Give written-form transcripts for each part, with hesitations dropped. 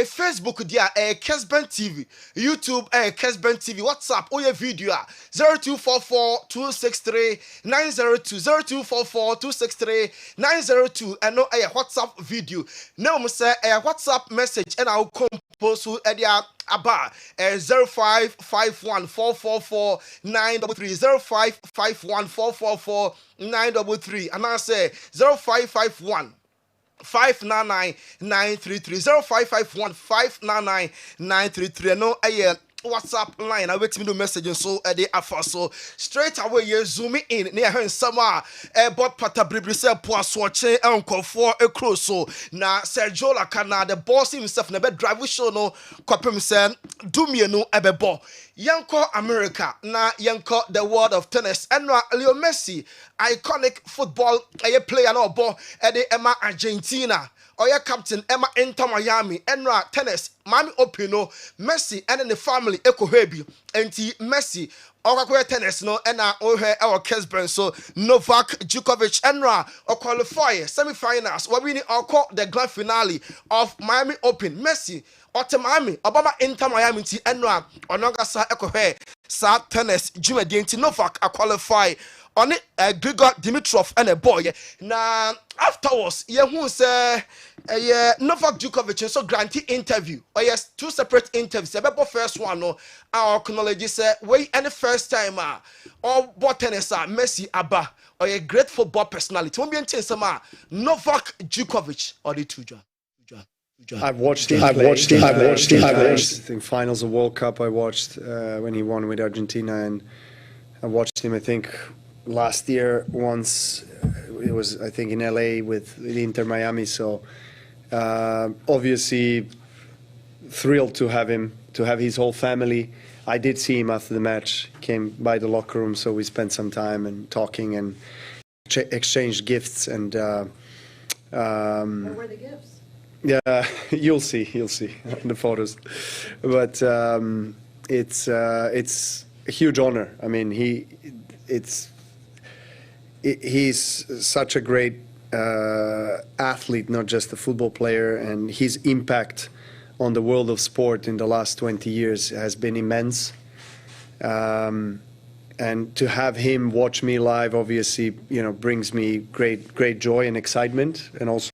Facebook dia Kessben TV, YouTube Kessben TV, WhatsApp oye video 0244-263-902 0244-263-902 and no WhatsApp video. No me say WhatsApp message and I'll compose who edia aba 0551-444-933 0551-444-933 and I say 0551 599-933 0551-599-933 no WhatsApp line. I wait me no message so so straight away you zoom in near her summer but pata bribri se poasoche enko for a cross so na Sergio Laka na the boss himself na be drive show no kwapem se do me no ebebo yanko America na yanko the world of tennis and Leo Messi iconic football player no bo Emma Argentina Oya captain Emma Inter Miami Enra tennis Mami Opino Messi and the family Eko Herbal enti Messi Okakwe tennis no ena ohe our Kessben so Novak Djokovic Enra or qualify semi-finals we winning or the grand finale of Miami Open Messi or Miami Obama Inter Miami ti Enra onoga sa Eko he sa tennis Juma enti Novak a qualify on it Grigor Dimitrov and a boy na afterwards who say Novak Djokovic so granted interview or yes 2 separate interviews the first one no our acknowledge say we any first time or what tennis Messi Abba or a great football personality won't be in some Novak Djokovic or the two I've watched him. I think finals of World Cup. I watched when he won with Argentina, and I watched him. I think last year once. It was I think in LA with Inter Miami. So obviously thrilled to have him, to have his whole family. I did see him after the match. Came by the locker room, so we spent some time and talking and exchanged gifts. And what were the gifts? Yeah, you'll see the photos, but it's a huge honor. I mean, he's such a great athlete, not just a football player, and his impact on the world of sport in the last 20 years has been immense. And to have him watch me live, obviously, brings me great joy and excitement, and also.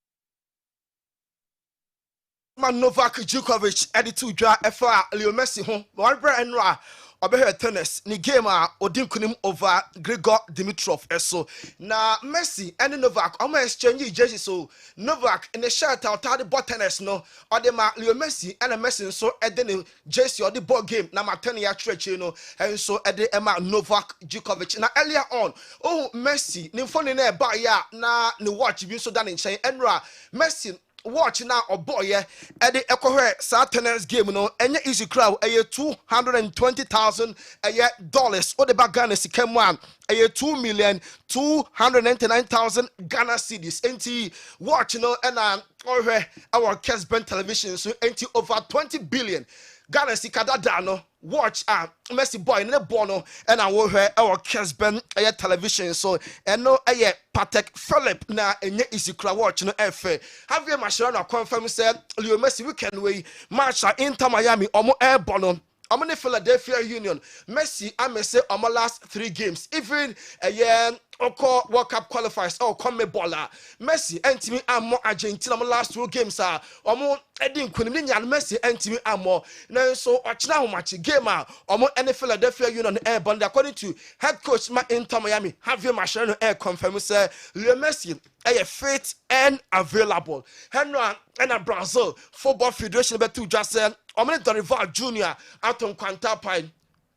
Novak Djokovic editu dwa efa Leo Messi ho one brand enra obehe tennis ni game odin kunim over Grigor Dimitrov eso na Messi and Novak omo exchange jersey so Novak in the shirt out the ball tennis no odema Leo Messi and Messi so ede ne jersey or the ball game na matene ya stretch no and so ede ema Novak Djokovic na earlier on Messi ni phone na ba ya na ni watch bi so da ne chen enra Messi watch now or boy Eddie Echo sa tennis game no enye easy crowd $220,000 dollars or the back Ghana sikam one 2,299,000 Ghana cedis enti watch no and our Kessben television so enti over 20 billion Ghana sikada no watch Messi boy in the bono and I will hear our Kessben television so and no Patek Philip na enye isikra watch no efe have you mashara confirm said Leo Messi weekend way match Inter Miami omo bono omo ne Philadelphia Union Messi amese omo last 3 games even Oko World Cup qualifiers come baller Messi entimi amo Argentina last 2 games omo edin kunim nya Messi entimi amo na so ochina ho match game omo ene Philadelphia Union bond according to head coach ma Inter Miami Javier Mascherano confirm say Leo Messi fit and available Henry and Brazil Football Federation betu just say omo Dorival Jr. atom kwanta pine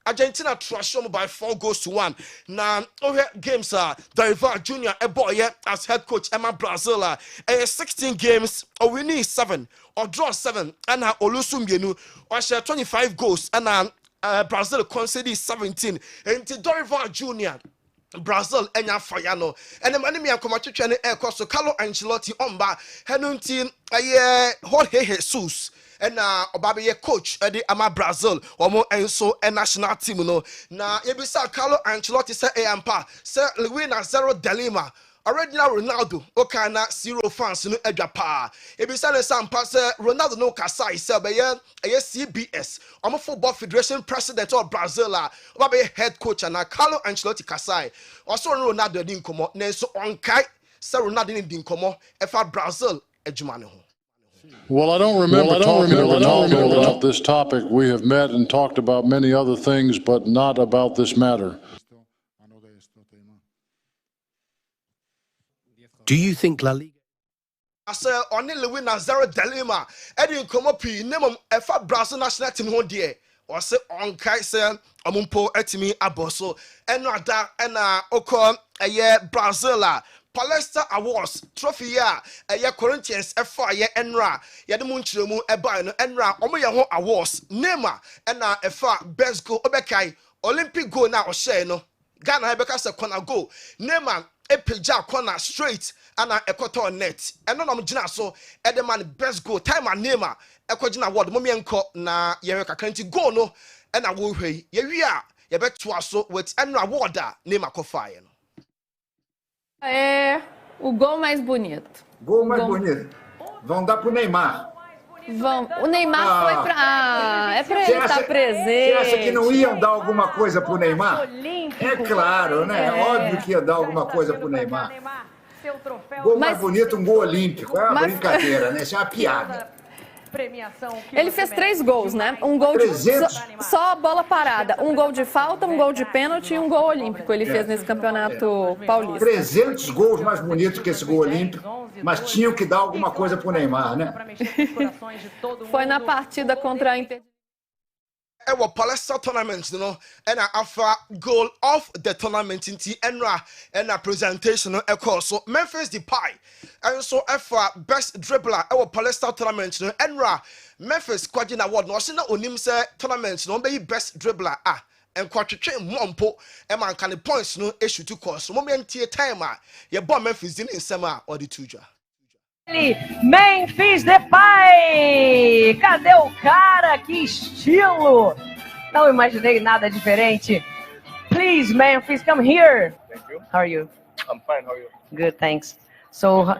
Argentina trash them by 4-1. Now, games Dorival Jr. a boy as head coach Emma Brazil 16 games or winning 7 or draw 7 and Olusumbienu or share 25 goals and Brazil conceded 17 and Dorival Jr. Brazil enya fayano and the money me akomacho twene so Carlo Ancelotti omba henuntin Jorge Jesus and Obabe coach the ama Brazil omo enso national team no na yebisa Carlo Ancelotti say ampa say Luis Nazaro de Lima original Ronaldo okay na zero fans no adwa pa ebisa ne sampa se Ronaldo no kasai se be ye CBS omo football federation president of Brazil oba be head coach na Carlo Ancelotti kasai oso Ronaldo di nkomo na so onkai se Ronaldo di nkomo efa Brazil adwuma ne ho. Well, I don't remember talking to Ronaldo about this topic. We have met and talked about many other things, but not about this matter. Do you think La Liga? I say only Louis Nazaro Delima, Eddie Comopi, name efa Brazil national team ho de. Or say on kai say omumpo etimi aboso enada ena oko eye Brazil Palestine Awards trophy ya eye Corinthians efa ye enra ye de mu nchiremu eba no enra omo ye ho awards nema ena efa best goal obekai Olympic goal na o share no Ghana ebeka se corner goal nema epija corner straight ana ekoto net eno no mgina so edeman best goal time and nema ekogina award mo mienko na yewe kakanti goal no ena wo hwei ye wi a ye beto aso with eno award a nema kofae no. É o gol mais bonito. Gol mais bonito. Vão dar pro Neymar. Vão. O Neymar foi pra. É pra ele estar presente. Você acha que não iam dar alguma coisa pro Neymar? É claro, né? Óbvio que ia dar alguma coisa pro Neymar. Gol mais bonito, um gol olímpico. É uma brincadeira, né? Isso é uma piada. Ele fez 3 gols, né? Um gol de só bola parada, um gol de falta, um gol de pênalti e um gol olímpico. Ele fez nesse campeonato paulista. 300 gols mais bonitos que esse gol olímpico, mas tinham que dar alguma coisa pro Neymar, né? Foi na partida contra a Inter. Our Palestine tournament, you know, and alpha goal of the tournament in Enra and a presentation of so Memphis Depay and so alpha best dribbler our Palestine tournament, you know, Enra Memphis Quadrin Award no na onim say tournament no be best dribbler and kwatwetwe mompo e man kan points no issue to course mo mentie time ye bomb Memphis din nsema or the tuja. Memphis Depay! Cadê o cara? Que estilo! Não imaginei nada diferente. Please, Memphis, come here. Thank you. How are you? I'm fine. How are you? Good, thanks. So,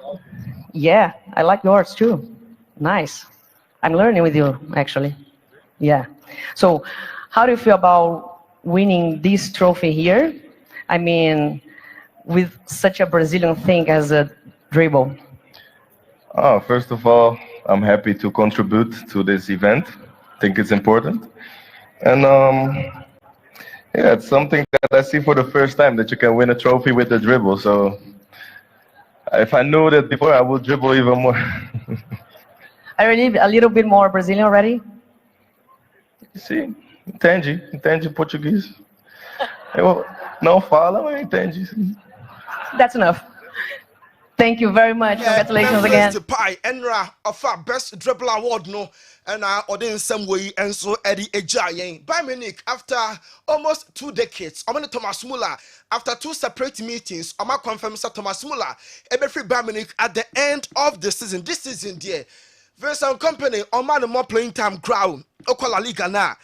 yeah, I like yours too. Nice. I'm learning with you, actually. Yeah. So, how do you feel about winning this trophy here? I mean, with such a Brazilian thing as a dribble. First of all, I'm happy to contribute to this event. I think it's important. And yeah, it's something that I see for the first time, that you can win a trophy with a dribble. So if I knew that before, I would dribble even more. Are you a little bit more Brazilian already? Sim, entende português. Eu não falo, mas entende. That's enough. Thank you very much. Congratulations again. Depay Enra of our best dribble award no and or in some way and so Eddie Ejayen. Bayern Munich after almost 2 decades. Omani Thomas Muller after 2 separate meetings. Oma confirms that Thomas Muller ebe free Bayern Munich at the end of the season. This season dear. Vincent Company Oman more playing time ground. Okola Liga na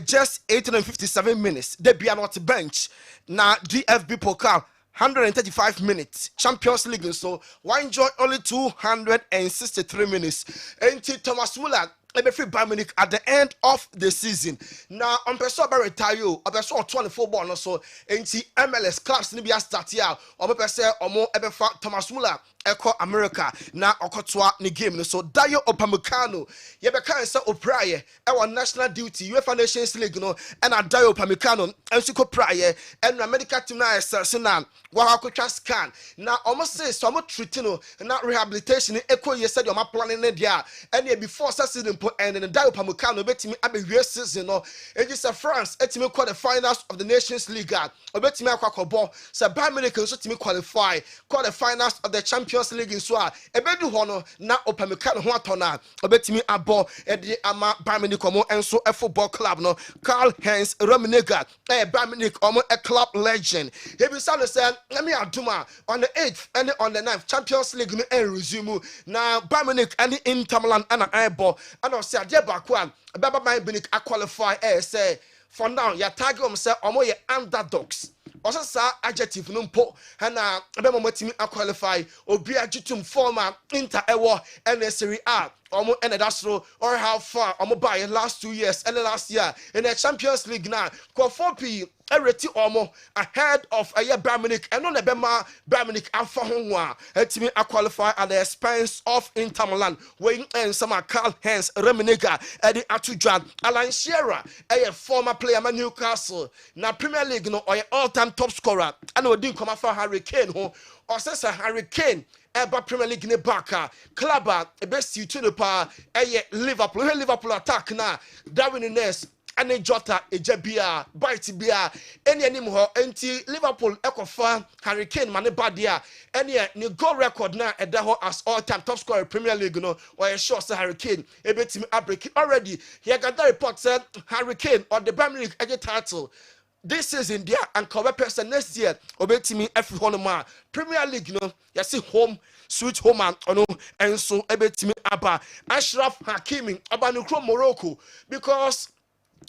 just 857 minutes. They be not bench. Na DFB Pokal 135 minutes. Champions League, so why enjoy only 263 minutes? And Thomas Muller, free Bayern Munich at the end of the season. Now, on person about retire, on person 24 born or so, and MLS clubs need to start here. On person or more ever Thomas Muller. Eko America na okotwa ni game so Dayo Upamecano ye be kan say opraye e won national duty UEFA Nations League no e na Dayo Upamecano enso ko praye e na medical team na Arsenal wa akotwa scan na almost say so mo treat no na rehabilitation eko ye said your planning na dia and before season po and the Dayo Upamecano betimi abewie season no e just France etimi call the finals of the Nations League obetimi akwakobo say Bayern Munich so timi qualify call the finals of the Champions League in so ebedu hono na Upamecano ho atona obetimi abo edi ama Bayern Munich omo enso a football club no Karl-Heinz Rummenigge Bayern Munich omo a club legend he be say let me aduma on the 8th and on the 9th Champions League no resume na Bayern Munich and Inter Milan and ebo and say ade baako an Bayern Munich qualify say for now ya target say omo ye underdogs also sa adjective no mpo na be momatimi qualify obi agitum former Inter ewo and Serie A omo and that's or how far omo buy last 2 years and last year in the Champions League now ko 4p ereti omo ahead of Bayern Munich and on the Bema Bayern Munich afa ho a etimi qualify at the expense of Inter Milan weighing in some Karl Heinz Rummenigge Eddie Atudjan Alan Shearer a former player man Newcastle na Premier League no or all-time top scorer and we didn't come after Harry Kane ho or says Harry Kane eba Premier League ne baka club e be si to the pa Liverpool attack na Darwin Nunez ane Jota ejabia bite bia ene anim ho enti Liverpool ekofa Harry Kane mane badia ene ne goal record na eda ho as all-time top scorer Premier League no or sure say Harry Kane ebetimi abreak already. He got the report said Harry Kane or the Bayern Munich title this season there and cover person next year obetimi every honoma Premier League no you see home switch home and so ebetimi aba Ashraf Hakimi aba no Morocco because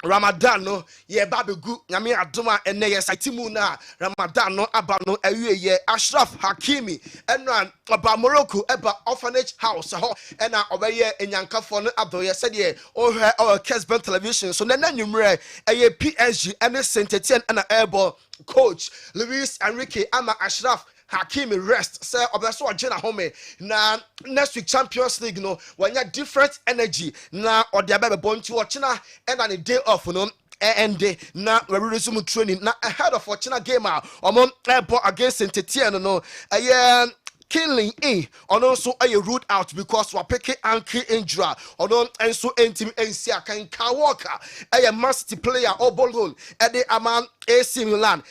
Ramadan no ye babegu nyame adoma ene ye sitimu na Ramadan no aba no awie ye Ashraf Hakimi eno aba Morocco eba orphanage house ho ena obeye enyankafo no adoye said ohwe our Kessben television so na nwumre eye PSG ene Saint Etienne ena Herbal coach Luis Enrique ama Ashraf Hakimi rest say obeso agena home na next week Champions League no when ya different energy na ode ababe bonti ochina and on the day off no and na we resume training na ahead of ochina game omon Herbal against Saint Etienne no killing on also a root out because we pick ankle injury on and so team NC can walk a master player or ball goal at the Aman AC Milan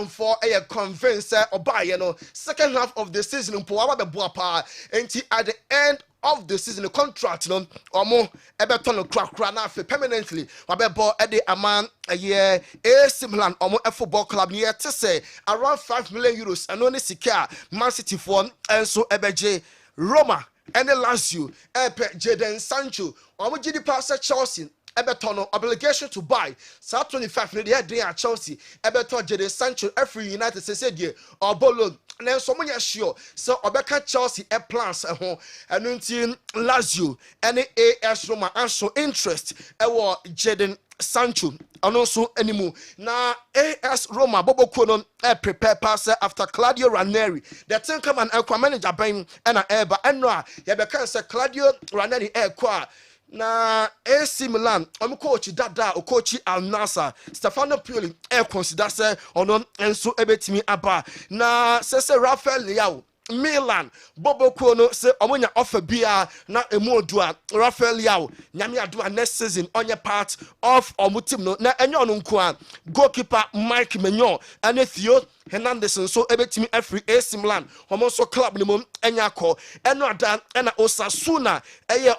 for a convincer or buy second half of the season for the Boapa and at the end of the season the contract no omo ebeton krakra na fe permanently wabebo e de aman a AC Milan omo football club near to say around 5 million euros and only secure Man City for and so ebeje Roma and Lazio epe Jadon Sancho omo gidi pass Chelsea Everton obligation to buy. So 25 million day at Chelsea. Everton Jadon Sancho every United said or Bolo. And then someone is sure. So Obeka Chelsea a plans at home and until Lazio and AS Roma and so interest. Ewa Jadon Sancho and also anymore. Now AS Roma Bobo Konon prepare passer after Claudio Ranieri. The team come and Equa manager buying and Eba and Noah. Yabeka say Claudio Ranieri Equa. Na AC Milan coach Dada o coach Al Nassr Stefano Pioli consider say onon enso ebetimi aba na se Rafael Leao Milan Bobo Kono say omonya offer bia na emodua Rafael Leao nyame adua next season onye part of omutim no na enyo no nko goalkeeper Mike Menyon and Theo Hernandez so ebetimi every AC Milan homo club ni mom enya ko eno ada na Osasuna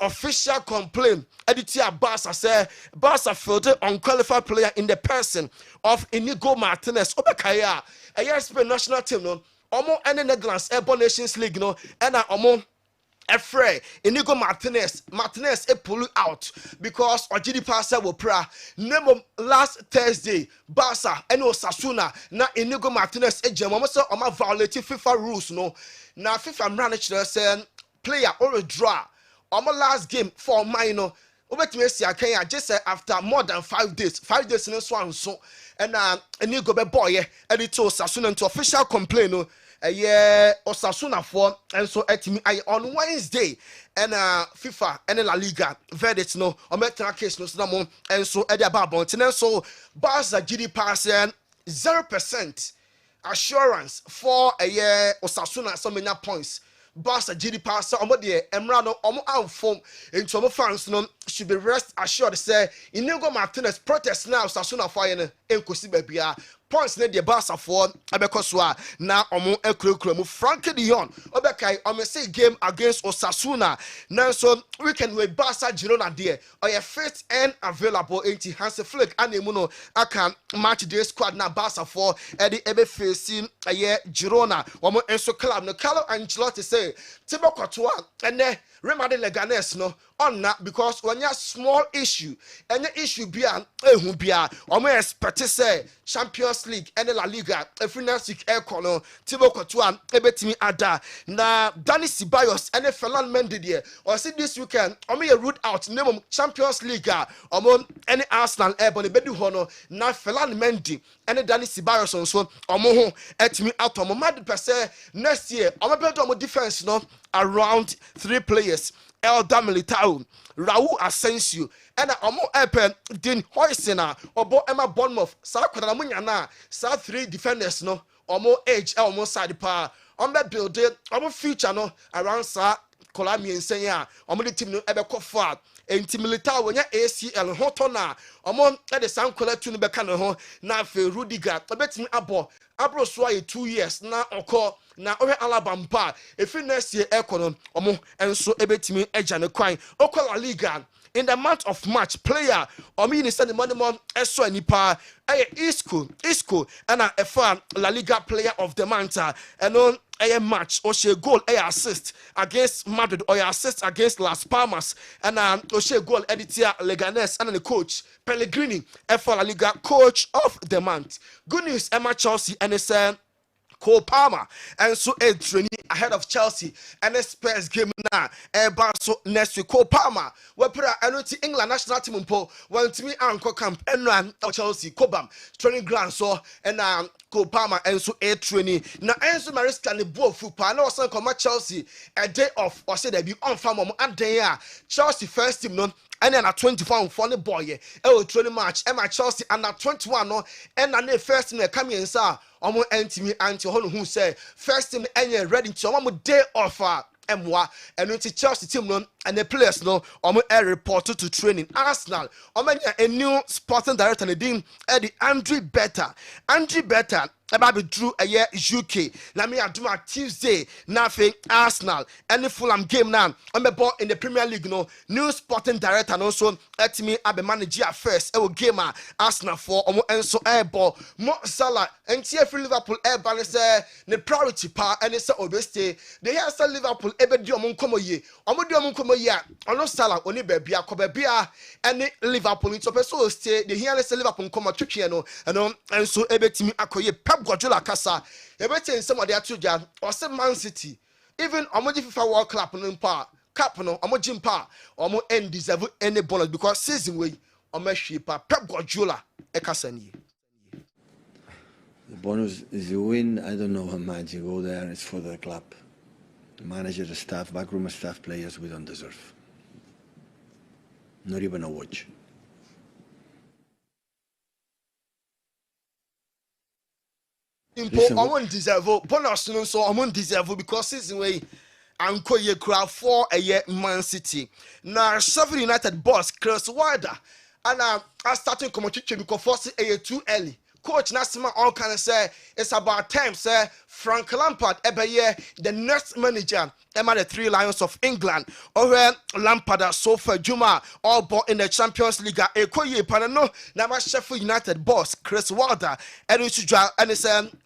official complaint editia Barca say Barca filled unqualified player in the person of Inigo Martinez obekaya Spain national team no omo ene Netherlands Airborne Nations League no ena omo Efre Inigo Martinez pull out because Ojidi Pasa will pra name last Thursday Barca and Osasuna na Inigo Martinez ejemo so oma violating FIFA rules no na FIFA manager say player or draw omo last game for minor obetime sia kan just after more than 5 days in so so and Inigo be boy and it Osasuna into official complaint no Osasuna for and so etimi on Wednesday and FIFA and La Liga verdict no o metra case no so and so e dey about and so Barca GD pass 0% assurance for Osasuna so many points Barca GD pass omo de emra no omo anfom into omo fans no should be rest assured say Inigo Martinez protest now Osasuna for yen enkosi babia points ne de Barca for abekoso na omo ekrokro mu Frankie de Jong obekai omo say game against Osasuna now so weekend with Barca Girona there or your fit and available into Hansi Flick and emuno aka match day squad na Barca for edi ebe facing Girona omo enso club no Carlo Ancelotti say Thibaut Courtois and Remadi Leganes no on that because when you small issue any issue be an ehu bia omo expect say Champions League and La Liga every next week ekono Thibaut Courtois ebetimi ada na Dani Ceballos and Ferland Mendy there or see this weekend omo ye root out name Champions League omo any Arsenal ebon bedu hono na Ferland Mendy and Dani Ceballos so omo ho etimi out omo mad per se next year omo bedu omo defense no around 3 players Elder Militao, Raul Asensio, and Omo Epen, Dean Hoysena, Obo Emma Bournemouth, Sakwana Munyana, Sa 3 defenders no, Omo age, Elmo side power, Omo building, Omo future no, around Sa Kolami and Senya, Omo the team no ever far. Enti Militao when ya ACL hotona, Omo at the San Cola to the Becano ho, na fe Rudiger, a bet me abo sway 2 years na oko na ohe Alabama if next year econom omo enso ebetimi eja ne kwan oko La Liga in the month of March player omi ni send money mom eso anipa Isco and a fan La Liga player of the month and on a match or she goal a assist against Madrid or assist against Las Palmas and or she goal editor Leganes and the coach Pellegrini for La Liga coach of the month. Good news Emma Chelsea and it's Cole Palmer and so a training ahead of Chelsea and the Spurs game now. So next week Cole Palmer we put a England national team po when to me anchor camp and Chelsea Cobham training ground so and Cole Palmer and so a training now Enzo Maresca and the ball football no son come Chelsea a day off or say they be on farm and there Chelsea first team no and then at 24 funny boy training match and my Chelsea and at 21 no and then first team come in sir omo entimi anti hono who say first team any ready to omo day offer emwa and until Chelsea team no and the players no omo reported to training Arsenal omo a new sporting director name Eddie Andrew Better about drew a year UK na me aduma Tuesday na fe Arsenal and Fulham game now on the ball in the Premier League no new sporting director and also at me abe manager first e game Arsenal for omo enso ball Mo Salah and TF Liverpool Herbal say the priority pa and say obeste they hear say Liverpool ebe di omo nkomo ye ono Salah oni bebia ko bebia and Liverpool into person stay they hear say Liverpool nkomo twetwe no and so ebe timi akoye Laka kasa ebete nsem de atoja or say Man City even omoji FIFA World Cup no cap no omoji mpa omo end deserve any bonus because season way omo hwe Pep Guardiola e kasa ni. The bonus is you win. I don't know how much you go there. It's for the club, the manager, the staff, backroom staff, players. We don't deserve. Not even a watch. Impo I deserve bonus no so I deserve because season way anko ye crowd for a year Man City. Now Sheffield United boss Chris Wilder and I started commentary because force a year too early. Coach Nasima all kind of say it's about time say Frank Lampard ebeye the next manager the 3 Lions of England or Lampard so far Juma all bought in the Champions League ekoye panano na Sheffield United boss Chris Wilder and it's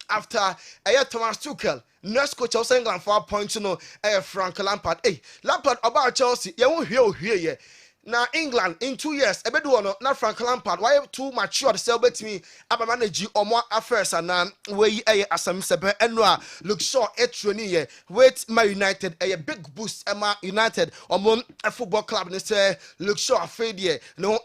after a year Thomas Tuchel next coach of England for point Frank Lampard Lampard about Chelsea you won't hear now England in 2 years ebedu ono na Frank Lampard why too mature sell bet me aba manage omo affairs and we asam sebe enwa look sure training wait my United a big boost Emma United omo football club ne say look sure failure no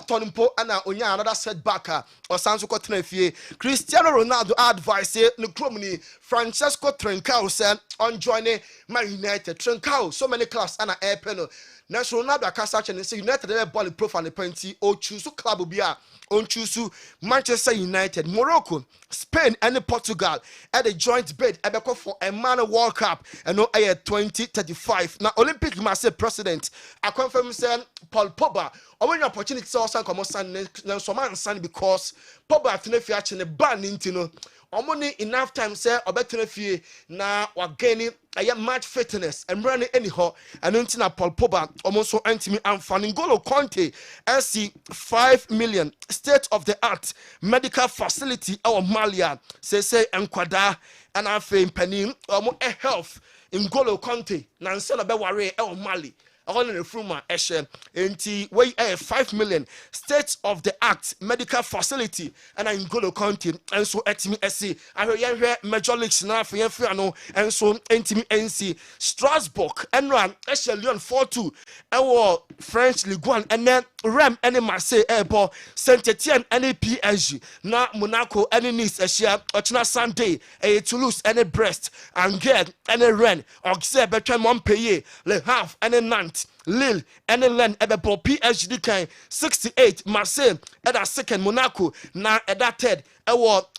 turn po ana onya another setback or sanso ko fie Cristiano Ronaldo advice no kromni Francesco Trincao said on joining my United Trincao so many clubs ana airpeno National Ronaldo Akasa and say United they ball profile the penalty or choose club bia on choose Manchester United, Morocco, Spain and Portugal at a joint bid ebeko for a man World Cup and no 2035. Now Olympic Marseille president I confirm say Paul Pogba when your opportunity also come on so man because Pogba atnefi ache ne ban ntino omoni enough time say obetene fie na wageni aya match fitness and running anyhow and until Paul Pogba almost antimi amfani N'Golo Conte SC 5 million state of the art medical facility our Malia say enkwada and afa mpanim omo health N'Golo Conte na nse no be ware e o Mali on the fruma eshe enti we 5 million state of the art medical facility and in Golo County and so etimi ese ahwe major leagues na afia no and so entimi NC Strasbourg and ran eshe Lyon 4-2 and French Ligue 1 and then Rem and Marseille airport Saint-Etienne and PSG na Monaco and Nice eshe ochina Sunday Toulouse and Brest Angers and Rennes Auxerre between Montpellier Le Havre and Nantes Lille and Lens ebebo PSG kan 68 Marseille at a second Monaco na at that third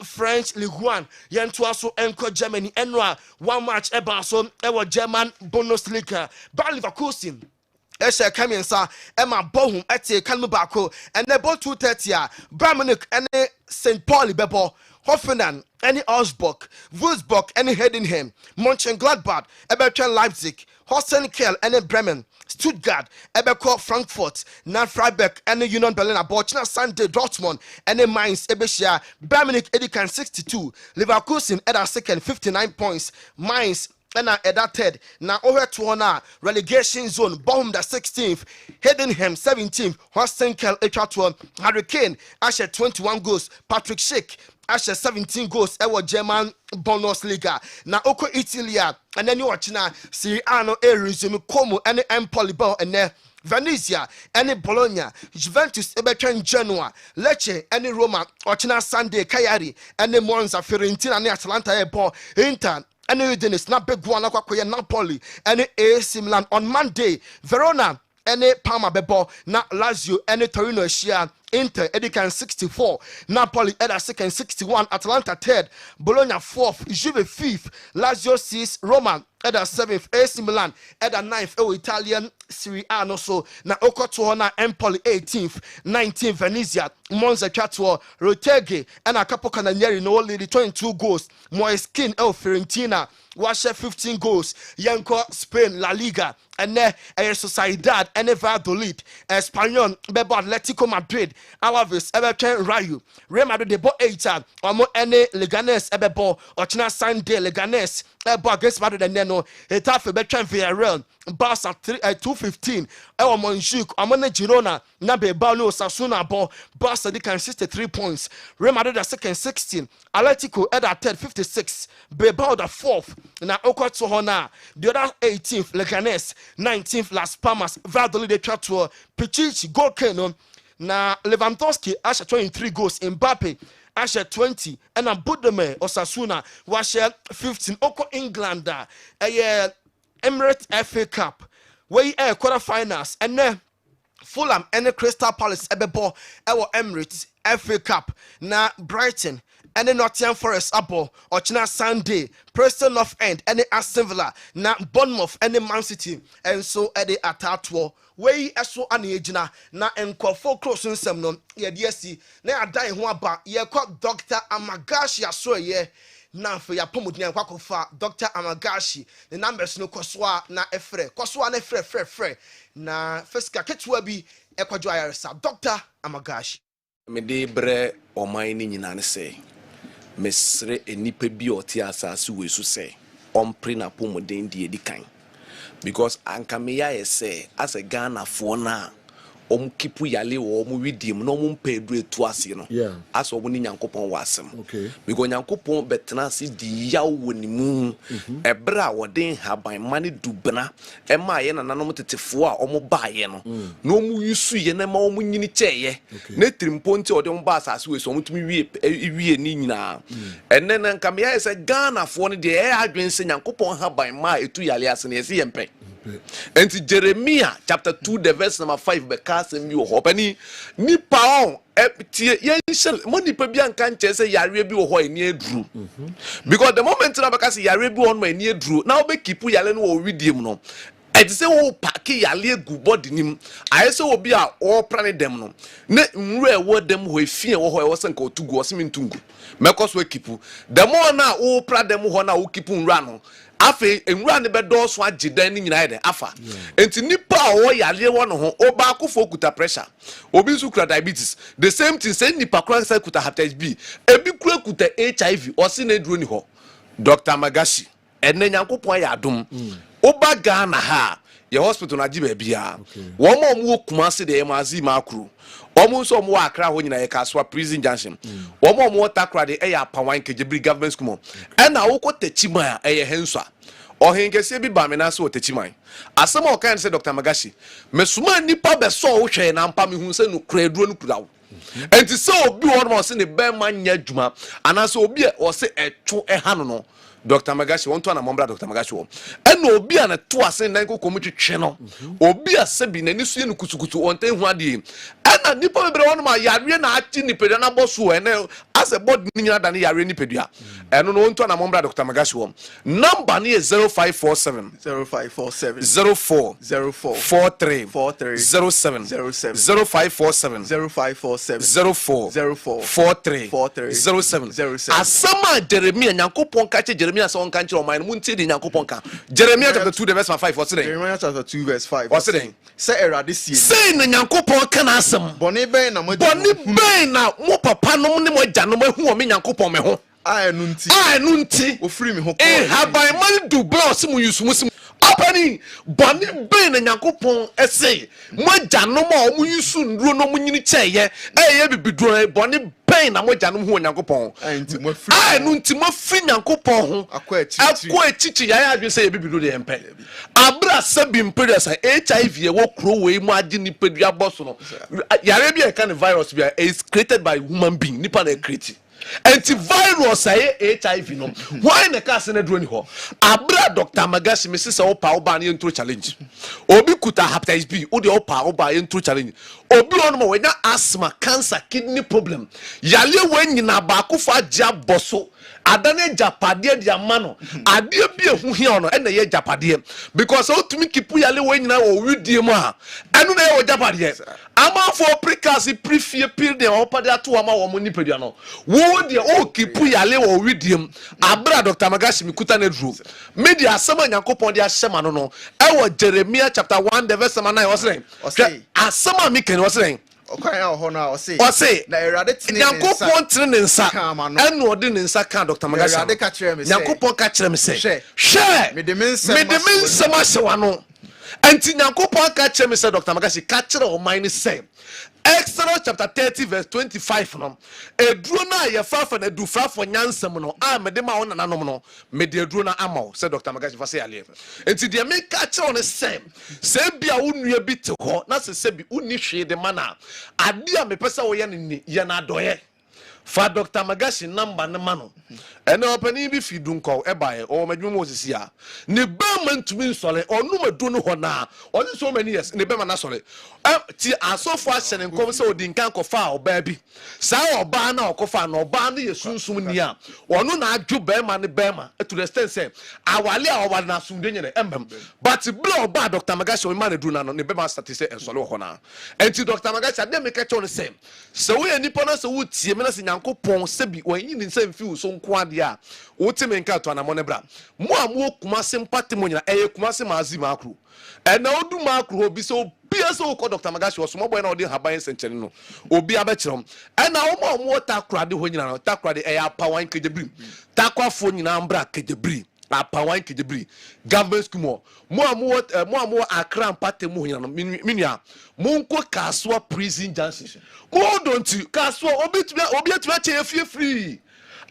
French Ligue 1 yento aso enko Germany enwa one match eba so German Bundesliga Bayer Leverkusen Esha Kamiensa Emma Bohum ete kanmu bako and they both 2:30 Bayern Munich and St. Pauli bebo Hoffenheim any Augsburg Wolfsburg any Heidenheim Mönchengladbach Eberton Leipzig Holstein Kiel and Bremen Stuttgart Eberko Frankfurt na Freiburg and Union Berlin Bochna Sunday Dortmund and Mainz Ebeshia Bayern Munich Edikan 62 Leverkusen at a second 59 points Mainz and at that third now over to honor relegation zone bomb the 16th Heidenheim 17th Holstein Kiel Harry Kane Asher 21 goals Patrick Schick Asher 17 goals German Bundesliga na oko Italia and then you watch now Serie A no resume Como and Empoli and Venezia and Bologna Juventus ebetwen Genoa Lecce and Roma ochina Sunday Cagliari and Monza Fiorentina and Atalanta ebo Inter and Udinese na big one akwakoye Napoli and AC Milan on Monday Verona and Parma bebo na Lazio and Torino Shia Inter Edikan 64 Napoli at a second 61 Atalanta third Bologna 4th Juve 5th Lazio 6th Roma at a 7th AC Milan at a 9th Italian Serie A no so na Okotuona Empoli 18th 19th Venezia Monza Catuo Rotege and a couple Cananieri no only 22 goals Moiskin Fiorentina Washer 15 goals Yanko Spain La Liga and Sociedad and Valladolid Espanyol Bebo Atletico Madrid Alaves Everton Rayo Real Madrid de bo 8 omo ene Leganes ebebo ochina Sunday Leganes ebo against Madrid and no Getafe between Villarreal Barca 215 ewo Montjuic omo ne Girona na Bilbao no Osasuna bo Barca they can 63 points Real Madrid the second 16 Atletico at that third 56 Bilbao the 4th na Okoto Hona the other 18th Leganes 19th Las Palmas Valladolid de Trato Pichichi Golkeno na Lewandowski asha 23 goals Mbappe asha 20 and Budeme Osasuna washa 15 oko England Emirates FA Cup where quarter finals and then Fulham and Crystal Palace ebebo ewo Emirates FA Cup na Brighton and Nottingham Forest abo ochina Sunday Preston North End and Aston Villa na Bournemouth and Man City and so at the Atatuo wey eso anegina na enkofo close nsem no ye de asi na adai ho aba ye kwa Dr. Amagashi aso ye na fe ya pomodin kwa kofa Dr. Amagashi the numbers no kosoa na efre kosoa na efre na feska ketwa bi ekwadwo ayaresa Dr. Amagashi me de bre oman ni nyina ne se mesre enipa bi oti asase we so se ompre na pomodin die dikan because ankameya say as a Ghana for na kipu yale wo mu widim no mu mpedru etu ase no as wo ni nyankopon wasem because nyankopon betena se di yawo wonimu ebra woden haban mane dubna ema ye nananom tetefo a omo baaye no no mu yusu ye na ma omo nyini cheye na trimponti ode mo ba asase we so omo tumi wie ni nyina enen ankameya say Ghana for no de e adwen se nyankopon haban ma etu yale ase na yesi yempe. And Jeremiah chapter 2 the verse number 5 because you hope any nipa on money pe bi anka nche say yare bi wo ho eni edru because the moment na because yare bi on ma eni edru now be keep yale no wo widiem no e say wo pack yale egu body nim aye say obi a wo prane dem no na nru e wo dem ho efie wo ho e wo sanka otugu osimintungu mekos we keep the more na wo pra dem ho na wo keep nru ano afi enwura ne bedo so agidan ni nyina ide afa enti nipa o yale wono ho oba akofo kuta pressure obi nsu kura diabetes the same thing say nipa kura say kuta hepatitis B ebi kura kuta HIV o se na duro ni ho Dr. Magashi enne nyankopon ya adom oba Ghana ha your hospital na jibe bia wo mo Kumasi de mazi makru wo so mo Accra ho nyina ye Kaswa prison junction wo mo Takra de eya Pawan Kejebri government school e na wo ko techima e ye henswa o henkese bi ba me na so techiman asema o kan se Dr. Magashi mesuma nipa be so wo hwe na mpa me hu se no kraduro no kura wo enti se obi wo no se ne be ma nya djuma ana se obi o se eto ha no Dr. Magashi won't na mombra Dr. Magashi wo ena obi ana to ase nan ko komu twetwe no obi ase bi nani so ye no kutukutu wonte hu ade ena nipa bebre wono ma yare na ati nipedua na boso ena ase bod ninya da na yare nipedua eno no won't na mombra Dr. Magashi wo number ni 0547 04 43 07 0547 04 43 07 asama Jeremiah Nyankopon ka che Jeremiah so nka nkyere oman munti di Nyankopon ka Jeremiah chapter 2 verse 5 what's it? Jeremiah chapter 2 verse 5 what's it? Say erade sie say na Nyankopon ka na asem boni ben na mo papa no ne mo gya no mo hu o me Nyankopon me ho anu nti ofiri me ho Herbal man do blouse mu yusumu apani boni ben na Nyankopon ese mo gya no mo o mu yusu nduro no mu nyini cheye eye bibiduro boni ben na mo gya no ho Nyankopon anu nti mo firi Nyankopon ho akwa echichi ya adwe se bibiduro de empe abra sabi imperious HIV e wo kro we mu agi ni pedua boss no yare bi e kan virus bi is created by human being nipa na create antivirus HIV no why na ka se na duro ni ho abra Dr. Magashi me se wo pa wo ba na intro challenge obi kuta hepatitis B wo de wo pa wo ba intro challenge obi on mo we na asthma cancer kidney problem yale we nyina ba ko fa ja boso adane japade dia mano ade bi ehu hia no na ye japade because o tumi kipu yale we nyina wo widie mu a enu na ye wo japade ama for precaution prefie period de o pade ato ama wo mo nipadua no wo de o kipu yale wo widie mu abra Dr. Magashi mikuta na duro media asema Nyankopon de ahyema no no e wo Jeremiah chapter 1 verse 9 o say asema mi ken o say okwan ya ho na o say na erade tini Nyankopon tini ne nsa eno odi ne nsa kan Dr. Magashi erade ka kire me say Nyankopon ka kire me say hwe me de men nsema hyewa no anti Nyankopon ka kire me say Dr. Magashi ka kire o man say Exodus chapter 30 verse 25 no eduro na ye fafa na du frafo nyansam no a me de ma wona nanom no me de eduro na amaw say Dr. Magashi fa say ale enti de me ka kire on say bia wonua bi te ho na se bi uni hwe de mana ade a me pesa wo ye ne ye na doye fa Dr. Magashi number ne mano ene opani bi fi dunko e bae o madwum osisi a ne ba mantumi nsole onu madu no ho na oni so many years ne be ma na sole ti asofo ahye ne nkom se odi nkan kofa oba bi sa oba na okofa na oba na yesunsum ni a onu na adwo be ma ne be ma to the extent say awale a oba na sumde nyene embem but bla oba Dr. Magashi o ma na du na no ne be ma start say ensole ho na enti Dr. Magashi ade me ka che on say so we nipa na so wutie me na se Nyankopon se bi wanyi ni nsa mfi so nko ade a wote me nka to na mo ne bra mo a mo Kumasi mpate mo nyina Kumasi maazi makro na odu makro obi so bia so ko Dr. Magashi wo so mo boy na odi haban senchene no obi abekirom na mo Takra de ho nyina no Takra de Pawan Kejebri takwafo nyina mbra Kejebri Pawan Kejebri government school mo Accra mpate mo nyina no minua mo nko Kaswa prison junction mo don't Kaswa obi atuma che efie free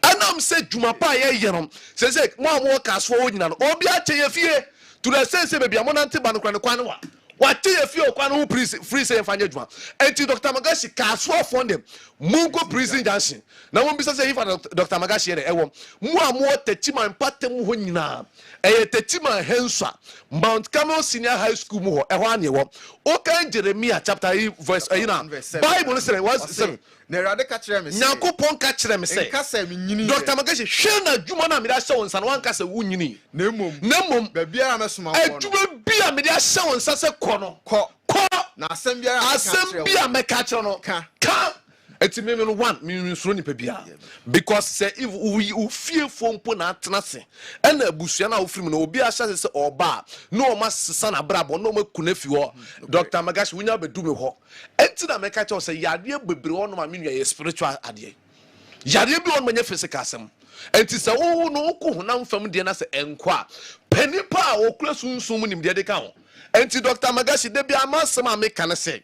anam se jumapa ye yenom se mo Kaswa wo nyina no obi ache ye fie to the sense baby amonante ba no kwan wa wate ye fie okwan ho free say fanya juma enti Dr. Magashi Kaswa fund them mungo prison junction na mo bisa say if Dr. Magashi ye ewo mo techima mpate mo ho nyina techima henswa Mount Carmel Senior High School mo ho ane wo o kan Jeremiah chapter verse Bible say was na erade ka kire me say Nyankopon ka kire me say nkasa me nyini Dr. Magashi hwe na dwuma na me da hye wonsa na wankasa wo nyini na mom ba bia me soma ko no dwuma bia me da hye wonsa se ko no ko na asem bia me ka kire no ka eti me no one me suro nipa bia because say if we fie fompo na atenase na abusua na ofrim na obi ahya se oba na o ma sesa na brabo na o ma kunafi ho Dr. Magashi wunya bedu me ho enti na me ka kire say yade bebre ho no ma me nua spiritual ade yade bi on manya physical asem enti say wo no ko honam fam de na say enko a panipa a okura sunsum nim de ka ho enti Dr. Magashi de bia amasema me kan say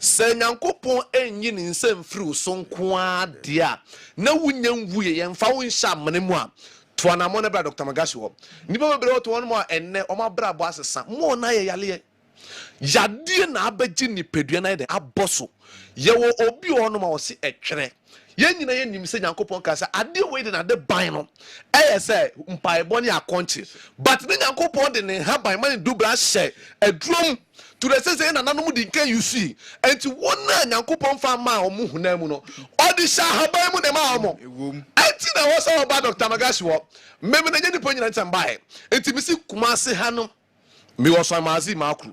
sɛ nyankopɔn enyi ne nsɛm firi so nko a dia na wunya nwuye yɛmfa wo nhyɛ amene mu a toanamo ne bra Dr. Magashi wo nipa bebre wo to no mo a enne o ma bra bo asesa mo na ye yale yade na abagye nipadua na ye aboso ye wo obi ono ma wo se etwere ye nyina ye nim se nyankopɔn ka se ade we de na de ban no eye se mpaebɔ ne akonche but ne nyankopɔn de ne haban ma ne dubra hye adrom to the sense na nanom di nkan you see enti wona nyankopɔn fa ma o mu huna mu no odi sha haban mu ne ma o mo enti na wo so ba Dr. Magashi wo meme na nyani po nyina ntambae enti misi kumase ha no mi wo so amazi makru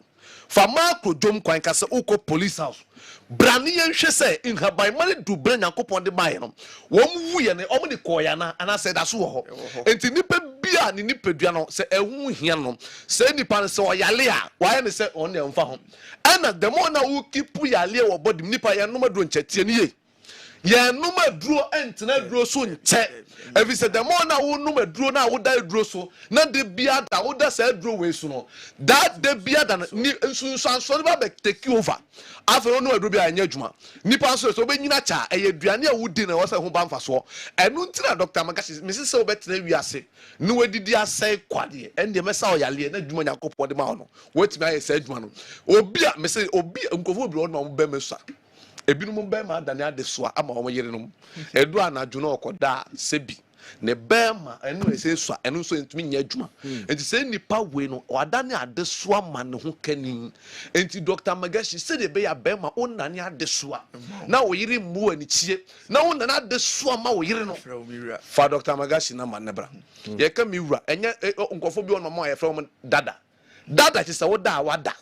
fa makru dom kwan ka se uko police house brani yen hwe se nhaban mane dubre nyankopɔn de bae no wo mu wuye ne o mu de koya na ana se da so ho enti nipa bia ne nipadua no se ehu hia no se nipa no se oyale a waye ne se on ne mfa ho ana the more na wo keep yale wo body nipa ye no maduro nchetie ne ye ye no maduro entena duro so nche evi se the more na wo no maduro na wo dai duro so na de bia da wo da se duro we so no that de bia da ni nsunso ba be take over afa no maduro bia anya adwuma nipa so so be nyina cha eye duane a wo di na wo se ho ba mfa so enu ntira Dr. Magashi mesi se wo betena wiase no wadidi asai kwade ende mesa oyale na adwuma nyakopɔ de ma no wetimi aye se adwuma no obi a mesi obi nkofo bi no ma be meso ebinum be ma dane ade so ama wo yere no edu anadwo na okoda sebi ne be ma enu ese so enu so ntumi nya adwuma enti se nipa we no wadane ade so ama ne ho kanin enti Dr. Magashi se de be ya be ma onane ade so na wo yere mu ani chie na onane ade so ama wo yere no fa Dr. Magashi na ma nebra ye ka mi wura enye nkofo bi on ma ye fra mo dada ti se wo da wada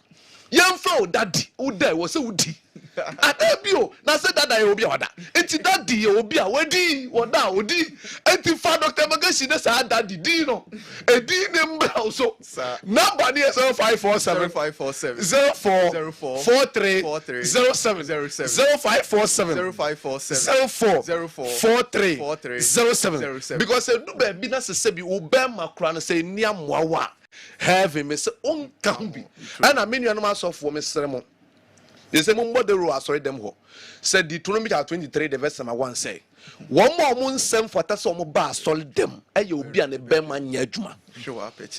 yemfa wo dadi wo da wo se wo di adabio na se dada ye obi a wada enti dadi ye obi a wadi wada odi enti fa Dr. Magashi na sa dadi di no edi ne mbra so number ni 0547 04 43 07 0547 04 07 because do be bi na se bi wo be makra na se ni amoawa have me se on can be and I mean you no asofo me seremo they say mo de ro asori dem ho said Deuteronomy 23 the verse number 1 say one more nsem fata so mo ba asori dem eye obi a ne be ma nya adwuma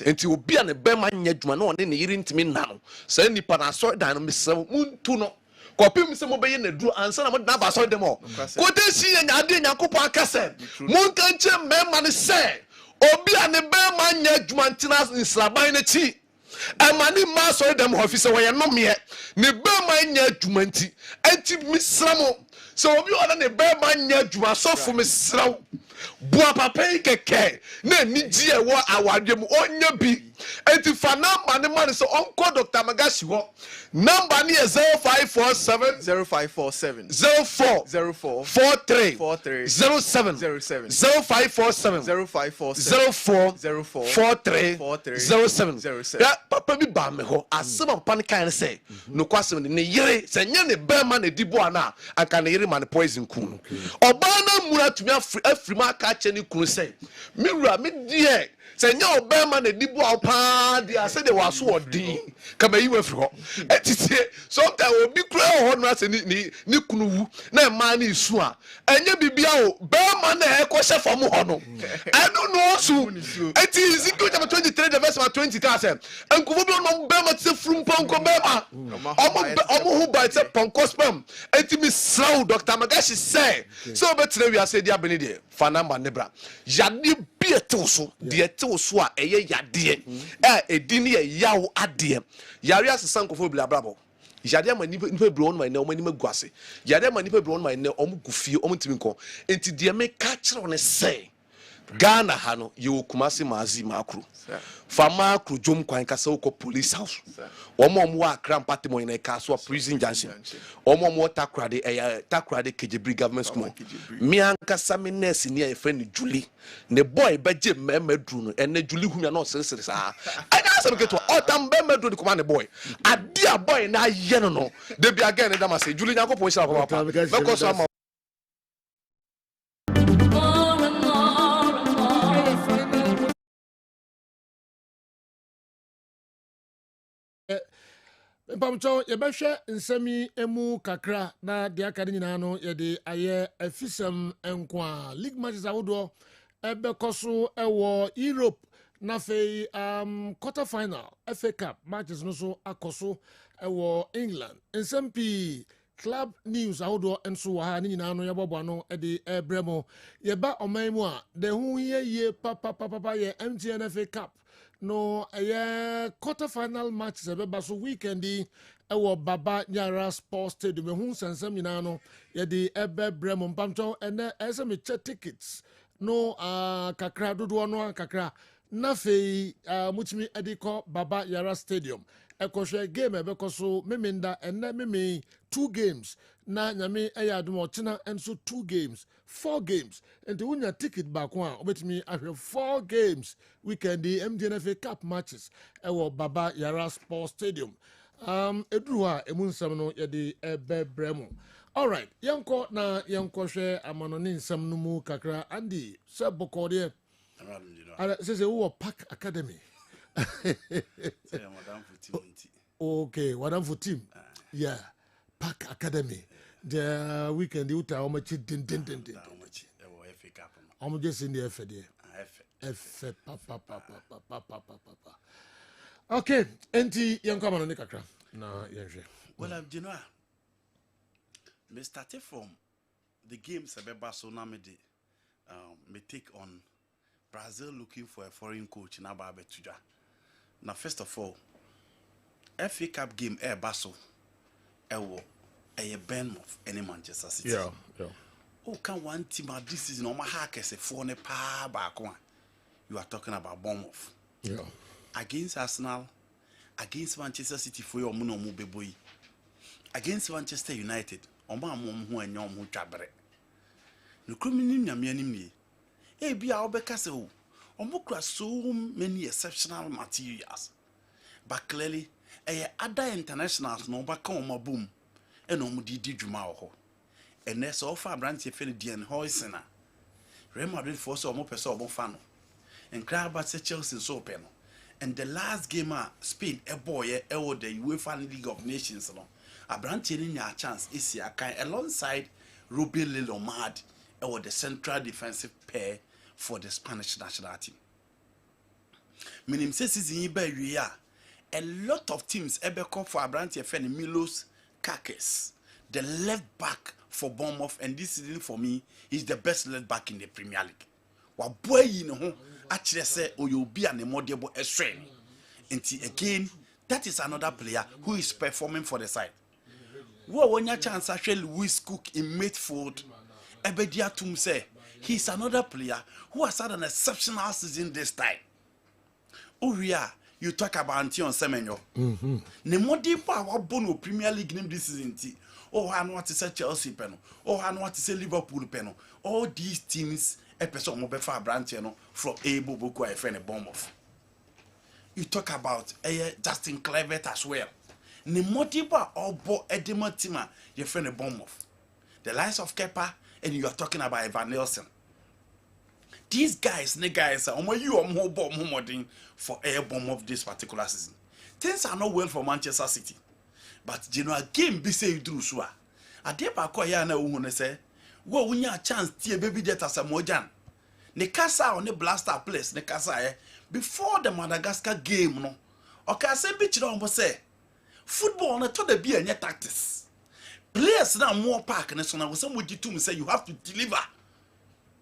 enti obi a ne be ma nya adwuma na one ne yiri ntimi na no say nipa na asori dan no me seremo muntu no kopim se mo be ye na duru ansa na mo na ba asori dem ho ko te si nya ade nyankopon akase mo kan che me ma ne say obi a ne be ma nya adwuma ntina nsraban na chi amani ma so dem officer wo ye no me ne be ma nya adwuma nti enti misramo so obi ona ne be ma nya adwuma so fu misrawo bua papa keke na ni ji e wo awade mu onya bi enti fa number ne man so onko Dr. Magashi ho number ni 0547 04 43 07 0547 04 43 07 ya papa bi ba me ho asema pan kan say no kwasem ne yire se nya ne be ma na dibo ana aka ne yire ma ne poison kun oba na mura tumi afri ma ka che ne kun say me wura me die se nya obema na dibu apa dia se de waso odin kama yi wafri ho etitie sometimes obi kura ho no ase ni kunu wu na ma na isu a enye bibia o bema na e ko hye fam ho no eno no su eti Ezekiel chapter 23 the verse 20 ka say enkuvo bi no bema tse frum ponko bema omo hu ba tse ponko spam eti mi slow Dr. Magashi say so betre wi ase dia beni de fa number nebra yade bi etew so de so a eye yade edi ne yawo ade yare asesa nkofo bla brabo yade ma nipa bro on my na omani maguase yade ma nipa bro on my na omugufie omtimi nko enti de me ka kire ne say Ghana ha no ye okumase maazi makru fama kru jom kwan kasa uko police house omo akra mpate mo ina ka so prison junction omo takrade Kessben government school mi ankasa me nurse ni e friend Julie ne boy beje mema dru no ene Julie hu ya no sere sa ana asem keto otam be medru di command boy adia boy na ye no de bi again da ma say Julie nyakopon shira papa because am Mpamcho yebehwe nsemi emu kakra na de aka nyina no yede aye afisem enko league matches awodo ebekoso ewo Europe na fe quarter final FA Cup matches no so akoso ewo England nsempi club news awodo enso wa ha nyina no yebobo no de ebremo yeba oman a de hu ye papa ye MTN FA Cup no quarter final matches ebeba so weekendi ewo Baba Nyara Sports Stadium hu sansam nyina no ye de ebebremo mpamcho ene eseme check tickets no kakra dodo no kakra na fei mutimi ediko Baba Yara Stadium ekohwe game ebekoso meminda ene meme 2 games na nyame eyadum ochina enso 2 games 4 games and wunya ticket back one obetimi ahwe 4 games weekend the MDNFA Cup matches ewo Baba Yara Sports Stadium eduru a emunsam no yede ebebremo. All right, yanko na yanko hwe amanoni nsam no mu kakra andi se bokode say who Park Academy. Okay, Madam for team. Yeah, Park Academy. The weekend you tell me din. I'm just in the F papa. Okay, enti yanko amanoni kakra na yenhwe. Well, you know, me started from the games about so now me take on Brazil looking for a foreign coach na ba betuja. Now first of all, FA Cup game Basso ewo Bournemouth any Manchester City. Yeah. Oh, can one team this season on my hack as a phone pa back one. You are talking about Bournemouth. Yeah. Against Arsenal, against Manchester City for your mono boy. Against Manchester United, Oma mom who and yom who trabre. No criminal yamianimi. Eh, be our becastle. Omukra so many exceptional materials. But clearly, other internationals no back on my boom. And didi juma ho. And that's all far branch if any DN Hoysena. Real Madrid force or more person fano. And crab at Chelsea so pen. And the last game, Spain, a boy, the UEFA League of Nations. A branch in your chance is here alongside Ruby Lilomad, or the central defensive pair for the Spanish national team. Meaning, says in Iberia, a lot of teams ever call for a branch of Milos Kakis, the left back for Bournemouth, and this season for me is the best left back in the Premier League. What boy, you know, actually say, oh, you'll be an immortal Australian. And again, that is another player who is performing for the side. Well, when your chance actually Lewis Cook in midfield, Ebedia Tum say he's another player who has had an exceptional season this time. Uria, you talk about Antion Semenyo. Nemodi pa wa bono Premier League name this season. Oh, I know what to say Chelsea peno. Oh, I know what to say Liverpool peno. All these teams, a person mo befa branch from Able Boko a friend Bournemouth. You talk about Justin Kluivert as well. Nemotiba or Bo Edema Tima, your friend Bournemouth. The likes of Kepa, and you are talking about Evan Nelson. These guys, you are more bomb for Air Bournemouth this particular season. Things are not well for Manchester City. But you know, a game be say you do so. A day back here na who say, well, when you a chance, tia baby jet as a mojan. Ne casa on the blaster place, ne casa before the Madagascar game, no. Okay, I say, bitch, don't say. Football na to the be any tactics. Players now more park and so now some would you to say you have to deliver.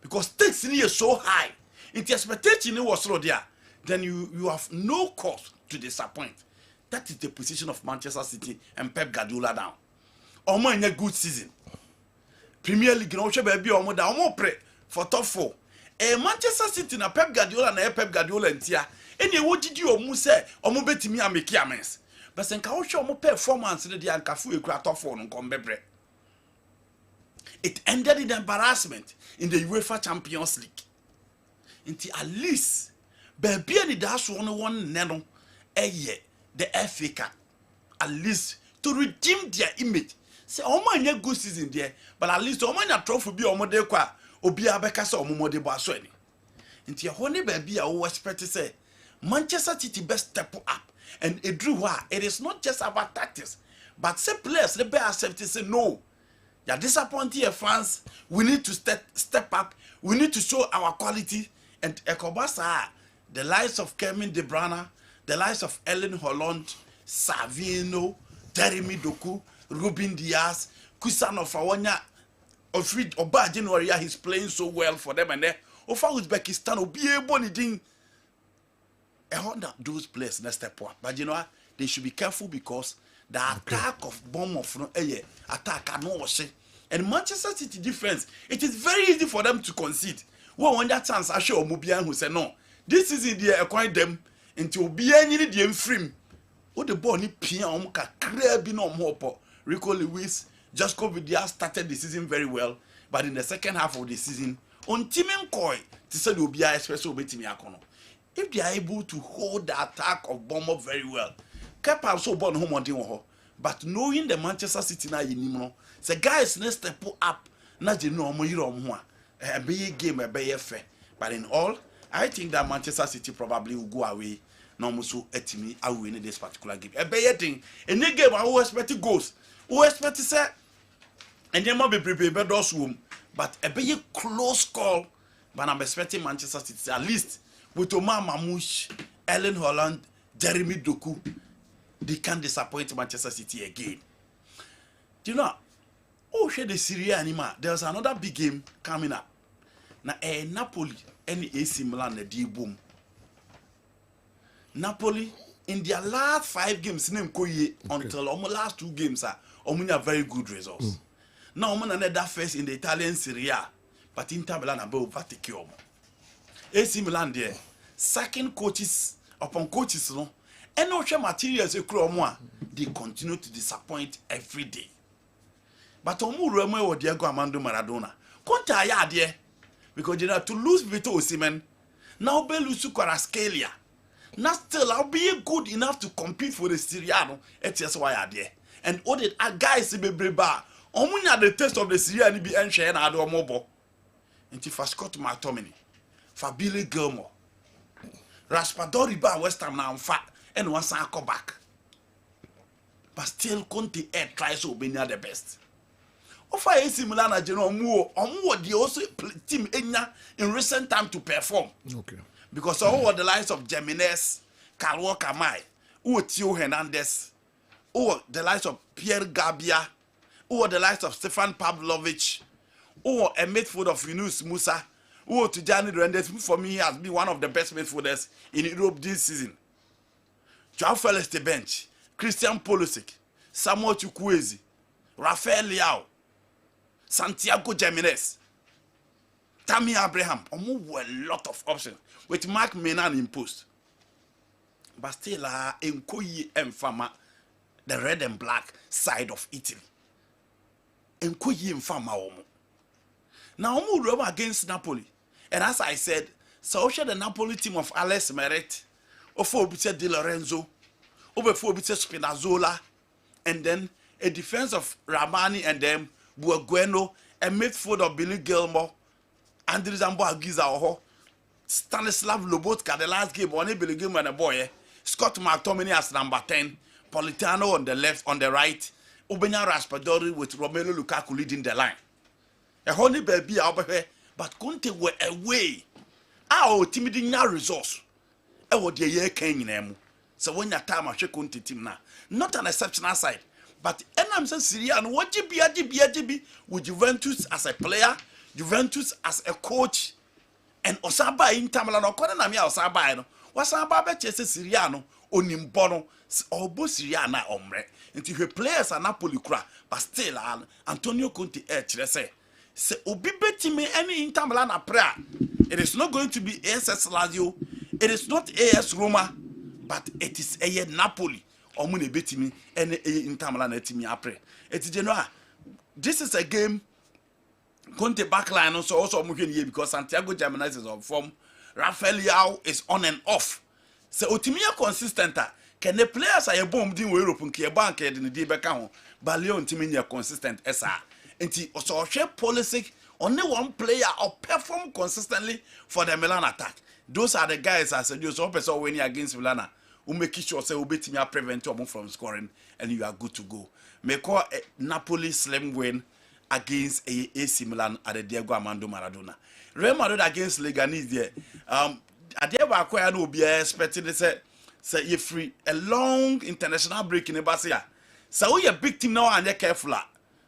Because stakes in here so high. If the expectation was low there, then you have no cause to disappoint. That is the position of Manchester City and Pep Guardiola now. Omo in a good season. Premier League no baby omo da omo pre for top 4. Manchester City na Pep Guardiola na Pep Guardiola ntia. Eni wo didi omo say omo betimi ameki amens. But sen ka wo hwe omo performance ne dia nkafu ekura top 4 no nkombebre. It ended in embarrassment in the UEFA Champions League. Until at least baby any dash one neno the FA Cup. At least to redeem their image. Say omo a good season there, but at least omo a trophy be omo de kwa obi abeka say omo de bo aso ani. Until honey baby I expect to say Manchester City best step up And it drew her. It is not just about tactics, but say players, they better accept it, say no. You're disappointing your fans. We need to step up. We need to show our quality. And Ekobasa, the likes of Kevin De Bruyne, the likes of Ellen Holland, Savino, Jeremy Doku, Ruben Diaz, Kusano Fawanya, Oba January, he's playing so well for them. And then, Ofa Uzbekistan, Obiye Boniding. I wonder those players next step up. But you know what? They should be careful because the attack of Bournemouth, attack cannot say. And Manchester City defense, it is very easy for them to concede. When that chance, I show Mubian who said no. This is in the acquire them until be any the frame. What the ball ni pian ka crab no more. Rico Lewis, just Vidia started the season very well, but in the second half of the season, on Timen Koi, to say will be a special betting Yakono. If they are able to hold the attack of Bournemouth very well, Kepa also born home on the but knowing the Manchester City now you the guys next step up, not you know more a big game, a big fair. But in all, I think that Manchester City probably will go away. No so etimi I will win this particular game. A big thing. In the game, I always expect goals. Who expect to say, and there might be prepared those room, but a big close call. But I'm expecting Manchester City at least with Omar Mamouche, Ellen Holland, Jeremy Doku. They can't disappoint Manchester City again. Do you know? Oh, share the Syria anima. There's another big game coming up. Now, Napoli and AC Milan the boom. Napoli in their last 5 games, until almost last 2 games are very good results. Now, another first in the Italian Serie A, but Inter Milan are overtaking them. AC Milan there, sacking coaches upon coaches, no, and no materials they continue to disappoint every day. But Omu Remo or Diego Armando Maradona, Conta ya there, because you know to lose Vito Osimhen, now Belusu Kvaratskhelia. Now still, I'll be good enough to compete for the Syriano. It's why I there. And all the guys be breba. Omunya the test of the Syrian be enche na ado mobo. Inti for Scott McTominay, for Billy Gilmore, Raspadori ba West Ham now fat and one san come back. But still, Conte tries to be near the best. Ofa AC Milan na Genoa omu the also team enya in recent time to perform. Okay. Because all the likes of Jimenez, Carl Walker-Mai, Theo Hernandez, the likes of Pierre Gabia, the likes of Stefan Pavlovic, a midfield of Yunus Musa, Tijani Rendes, who for me has been one of the best midfielders in Europe this season. Joao Felix the bench, Christian Pulisic, Samuel Chukwueze, Rafael Leao, Santiago Jimenez, Tammy Abraham, a lot of options with Mark Menan in post. But still, Nkoyi Mfama, the red and black side of Italy. Nkoyi Mfama omo. Now, omo rub against Napoli. And as I said, so the Napoli team of Alex Meret, Ofo Obite Di Lorenzo, Ofo Obite Spinazzola, and then a defense of Ramani and then Buegueno, a midfield of Billy Gilmore, Andriy Zambo Agiza, Stanislav Lobotka, the last game, only Billy Gilmore and a boy, Scott McTominay as number 10, Politano on the left, on the right, Ubenya Raspadori with Romelu Lukaku leading the line. A honey baby over here, but Conte were away. Our team didn't have resource. I would the year came in them. So when your time I check Conte team now, not an exceptional side. But I'm saying Syria and what GB with Juventus as a player, Juventus as a coach, and Osaba in Tamala no kona na Osaba no. Wasaba be chese Syriano onimbono obo Syria na omre. Nti hwe players are Napoli kura, but still Antonio Conte chese se obi betimi any Tamala na prayer. It is not going to be AS Lazio, it is not AS Roma, but it is a Napoli. Omune betimi any Tamala na timi apre. It is this is a game Conte backline also here because Santiago Jimenez is on form. Rafael Leao is on and off. So Otimia consistent. Can the players are a bomb in Europe and Kia Bank in the Debacao, but Leon Timinia consistent SR. And he also share policy only one player or perform consistently for the Milan attack. Those are the guys I said you so winning against Milana. make sure say obetimi prevent omo from scoring and you are good to go. Make call Napoli slim win against AC Milan at the Diego Armando Maradona. Real Madrid against Leganés there. Adia ba kwa no be expecting say you free a long international break in Basia. So we a big team now and you careful.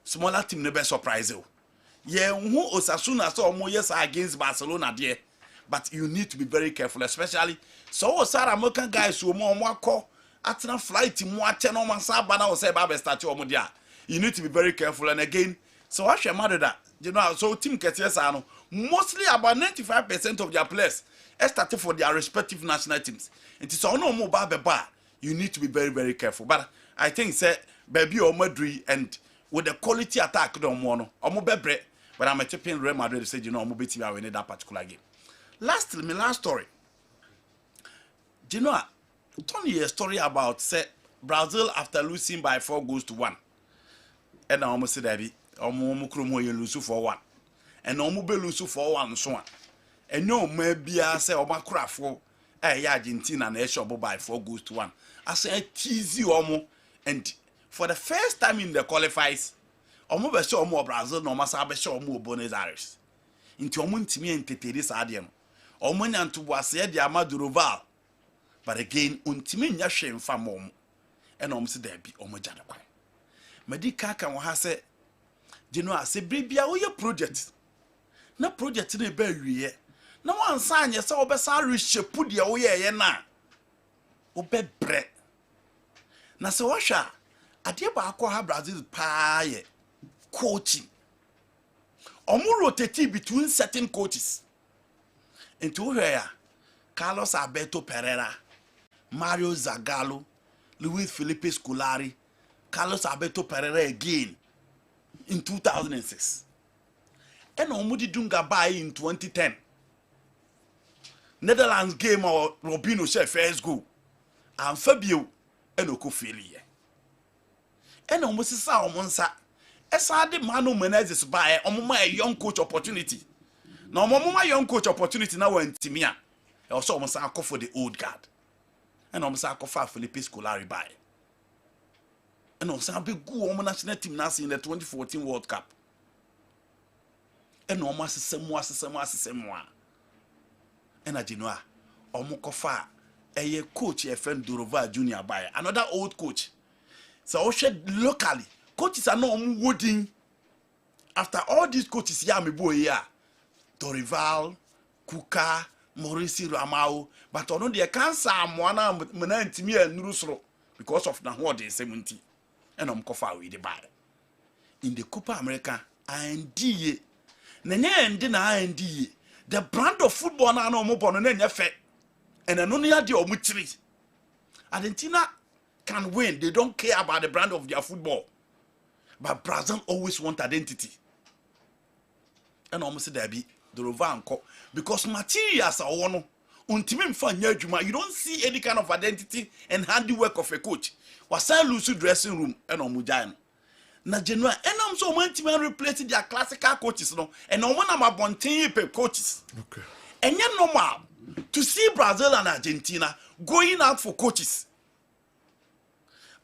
Smaller team never surprise you. Yeah, who Osasuna saw more yes against Barcelona there. But you need to be very careful, especially so Sarah American guys who more call at na flight more ten on my sabana or say Baba statue or dia. You need to be very careful. And again, so I share matter that you know so team Kessben mostly about 95% of their players started for their respective national teams. It is all no more bar. You need to be very, very careful. But I think say baby or Madrid and with the quality attack don't want or bebre. But I'm a champion Real Madrid said you know I'm beating I win that particular game. Lastly, my last story. Do you know Tony a story about say Brazil after losing by 4-1. And I almost said that almost lose for 1. And almost lose for 1 so on. And no maybe I say Oma Crafo Argentina and Eshop by 4-1. I say tease you almost and for the first time in the qualifiers, Omo be show more Brazil no masa be show more Buenos Aires. Into omo ntimi enteteri saade no. Omo nyanto boase de amadu Herbal. But again, untimi nya hwe mfa mom. E na omo se da bi omo jade kwan. Medika kan wo ha se de no ase brebia wo ye project. Na project na be wiye. Na wan sa anye se obesa reshape de wo ye na. Obebre. Na se wo hwa ade ba akọ ha Brazil pa ye coaching. Omo rotate between certain coaches. Into here, Carlos Alberto Pereira, Mario Zagallo, Luis Felipe Scolari, Carlos Alberto Pereira again in 2006. And Omudi Dunga by in 2010. Netherlands game or Robinho said first goal. And Fabio and Okofili. And almost saw Monsa. Esade Manu Menezes by a young coach opportunity. Now, my young coach opportunity now went to me. I also almost call for the old guard. And almost call for Felipe Scolari by. And also a big good woman national team now in the 2014 World Cup. And almost same one. And I didn't know. Omokofa a coach a friend Durova Junior by another old coach. So I said locally. Coaches are not wooden. After all these coaches here, me boy here, Dorival, Kuka, Mauricio Ramao, but on the cancer, Mwana, Menantimi and Nurusro, because of Nahode 70, and Kofa with the bar. In the Copa America, IND, Nene and Dina IND, the brand of football now no more on an effect, and an only idea of Mutri. Argentina can win, they don't care about the brand of their football. But Brazil always want identity. And almost there be the Rovanko because materials are one. You don't see any kind of identity and handiwork of a coach. Was I lose dressing room and Omujano? Na general and I'm so many replacing their classical coaches no and no one am about 10 coaches. Okay. And yet normal to see Brazil and Argentina going out for coaches.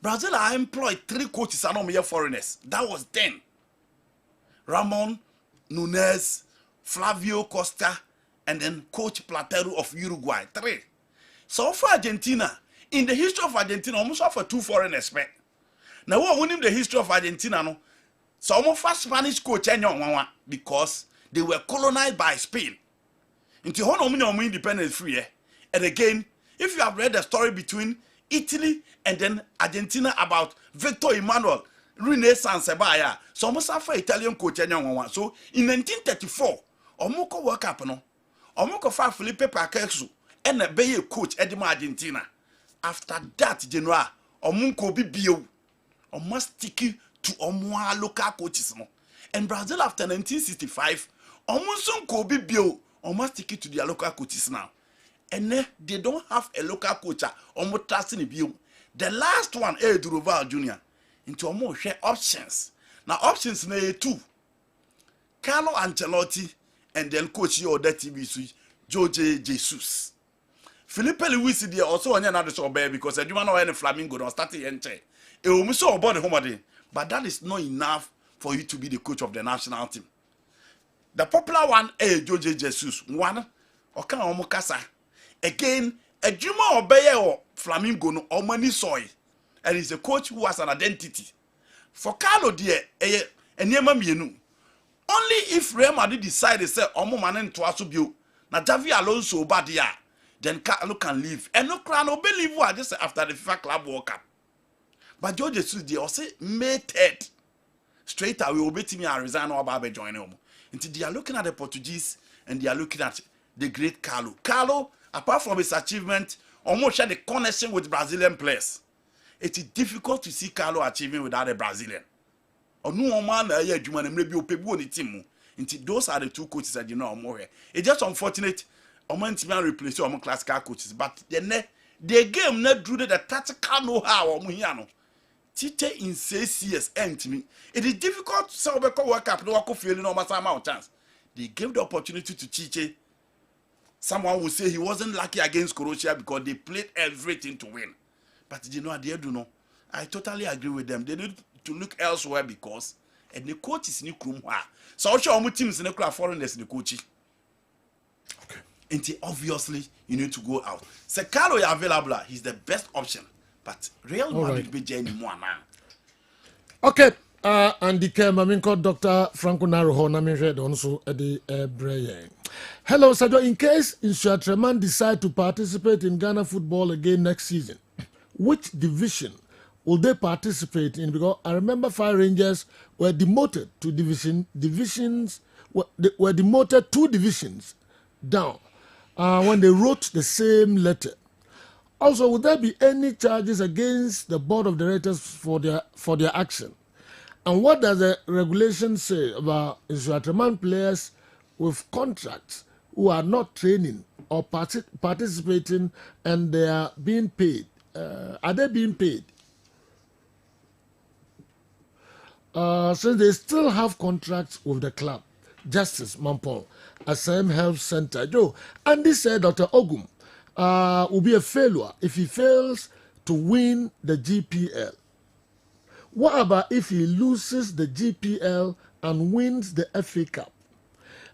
Brazil I employed 3 coaches and no foreigners. That was 10. Ramon, Nunes, Flavio Costa, and then Coach Platero of Uruguay. 3. So for Argentina, in the history of Argentina, almost for 2 foreigners. Now what winning the history of Argentina no? So almost for Spanish coach because they were colonized by Spain. Until how independence free. And again, if you have read the story between Italy and then Argentina about Victor Emmanuel Renaissance ebaya so almost for Italian coach so in 1934 omoko work up no omoko fa Felipe Paquetá and a bay coach Edema Argentina after that general omunko bi bio almost sticky to omwa local coaches no and Brazil after 1965 almost ko bi bio almost sticky to their local coaches now. And they don't have a local coach almost trusting in. The last one, Dorival Jr. into almost share options. Now options na 2. Carlo Ancelotti and then coach your that TV switch, Jorge Jesus. Philippe Lewis there also on another so bad because I do not know any Flamingo don't start the enter. It will miss all about the home. But that is not enough for you to be the coach of the national team. The popular one, George Jesus, one, Oka Omokasa. Again, a Juma Obey or Flamingo no Omani soy. And he's a coach who has an identity. For Carlo, dear, a Nema Mienu. Only if Real Madrid decide to say Omo Manen to Asubio, na Javi Alonso Badia, then Carlo can leave. And no crown will believe what just after the FIFA Club World Cup. But George Jesus, they also made it. Straight away, will be me and resign or Babe join them. Until they are looking at the Portuguese and they are looking at the great Carlo. Carlo, apart from his achievement, almost share the connection with Brazilian players. It is difficult to see Carlo achieving without a Brazilian. Or no man here, you man, maybe you people on the team. Until those are the two coaches that you know more. It's just unfortunate. Oman team replace your classical coaches, but the game not drew the tactical know-how or Muhiano. Tite in 6 years end me. It is difficult to say World Cup, no one feel no matter amount of chance. They gave the opportunity to Chiche. Someone will say he wasn't lucky against Croatia because they played everything to win. But you know, they do know. I totally agree with them. They need to look elsewhere because and the coach is in the so I'm sure teams in the club foreigners in the coach. Okay. And obviously you need to go out. So Carlo is available. He's the best option. But Real Madrid be Jenny more now. Okay. And the Maminko Dr. Franco Naruho Namin also Eddie Brayen. Hello, Sajo. In case Insuatreman decide to participate in Ghana football again next season, which division will they participate in? Because I remember Fire Rangers were demoted to divisions were demoted 2 divisions down when they wrote the same letter. Also, would there be any charges against the board of directors for their action? And what does the regulation say about Insuatreman players with contracts who are not training or participating and they are being paid? Are they being paid? Since they still have contracts with the club. Justice Mampong, Assam Health Center. Joe, Andy said Dr. Ogum will be a failure if he fails to win the GPL. What about if he loses the GPL and wins the FA Cup?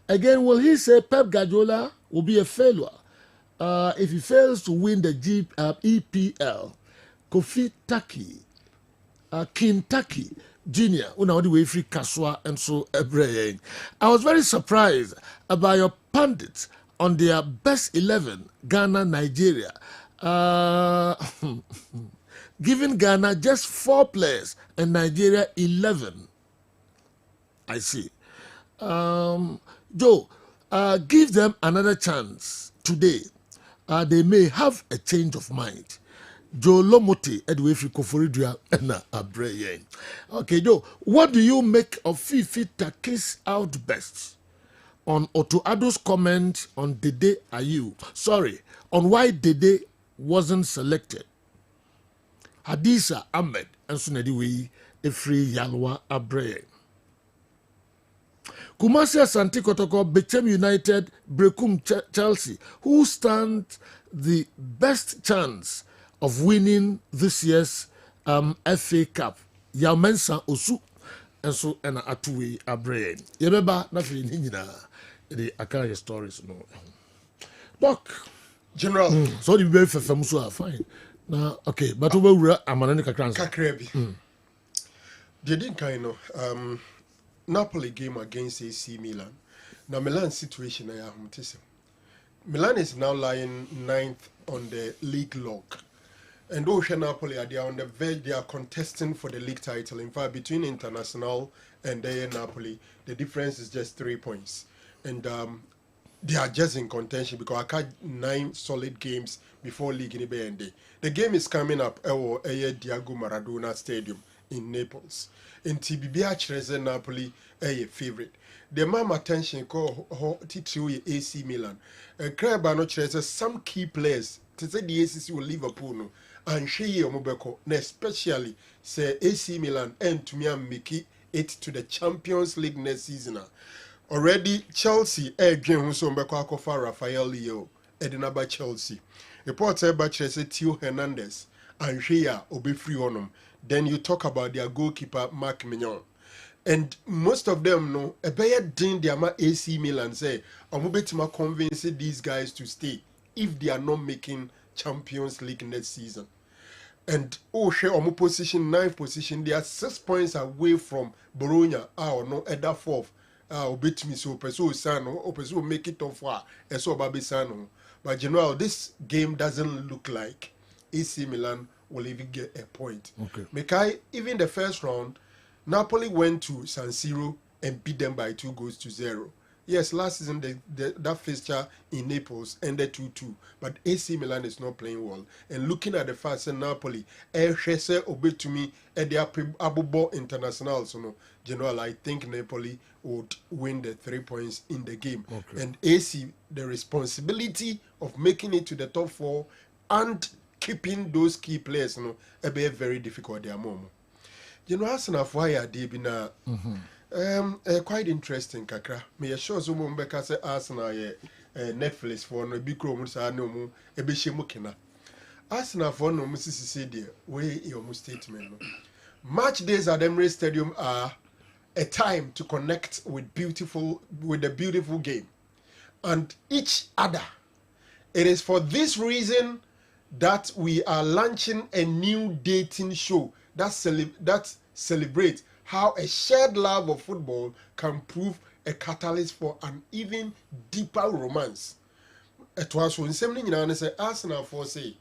Again, will he say Pep Guardiola will be a failure if he fails to win the EPL? Kofi Taki, Kentucky Junior, way free Kaswa and so Ebraying. I was very surprised about your pundits on their best 11, Ghana, Nigeria. Giving Ghana just 4 players and Nigeria 11. I see. Joe, give them another chance today. They may have a change of mind. Joe Lomote, Edway Koforidua, and Abreye. Okay, Joe, what do you make of Fifi Takis outburst on Otto Addo's comment on Dede Ayew? Sorry, on why Dede wasn't selected? Hadisa Ahmed and Sunediwe Efri Yalwa Abreye. Kumasi Asante Kotoko became United Brekum Chelsea, who stand the best chance of winning this year's FA Cup. Yamensa Osu and so and Atuwe Abreye. Yebeba na fi nina the akara stories no. Doc General. So the very famuso are fine. Now okay, but we will amanani kakra. They didn't kind of Napoli game against AC Milan. Now Milan situation I am Milan is now lying 9th on the league log. And Ocean Napoli are on the verge, they are contesting for the league title. In fact, between International and Napoli, the difference is just 3 points. And they are just in contention because I got 9 solid games before league in the BND. The game is coming up at Diego Maradona Stadium in Naples. In TBB Napoli a favorite. The mama attention call T2 AC Milan. Crabano some key players to say the ACC will Liverpool no. And she Mobeko, especially say AC Milan and to me make it to the Champions League next season. Already Chelsea again who so Mbeko Rafael Leo Edinaba Chelsea. Report said but say Theo Hernandez and Shea obe free on. Then you talk about their goalkeeper Mark Mignon. And most of them know a better thing they are AC Milan say I'm to convince these guys to stay if they are not making Champions League next season. And share on position 9th position, they are 6 points away from Bologna or no other fourth. Obit me so pursue Sano or pursue make it off and so Babi Sano. But general, this game doesn't look like AC Milan will even get a point. Okay. Mekai, even the first round, Napoli went to San Siro and beat them by 2-0. Yes, last season that fixture in Naples ended 2-2, but AC Milan is not playing well. And looking at the fact that Napoli, obey to me at the Abubo International, so no, general, I think Napoli would win the 3 points in the game. Okay. And AC, the responsibility of making it to the top 4 and keeping those key players, you know, be very difficult at their moment. You know, Arsenal for why they be now. Quite interesting, kakra. Me sure so mo mbeka say Arsenal Netflix for no bi kro mu sa no mu e be hye mu kena. Arsenal for no mu sisi dey we your statement no. Match days at Emirates Stadium are a time to connect with the beautiful game and each other. It is for this reason that we are launching a new dating show that celebrates how a shared love of football can prove a catalyst for an even deeper romance. It was when something in an say Arsenal for say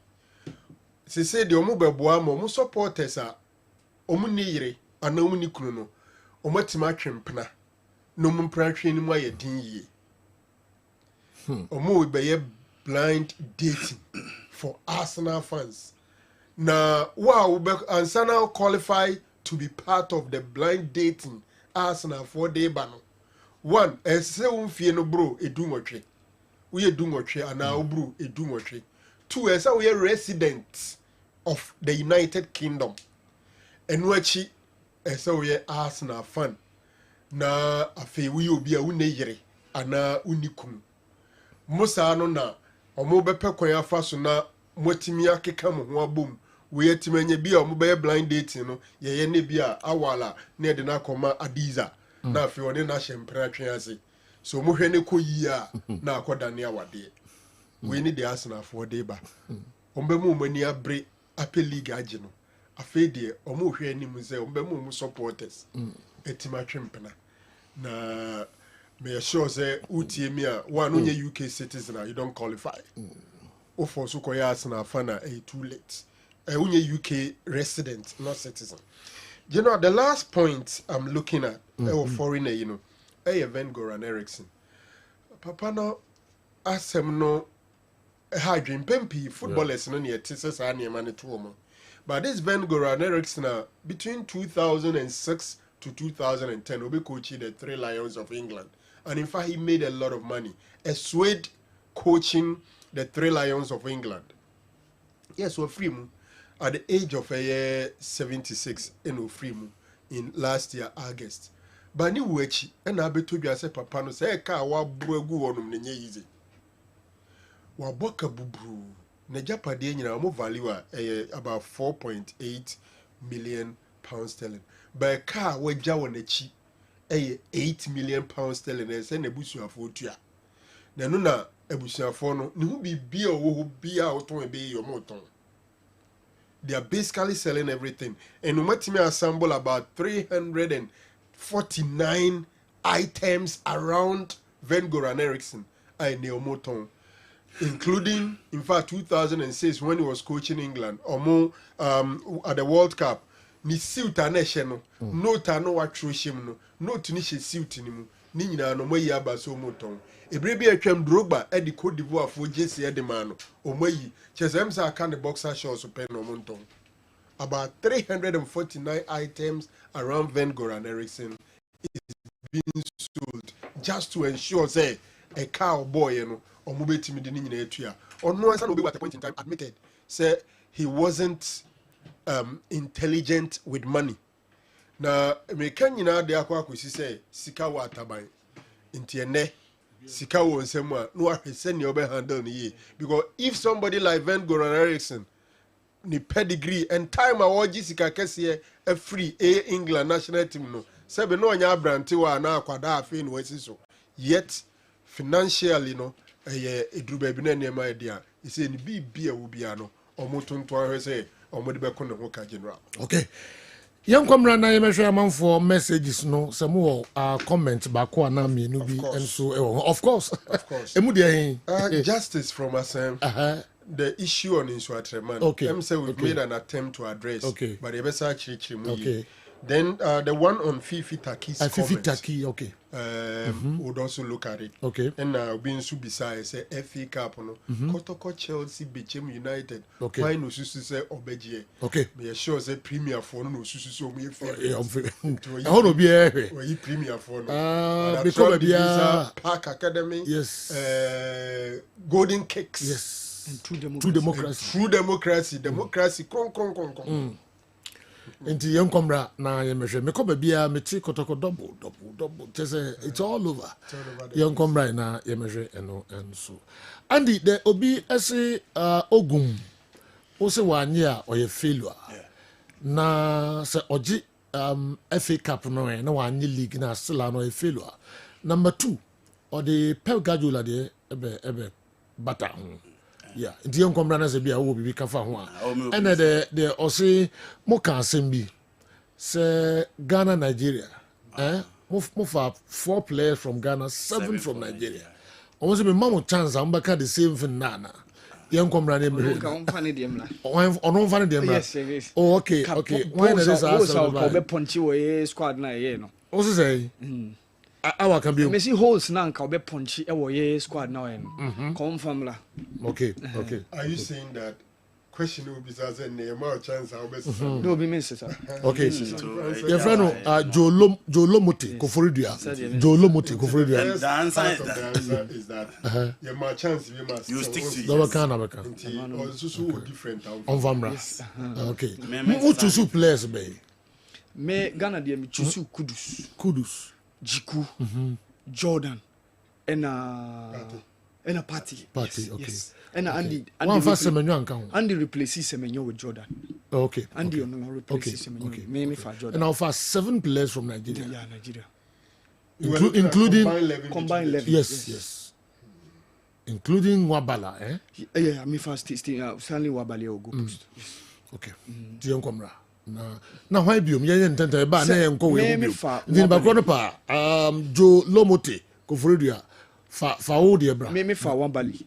the omu beboa mo supporters are omu niyire ana omu nikunu no omu tima twempena no mu mpratwe ni mu aye din yie. Omu be blind dating for Arsenal fans. Na wow Arsenal qualify to be part of the blind dating Arsenal for day bano. One, ese unfie no bro edumotwe. We edumotwe ana bro edumotwe. Two, ese we residents of the United Kingdom. Enwachi ese we Arsenal fan. Na afi we obi a uneyere ana unikum. Musa no na omo bepe kwan afa so na motimi akeka mo ho abom. We etimenye bi a mobile blind dating no ye ne bi a awala na de na koma adiza na afi one na hyempra twen ase so mo hwe ne koyi a na akoda ne awade we ni de Arsenal for dey ba ombe mu mani abre ape league age no afi de omo hwe anim se ombe mu supporters etima twempena na me sure say utie mi a one onye UK citizen you don't qualify o for so koya Arsenal fan a too late. UK resident, not citizen. You know, the last point I'm looking at, foreigner, you know, Van Eriksson. Papa no, asem no, hydrin pempi footballers no near Tisas and money to but this Van Eriksson between 2006 to 2010 will be coaching the 3 Lions of England, and in fact he made a lot of money. A Swede coaching the 3 Lions of England. Yes, we're free. At the age of 76 in Ofrimu in last year August. But ni wechi and I told you I said papa no say ka wa bregu wonum nenye easy. Wa boka bubru na japade nyina mo value about 4.8 million pounds sterling. But ka wa gya wonachi 8 million pounds sterling e say na busuafo tua. Na no na ebusuafo no ne hu bibia wo bia oton ebe yo moton. They are basically selling everything. And Umatimi assemble about 349 items around Van Eriksson and Neomoton, including, in fact, 2006 when he was coaching England, Omo at the World Cup. Ni suit anesheno, no tano wa troshim no tunishe suit nimu, ni nyina no moyi abaso moton. Ebrebi etwem Drogba e di Cote d'Ivoire fo jesi e de mano omoyi chesem sa kan the boxer shorts pen no monton. About 349 items around Van Eriksson is being sold just to ensure say a cowboy you know omo betimi de nyina etua ono ansa no be at a point in time admitted say he wasn't intelligent with money. Na me kan nyina de akwa akosi say sika wa ataban nti ene sika wo nsem a no ahwe send you be handle ni because if somebody like Van Goran Eriksson ni pedigree and time a wogi sika kese a free England national team no sebe no nya abrante wa na akwada afi no wasi so yet financially no edruba bi na nema edia e say ni bibia wo bia no omotonto ahwe say omode be ko ne ho ka general. Okay. Young comrade na yemehwe amanfo messages no samo comment ba ko na me no bi and so of course emu de justice from Assam. The issue on Inswatreman. Okay. Them say we've made an attempt to address. Okay. But the best okay. Then the one on Fifi Taki's Fifi Taki, okay. Would also look at it. Okay. And being Subisa say FA Cup no. Kotoko Chelsea Bechem United. Okay. Why no susu say Obeje. Okay. Me sure say Premier for no susu so me favorite. I want to be here. We Premier for no. Because be a Park Academy. Yes. Golden Kicks. Yes. True democracy. Democracy. Kron. Inti young comrade na yemehwe me ko ba bia me ti kotoko double say it's all over young comrade na yemehwe eno enso andi the obi ese ogum o se wanye a oye failure na se oji FA Cup no na wanye league na sila no oye failure. Number 2 or the Pep Guardiola de ebe bata yeah the young comrade na se bia wo bibi kafa ho a and the o se mo kan sembi se Ghana Nigeria move 4 players from Ghana 7 from Nigeria almost be mamo chance am baka the same thing nana young comrade em on funny dem la on funny dem la yes oh okay why na this also be punchi we squad na ye no o say our can be Messi holes na nka obe punchi e wo ye squad na en confirm la okay are you saying that question will be as a name or chance how best no be Messi sir okay your friend Jolomote Koforidua Jolomote Koforidua the answer is that your my chance we must you stick to it can also so different on Vamra okay who choose players be me Ghana dey me choose Kudus Jiku, Jordan, and a party. Okay. Yes. And Andy replaces Semenyo with Jordan. Okay. Andy replaces Semenyo. Maybe for Jordan. And now 7 players from Nigeria. Yeah, Nigeria. Including combined 11. Yes. Including Wabala, eh? Yeah, me first Stanley Wabali will go post. Yes. Okay. Dion Komra. Na why biom yen tenta ba na yen ko we biom din ba kro pa Jo Lomote Koforidua fa wo de bra me fa Wabali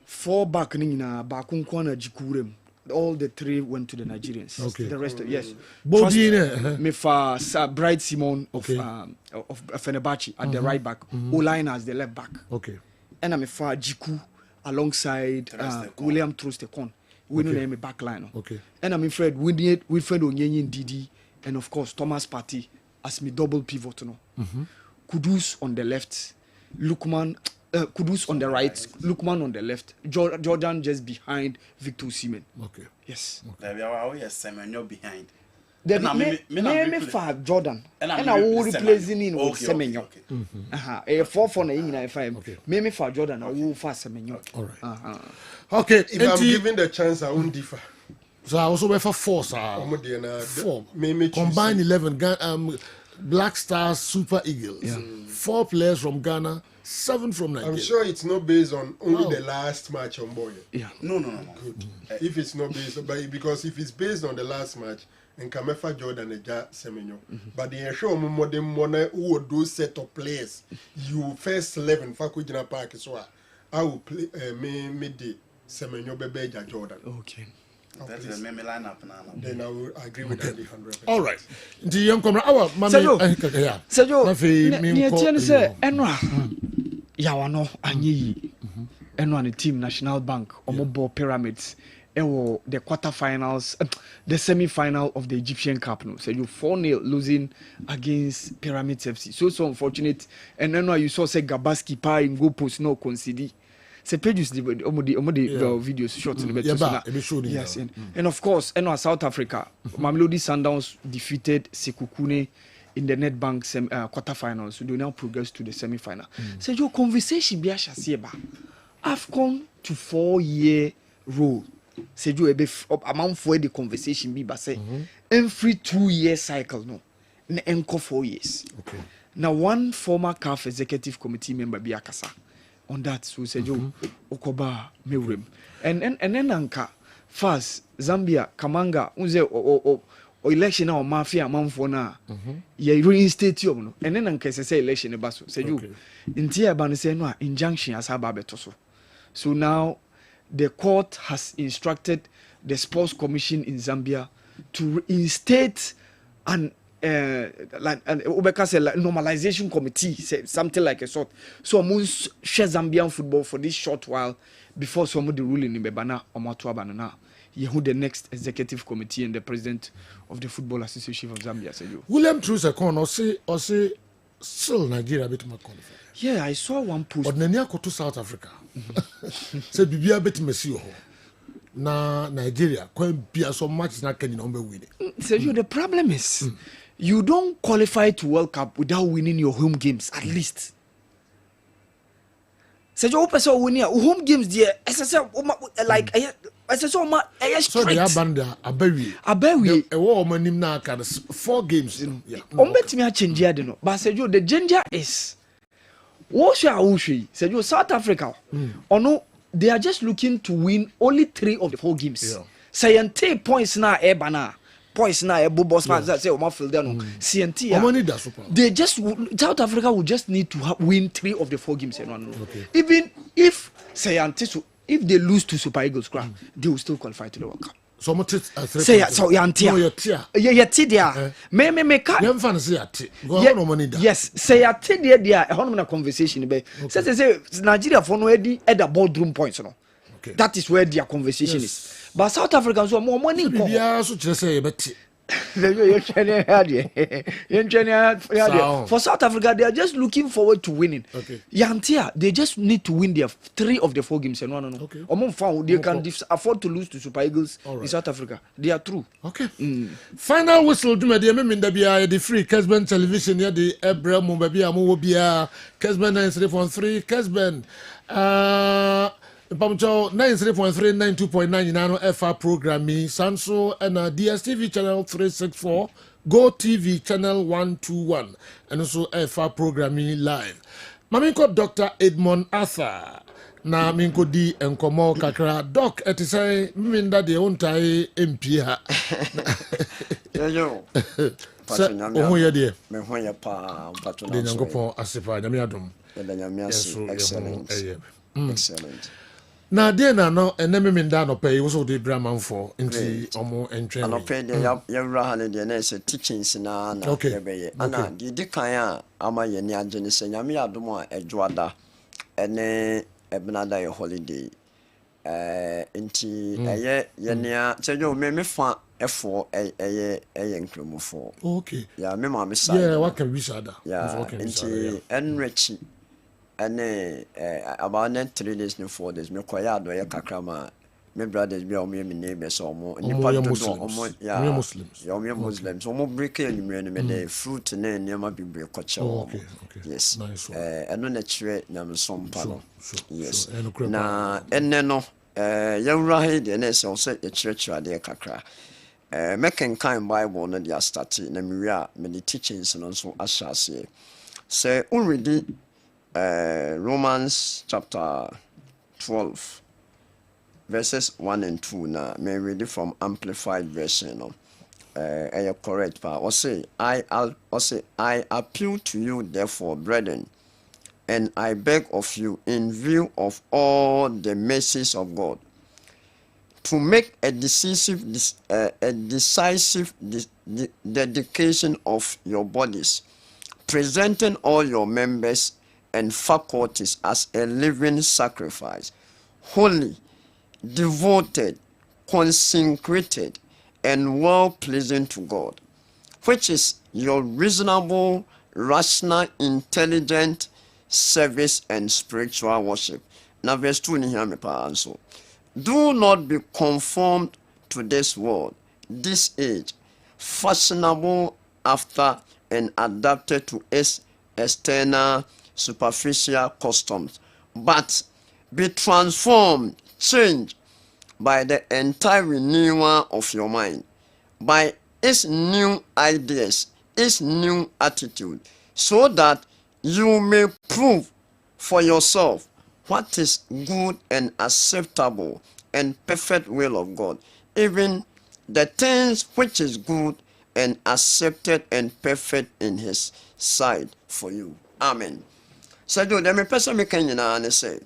4 back ni na ba kunko na Jikurem all the 3 went to the Nigerians. Okay. The rest yes Bodine me fa Bright Simon of Fenerbahce at the right back Olaina as the left back. Okay. And me fa Jiku alongside William Trostekon. We know name a back line. Okay. And I'm afraid Wilfred Onyenyi Didi and of course Thomas Partey as me double pivot no. Kudus on the left, Lukman Kudus on the right, Lukman on the left, Jordan just behind Victor Osimhen. Okay. Yes. There we are Semenyo behind. Me for Jordan. And I will replacing in with Semenyo. A 4 na in 5. Me for Jordan I will for Semenyo. All right. Okay, if I'm given the chance, I won't differ. So I also went for 4, sir. 4. Combined 11. Black Stars, Super Eagles. 4 players from Ghana, 7 from Nigeria. I'm sure it's not based on only the last match on board. Yeah. No. Good. If it's not based, because if it's based on the last match, and Kamefa Jordan and Semenyo, but the show more than who would do set of players. You first 11 Fakujina Park is what I will play midday. Semenyo Bebeja Jordan. Okay. That's the meme lineup now. Then I will agree with Andy 100%. All right. The young comrade, our mommy. Sergio, near Tian say, Enra. Yawano, Anyi. Enra the team, National Bank, Omobo Pyramids. The quarterfinals, the semi-final of the Egyptian Cup. No, so you 4-0 losing against Pyramids FC. So unfortunate. And then you saw say Gabaski pa in go post no concede. Say pages the videos short in the better. Yes, and of course, and South Africa, Mamelodi Sundowns defeated Sekukune in the Nedbank quarterfinals. So they now progress to the semi-final. So your conversation be a I've gone to 4-year rule. Say you a amount for the conversation be but say every 2-year cycle no. Encore 4 years. Okay. Now one former CAF executive committee member be akasa on that. So say you okoba mewrem. And then anka first Zambia Kamanga unze o election na o mafia amanfo na ye reinstate you no. And then anka say election e baso. Say you inti aba no say no injunction asaba beto so. So now the court has instructed the sports commission in Zambia to reinstate an normalization committee, say something like a sort. So most share Zambian football for this short while before some of the ruling in Bebana or Matuabanana. Who the next executive committee and the president of the Football Association of Zambia say you. William Trusekon or say still Nigeria bit more qualified. Yeah, I saw one post. But Nenia go to South Africa. Say Bibia bit Messi na Nigeria can be so much na can number winning. So you the problem is you don't qualify to World Cup without winning your home games at least. So you open winning home games there. Like so they are banned Abewi. A war manim na kind 4 games. Yeah. Bet me a change here no. But say you the danger is say you South Africa. Or no, they are just looking to win only 3 of the 4 games. Yeah. Say points na ebana. Points na boss say o field there no. CNT. They just South Africa will just need to win 3 of the 4 games. Okay. Even if if they lose to Super Eagles, they will still qualify to the World Cup. So much say so yantia. Yeah. Me ka. Yes, say there a hono conversation be. Say Nigeria for no at the boardroom points no. Okay. That is where their conversation is. But South Africans so more money go. For South Africa, they are just looking forward to winning. Okay. Yantia, they just need to win their 3 of the 4 games. Okay. They can afford to lose to Super Eagles in South Africa. They are true. Okay. Final whistle. The free Kessben television. The Ebra Mubabia Mubia Kessben 93.3 Kessben. Pamcho 93.3 92.9 FR programming Sanso and DSTV channel 364 Go TV channel 121 and also FR programming live. Maminko Dr. Edmond Arthur na minko di enkomo kakra doc etisai minda de ontai MP ha. Yo. Omo ye de. Me hoya pa patuna. De nyangopon asepa nyame adom. Excellent. Excellent. Na de na no eneme minda no pay wo so de braman for nti omo entwen. Ano pay de ya wura ha de na say teachings na ye beye. Ana di kan a ama ye ni agene se nyame adom a edwoada ene ebnada ye holiday. Nti eye ye nia chejo me fa efo eye nkromofo. Okay. Ya me ma me side. Yeah, what can we say that? Yeah. Nti enrich ene about 3 days no 4 days me kwaya do ye kakrama me brothers be omo me neighbors omo nipa to omo ya Muslims ya omo Muslims omo break anywhere no me the fruit na niam bibre koche omo yes nice eno na kire nyam sompa no yes na enne no ya wura he de na se ye kire de kakra me kan Bible no dia start na me wi a me the teachings no so ashase say already Romans chapter 12 verses 1 and 2 now may read it from amplified version correct pa or say I appeal to you therefore brethren and I beg of you in view of all the mercies of God to make a decisive dedication of your bodies, presenting all your members and faculties as a living sacrifice, holy, devoted, consecrated, and well-pleasing to God, which is your reasonable, rational, intelligent service and spiritual worship. Now verse 2 ni me pa anso. Do not be conformed to this world, this age, fashionable after and adapted to its external superficial customs, but be transformed, changed by the entire renewal of your mind, by its new ideas, its new attitude, so that you may prove for yourself what is good and acceptable and perfect will of God, even the things which is good and accepted and perfect in his sight for you. Amen. So do the person me can you say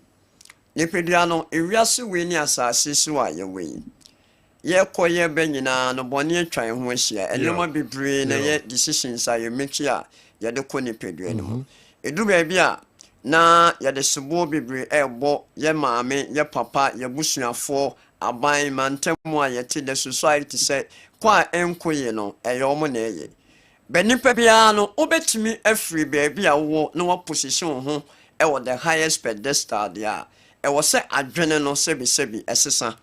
Nipidiano, Iriasu Winnie asasi suwa ye win. Ye koye benina no boni try ho ahia enoma bebre na ye decisions a ye make ya ye de ko nipadua no edu ba bia na ye de sebo bebre ebo ye maame ye papa ye busuafo aban mantemu a ye te the society say kwa enkoye no eyo mo na eye benipa bia no obetimi afiri ba bia wo na wa position ho e the highest pedestal there e wo se adwene no sebi esesa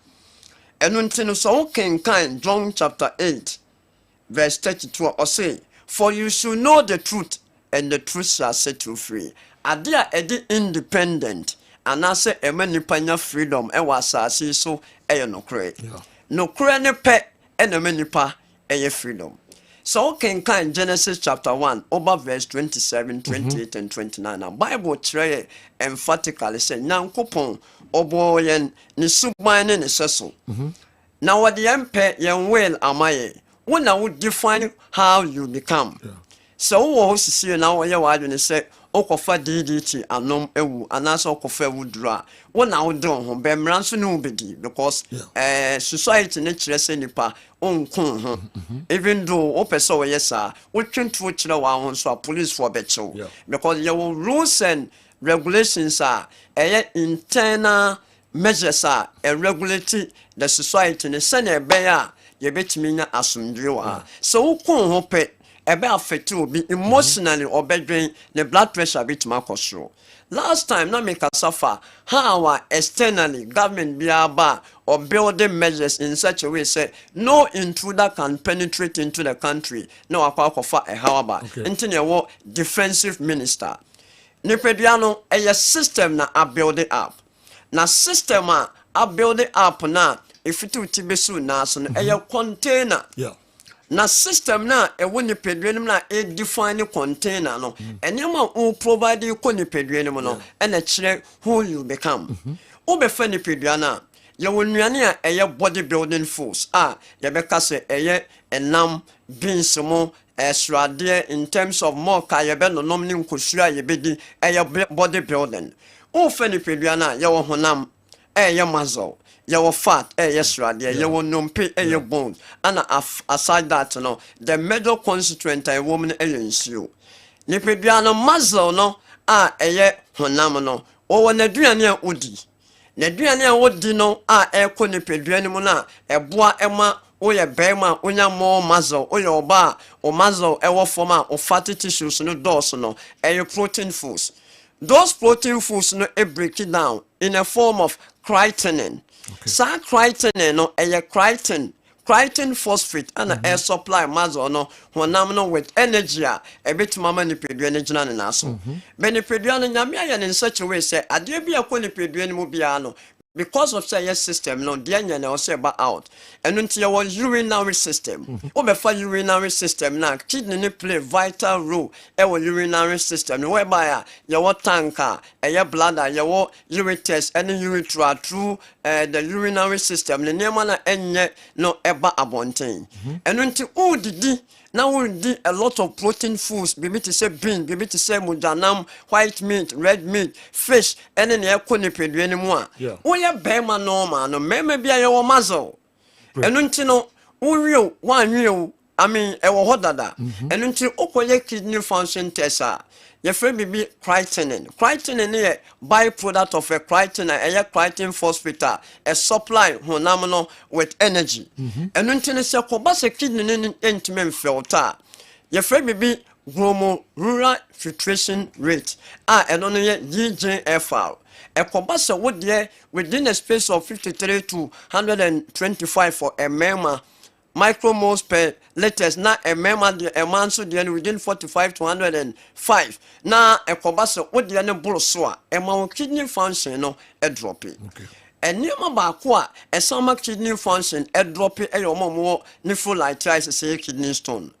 enu ntino so kenkan John chapter 8 verse 32 or say, for you should know the truth and the truth shall set you free. Adia edi independent and I say a many panya freedom e wasasi so e no kre no kre ne pe e no many pa e freedom. So kenkan Genesis chapter 1 over verse 27, 28 and 29. Now Bible try emphatically say Nyankopon obo yen ni suban ne seso. Now what the empire yen will amaye. When I would define how you become. So wo sisi na wo ye wa adwene say okofa DDT anom ewu anasa okofa wudura. When I would do ho be mranso no bedi because society ne kire say nipa onkun ho. Even though o person wo yesa, wo twentwo kire wa ho so police for becho because your rules and regulations are internal measures are regulate the society ne sene be ya ye betimi nya asomdwe wa so ukun ho pe ebe affect obi emotionally obedwen the blood pressure betimi akosoro. Last time na make suffer how externally government biaba or building measures in such a way say no intruder can penetrate into the country no akwa a hawaba intine wo defensive minister nipeduano a system na a build it up na system a build it up na if it would be soon na so a container na system na e woni pedwenim na e define container no enema o provide you ko ni pedwenim no and a kire who you become o be fa ni pedua na ye wonuane a eye body building force ye be ka se eye enam beans mo esrade in terms of more ka ye be no nom ni nkosua ye be di eye body building o fa ni pedua na ye wo honam eye muscle your fat, yes, right, your numpe, your bone, and aside that, no, the middle constituent a woman aliens you. Nipidiano muzzle, no, honamano, or when a duania woody. Neduania would no, echo nipidianimona, a bois emma, or your bema, or your more muzzle, or your bar, or muzzle, a former, or fatty tissues, no dorsal, and your protein foods. Those protein foods no break it down in a form of creatinine. Sa creatinine no creatine phosphate and air supply muscle no honam no with energy a bit mama ni pedua ne gina ne naso. Be ni pedua no nyame aye in such a way say ade bia ko ni pedua ni mu bia no because of say system no de anya na o say ba out enu ntia wo urinary system o be fa urinary system na kidney ni play vital role e wo urinary system whereby your tanker e bladder your ureters and urethra through the urinary system ne nema na enye no eba abonten enu nti o didi now we do a lot of protein foods, baby to say bean, baby to say mujanam, white meat, red meat, fish, and then you couldn't pay anymore. We are bema normal, no, maybe I your muzzle. And until no, one real, I mean, a hodada, and until okoye kidney function tessa. Your friend be creatinine. Creatinine is a byproduct of a creatinine, a creatine phosphate, a supply hormonal with energy. And until it's a cobas kidney intimate filter. Your friend be glomerular filtration rate. And only GJFR. A cobasa would there within a space of 53 to 125 for a mema micromoles per liters na a man so the within 45 to 105 na a kobasa what the animal so a kidney function no a drop it. And near my a summer kidney function a drop it a more nephrolite say kidney stone.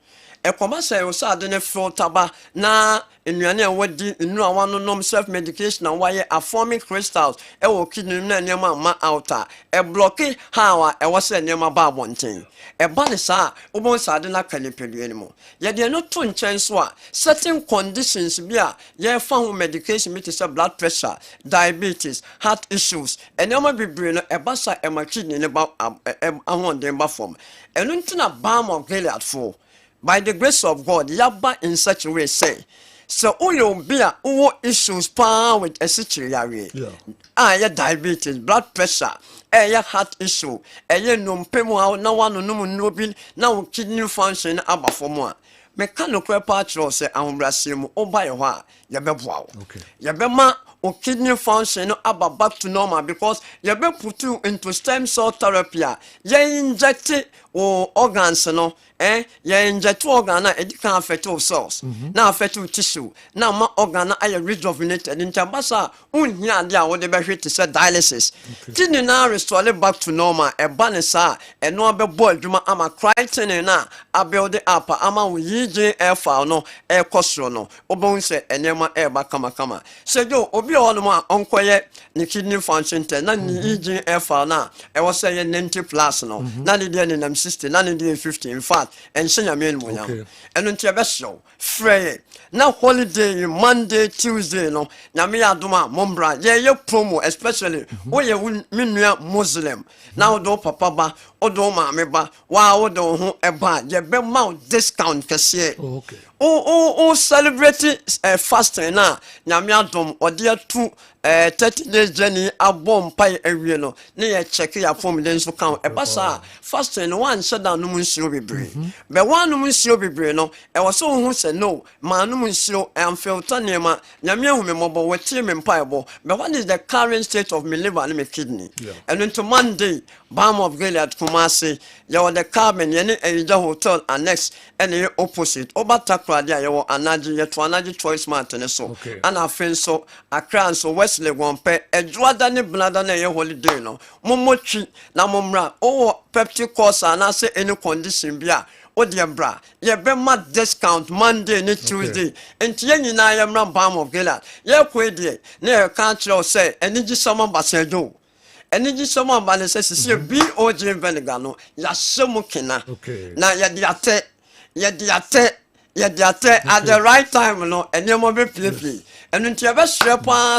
A commercial was suddenly flow taba na in your what no one no self medication and why are forming crystals a will kidney near my outer a blocky how I was a near my bar one thing. A banisa almost suddenly can you anymore. Yet they are not too chance certain conditions be a found medication meets blood pressure, diabetes, heart issues, and there might be brain a bassa and my kidney about I want them form. And until a balm of Gilead for. By the grace of God, yaba in such a way say. So you be a issues with a situation. Your diabetes, blood pressure, your heart issue, your numpemo, no one no bin, now kidney function about for more. Mechanical part say I'm Brasim or by a while. Yabema or kidney function about back to normal because you be put you into stem cell therapy. You inject it or organs no. You inject organ and it can affect all cells. Now affect tissue. Now my organ are rejuvenated in Tabasa. Unya dia what the best to say dialysis. Kidney now restore back to normal. A banisa and no be boy juma ama critin na a build the upper ama we yiji air file no air costro no. Obon say enema air back kama. So yo obi all ma onkoye ni kidney function te na ni yiji air file na. I was saying 90 plus no. Na ni dia ni 60 na ni dia 50 in fact. And send your main money. And until your best show, Frey. Now, holiday, Monday, Tuesday, no. Namia Duma, Mombra, yeah, your promo, especially when you mean Muslim. Now, do Papa, Odo Mameba, wow, do a bar, your bed mount discount, Cassia. Okay. Oh, celebrate fasting now. Namia Dom, or dear 30 days journey, a bomb pie area, no. Near check your form, then so count a bassa. Fasting one shut down, no monsieur be brave. But one monsieur be brave, no. I was so who said no, man, no monsieur, and felt Tanema, Namia mobile with team and pieball. But what is the current state of my liver and my kidney? And into Monday, Balm of Gilead, Kumasi, you are the cabin, any hotel, and next, any opposite. Obatakra, you are another choice mountain, so. And I feel so, a crown so Wesley won't pay a Jordan blood and a holiday, no. Momochi, Namomra, oh, Pepsi course, and I say any condition, bia. Oh dear bra, ye be mad discount Monday and Tuesday. And Tieni na am ram balm of Gilead. Ye kwedie, near country say, and it is someone but say do. And it is someone but says, see, B.O.J. Venegano, ya somokina. Now ye diate at the right time, no, and you will be play. And until you best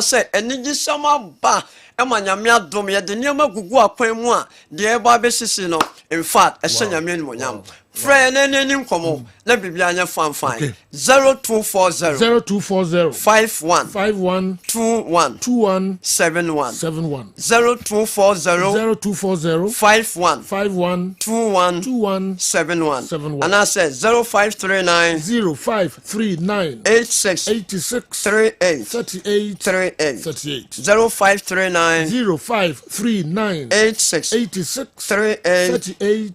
say, and it is someone ba. Emanya dom ye de niam gugu akwan mu a de eba besisi no in fact esenya me no nyam friend enenim komo na bibia anya fan 0240 51 21 71 0240 51 21 71 and I said 0539 86 38 0539 86 38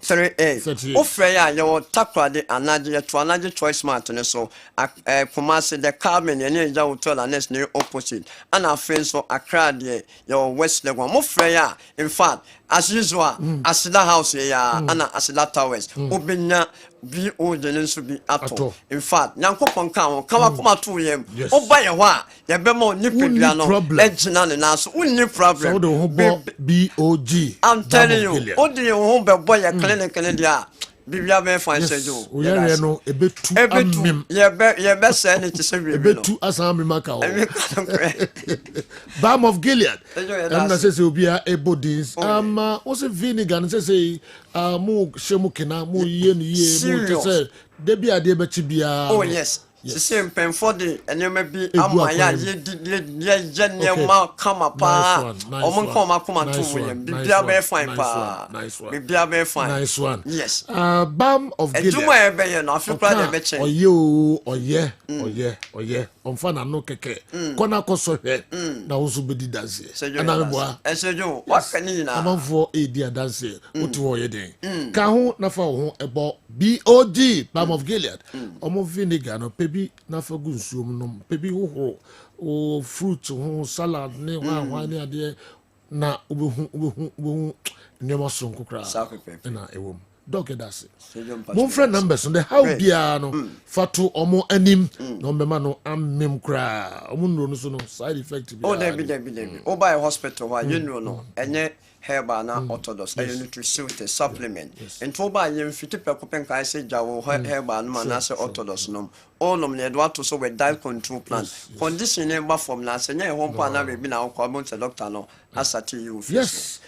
Ofreya your takwade anade to anade choice mart ne so Kumasi the Carmen and ya hotel and next near opposite and our friends so Accra de your West Legon Ofreya in fact as usual Asida house ya and Asida towers Obina be old and so be at all. In fact, Yankopon come come to him. Oh, by a while, you be more nippiano, legend and us, only problem. B.O.G. I'm telling you, oh, do you home boy a clinic and Bibia be fine, say you. We are no a bit too yeah, best send it to say a bit too as I'm Macao. Balm of Gilead. And I say, you'll be able this. What's a vinegar and say, Mo Shemukina, Mo Yen, Debbie, a debachibia. Oh, yes. The same pen for the and you may be Amaya, come up, come fine, nice one. fine. Nice one. Yes. Bam of Gilead. Oh yeah. On fana no keke. Kona koso he. Na usu bedi dance. Ana meboa. Esejo, what can you na? Amanfo e dia dance. Otu wo ye den. Ka ho na fa ho ebo BOG Bam of Gilead. Omo vinegar no pebi na fa gu nsuom no. Pebi ho o fruit ho salad ne wa ne ade na obehu nyama sonko kra. Na ewom. Dog that's it. Mon friend numbers on the how biano fatu omo anim no mema no amem kra omo no so no side effect bi. Oh debi. O buy hospital why you know no enye herbal na orthodox and nutrition supplement. And to buy you fit pe kopen kai say jawo herbal no na say orthodox no. All no me do to so with diet control plan. Condition number from na say nye ho pa na be na ko about doctor no asati you. Yes.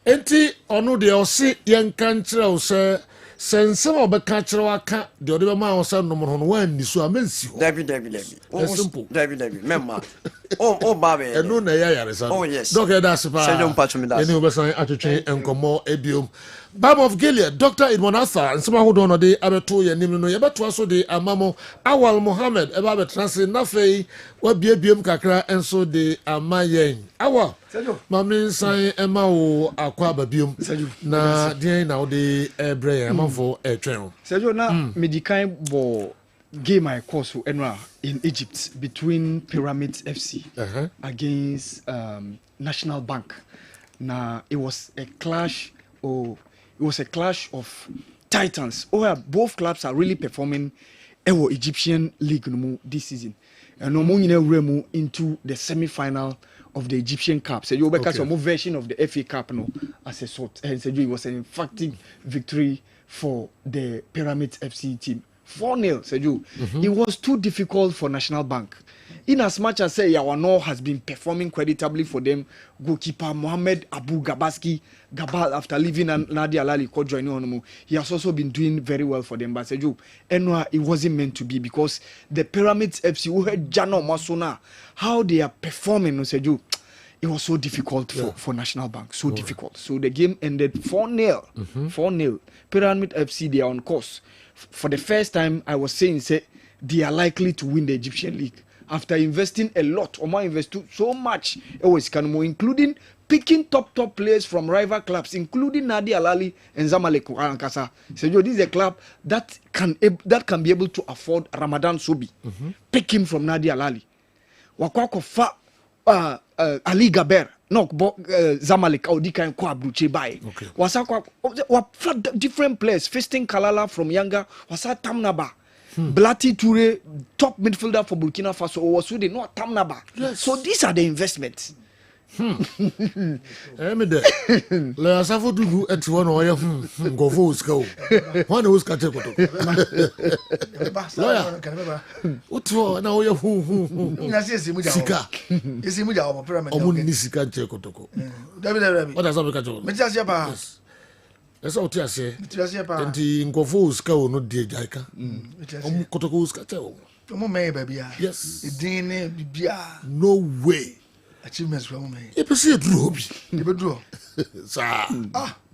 Enti onu de o si yen kan kire o se sense obeka kire waka de o de ma o se no mo no wan ni so amansi ho. David. Simple. David. Memma. Oh babe. Enu na ya yare sa. Oh yes. Doctor that's pa. Sejo mpacho mi das. Eni obesan atwetwe enkomo ebiom. Bam of Gilead, Dr. Idmonatha, and some who don't know the Abeto Yanimino, Yabeto so the Amamo, Awal Mohammed, Ebabe Translate Nafe, what BBM Kakra, and so the Amayen. Awa, Mamin Sai Emao, Aquaba Bium, na dear now the Ebre, Amavo, a trail. Sergio, now, Medicain bo game my course in Egypt between Pyramid FC against National Bank. Now, it was a clash. It was a clash of titans. Both clubs are really performing Egyptian league this season. And no more into the semi-final of the Egyptian Cup. So you because more version of the FA Cup as a sort. And so it was an emphatic victory for the Pyramid FC team. 4-0, Seju. It was too difficult for National Bank. In as much as say Yawano has been performing creditably for them, goalkeeper Mohamed Abu Gabal after leaving Nadia Lali joining on, he has also been doing very well for them. But Seju, it wasn't meant to be because the Pyramids FC who had Jano Masona, how they are performing, Seju, it was so difficult for National Bank, so difficult. So the game ended 4-0. 4-0. Pyramid FC, they are on course. For the first time, I was saying, they are likely to win the Egyptian League. After investing a lot, Omar invested so much, including picking top players from rival clubs, including Nadia Alali and Zamalek Ankasa. So this is a club that can be able to afford Ramadan Subi. Pick him from Nadia Alali. Wakwako fa Ali Gaber. No, Zamalek Audika and Kwabruche Bay. Wasakwa different players. Fisting Kalala from Yanga. Wasa Tamnaba. Blati Toure, top midfielder for Burkina Faso, or was really not Tamnaba. So these are the investments. Emide, le asafo dugu eti wono oye ngofo uska o. Wana uska te koto. Lawyer. Utwo na oye sika. Esi muja o pyramid. Omo ni sika te koto ko. David. What does that make you? Me ti ase ba. Esa o ti ase. Enti ngofo uska o no die jaika. Omo koto ko uska te o. Omo me baby ya. Yes. Idin bibia. No way. Achievements from me. E pese e duro bi. E be duro. Sa.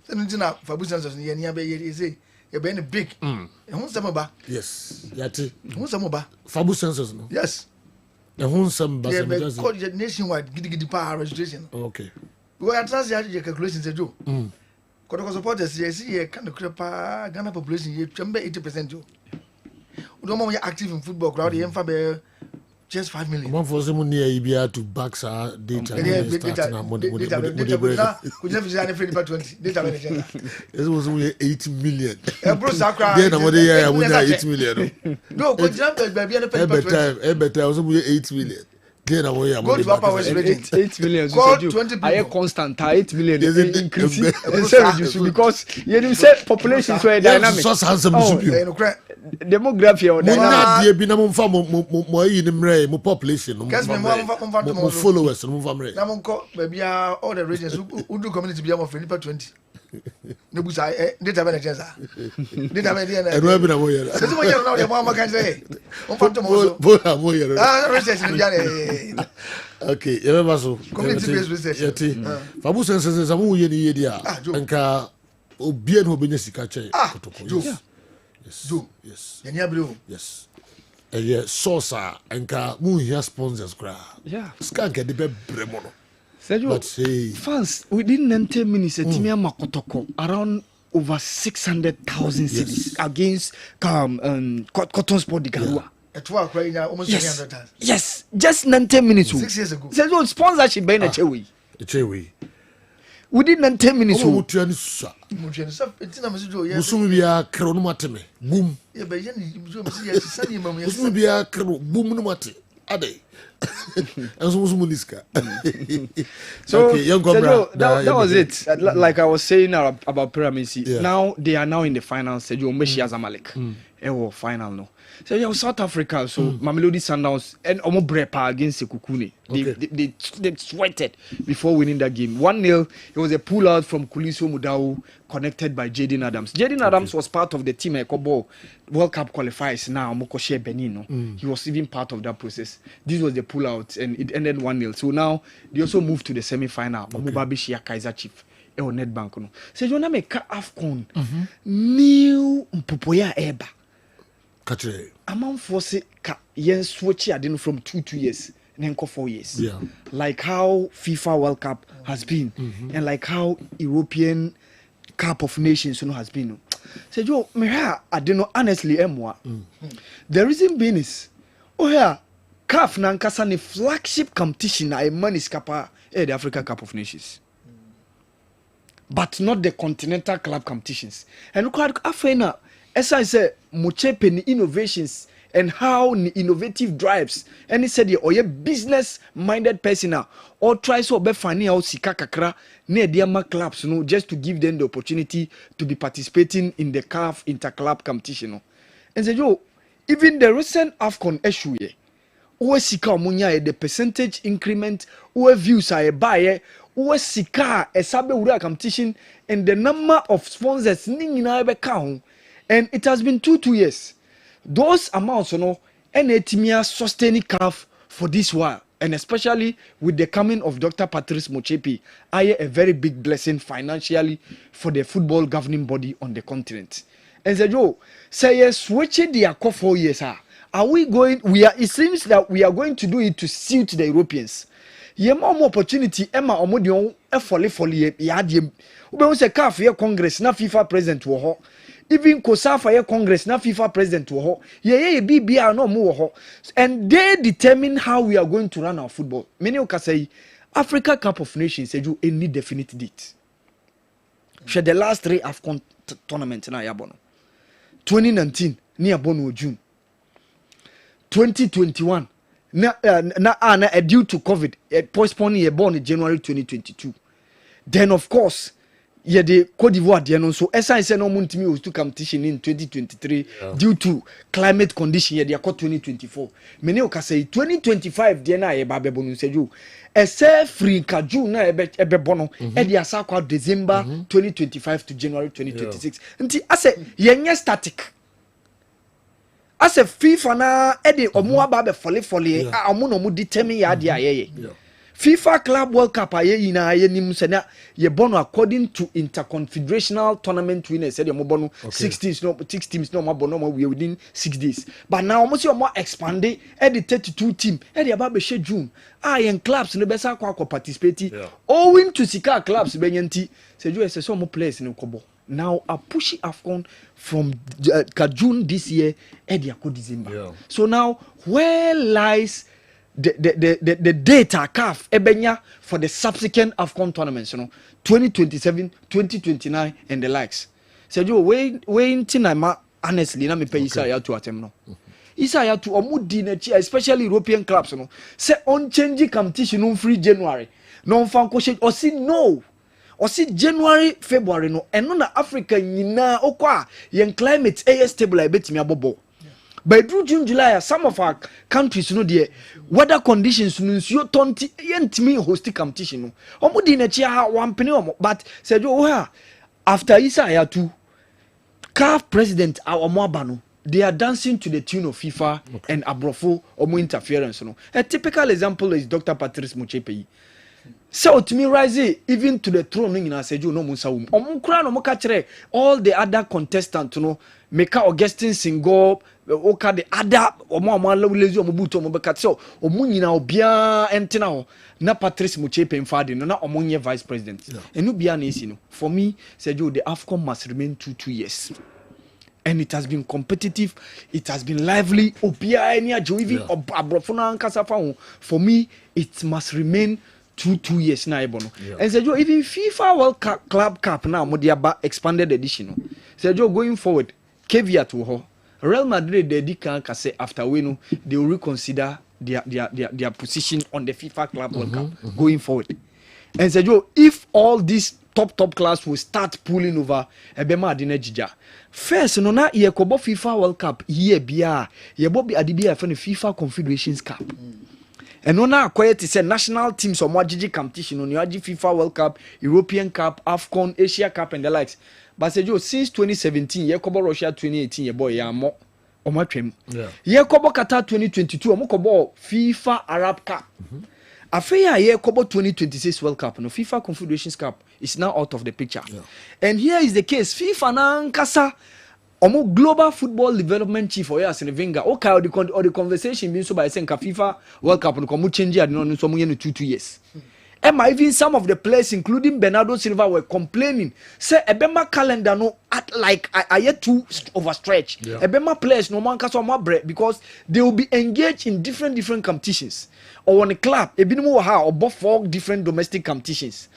Ntina Fabu Santos ni nia be ye say e be big. E hun sam ba. Yes. Yati. Hun sam ba. Fabu Santos no. Yes. E hun sam ba sam just. Call nationwide gidi power registration. Okay. We are transfer your calculations do. Kotoko supporters ye see ye kan krepa Ghana population ye twembe 80% jo. We don't active in football crowd ye mfa be just 5 million. One for some near EBR to back our data. Data. Could never say anything about 20. Data. This was only 8 million. Then I would 8 million. No, could jump baby and every time was only 8 million. Then I go to Papa West 8 million. Call 20 people. I constant 8 million. Increase because you said populations were dynamic. Demography or mo population mo followers mo family na mo ko baby all the regions who do community be am of 20 Nebusa, data benefits. Data benefits. And we're going to So, you know, the mama can say, okay, you remember so. Community-based research. Fabu senses a movie in the year. And car Obien who been sika che. Yes. Yes. Yes. Yeah, saucer and car moon here sponsors cry. Yeah. Skank at the bed bremono. But fans within 90 minutes, a team Makotoko around over 600,000 cities against Cotton Sport de Galua. At 12 right now, almost 300,000. Yes, just 90 minutes. 6 years ago. So sponsorship by Chewy. Chewy. Within 90 minutes. Musumi biya kero no mateme. Boom. Yeah, but Musumi biya kero boom no mate. Ade. So, okay, that was it. Like I was saying about Pyramids. Now they are now in the final stage. Meshi Zamalek. Final no. So yeah, South Africa. So Mamelodi Sundowns and Omo Brepa against Sekukune. They sweated before winning that game. 1-0. It was a pull out from Kuliso Mudau, connected by Jaden Adams. Jaden Adams was part of the team at Kobo World Cup qualifiers. Now Mokoshe Benino. He was even part of that process. This was the pull out, and it ended 1-0. So now they also moved to the semi-final. Omubabishia Kaiser Chief. Netbank no. So you make AFCON new Mpopoya Eba. Katre. Among force yen switch from 2 years and then 4 years. Yeah. Like how FIFA World Cup has been, and like how European Cup of Nations has been. So Joe, I don't know honestly, the reason being is, CAF nankasa ni flagship competition na man is kapa the Africa Cup of Nations. But not the continental club competitions. And look at Africa. As I said, Mochepe ni innovations and how ni innovative drives. And he said, oh, business-minded person now, or try so be fani out sika kakra near diama clubs, just to give them the opportunity to be participating in the CAF interclub competition. And said, yo, even the recent AFCON issue, uwe sika omunya the percentage increment, uwe views are buy, uwe sika esabe ura competition, and the number of sponsors ni na ebe count. And it has been 2 years. Those amounts, and etimia sustaining CAF for this while, and especially with the coming of Dr. Patrice Motsepe, a very big blessing financially for the football governing body on the continent. And said, "Yo, say yes, switching the 4 years. Are we going? It seems that we are going to do it to suit the Europeans. Ye more opportunity. Emma Omodion, folly. Yadiem. We say CAF here Congress, na FIFA president wo. Even Kosafa ye Congress, na FIFA president wo. Ye BBR no more ho. And they determine how we are going to run our football. Many of say Africa Cup of Nations say you any definite date. She the last 3 AFCON tournament na yabono. 2019 ni yabono June. 2021 na due to COVID postpone ye born in January 2022. Then of course the Cote d'Ivoire so SIS no muntimi was to competition in 2023 due to climate condition the 2024. Many of say 2025 na ye ba bebonu seju ese free ka June na ebe bono e dia sakwa December 2025 to January 2026. Nti ase yenye static. Ase FIFA na e de omo aba be fole omo no mu determine ya dia ye. FIFA Club World Cup aye na aye nim se na ye bono according to interconfederational tournament winners said ye mo bono 6 teams no mo bono mo within 6 days, but now almost you more expand e the 32 team e dey about be share June yen clubs no be sa kwa participate owing to sika clubs be nyanti say you say some players in kobo now are pushing AFCON from June this year e dey go December. So now where lies the data CAF ebenya for the subsequent AFCON tournaments, 2027, 2029 and the likes. So you wait till honestly na me pay Isaiah to atem no. Isaiah to omudi na chi especially European clubs say on change competition on free January. No fan ko or see no. Or see January, February no and no na Africa nyina okwa yen climate stable I bet me abobo. By June, July, some of our countries, the weather conditions, you don't me host competition. Omudi na chia 1 penny, but said, oh, after Isa Ayatu, CAF president Awamwabano, they are dancing to the tune of FIFA and Abrofo Omo interference. No? A typical example is Dr. Patrice Motsepe. So to me, rise even to the throne in Asejo no Musawum. Omukra no mokachere all the other contestants, Meka Augustine Singo, Oka the other Omo Lezi Omobuto Mobeka. So Omunyina Obia Entina na Patrice Motsepe Mfadi no na Omonye vice president. And no bia no. For me, Sejo the AFCON must remain 2 years. And it has been competitive, it has been lively. Obia any even Abrofona Kasafa. For me, it must remain 2 years now, and Sergio, even FIFA World Club Cup now, Modiaba expanded edition. Sergio, going forward, caveat to her. Real Madrid, they can say after we they will reconsider their position on the FIFA Club World Cup going forward. And Sergio, if all these top class will start pulling over, Ebema Adinejija. First, no na ye kobo FIFA World Cup ye bia ye bobi adibia for the FIFA Confederations Cup. And no na quiet is a national teams or Mwajiji competition on your FIFA World Cup, European Cup, AFCON, Asia Cup and the likes. But Sergio, since 2017, ye kobo Russia 2018, ye boy ya mo omatwem. Ye kobo Qatar 2022, omo kobo FIFA Arab Cup. After ye kobo 2026 World Cup, no FIFA Confederations Cup is now out of the picture. And here is the case, FIFA na nkasa Omo global football development chief or yes in Venga. Okay, or the conversation being so by saying FIFA World Cup no come change it no so 2 years. Even some of the players, including Bernardo Silva, were complaining. Say Ebema calendar no at like I yet too overstretch. Ebema players no man kaso ma break because they will be engaged in different competitions. Or on a club, ebinimu ha or 4 different domestic competitions.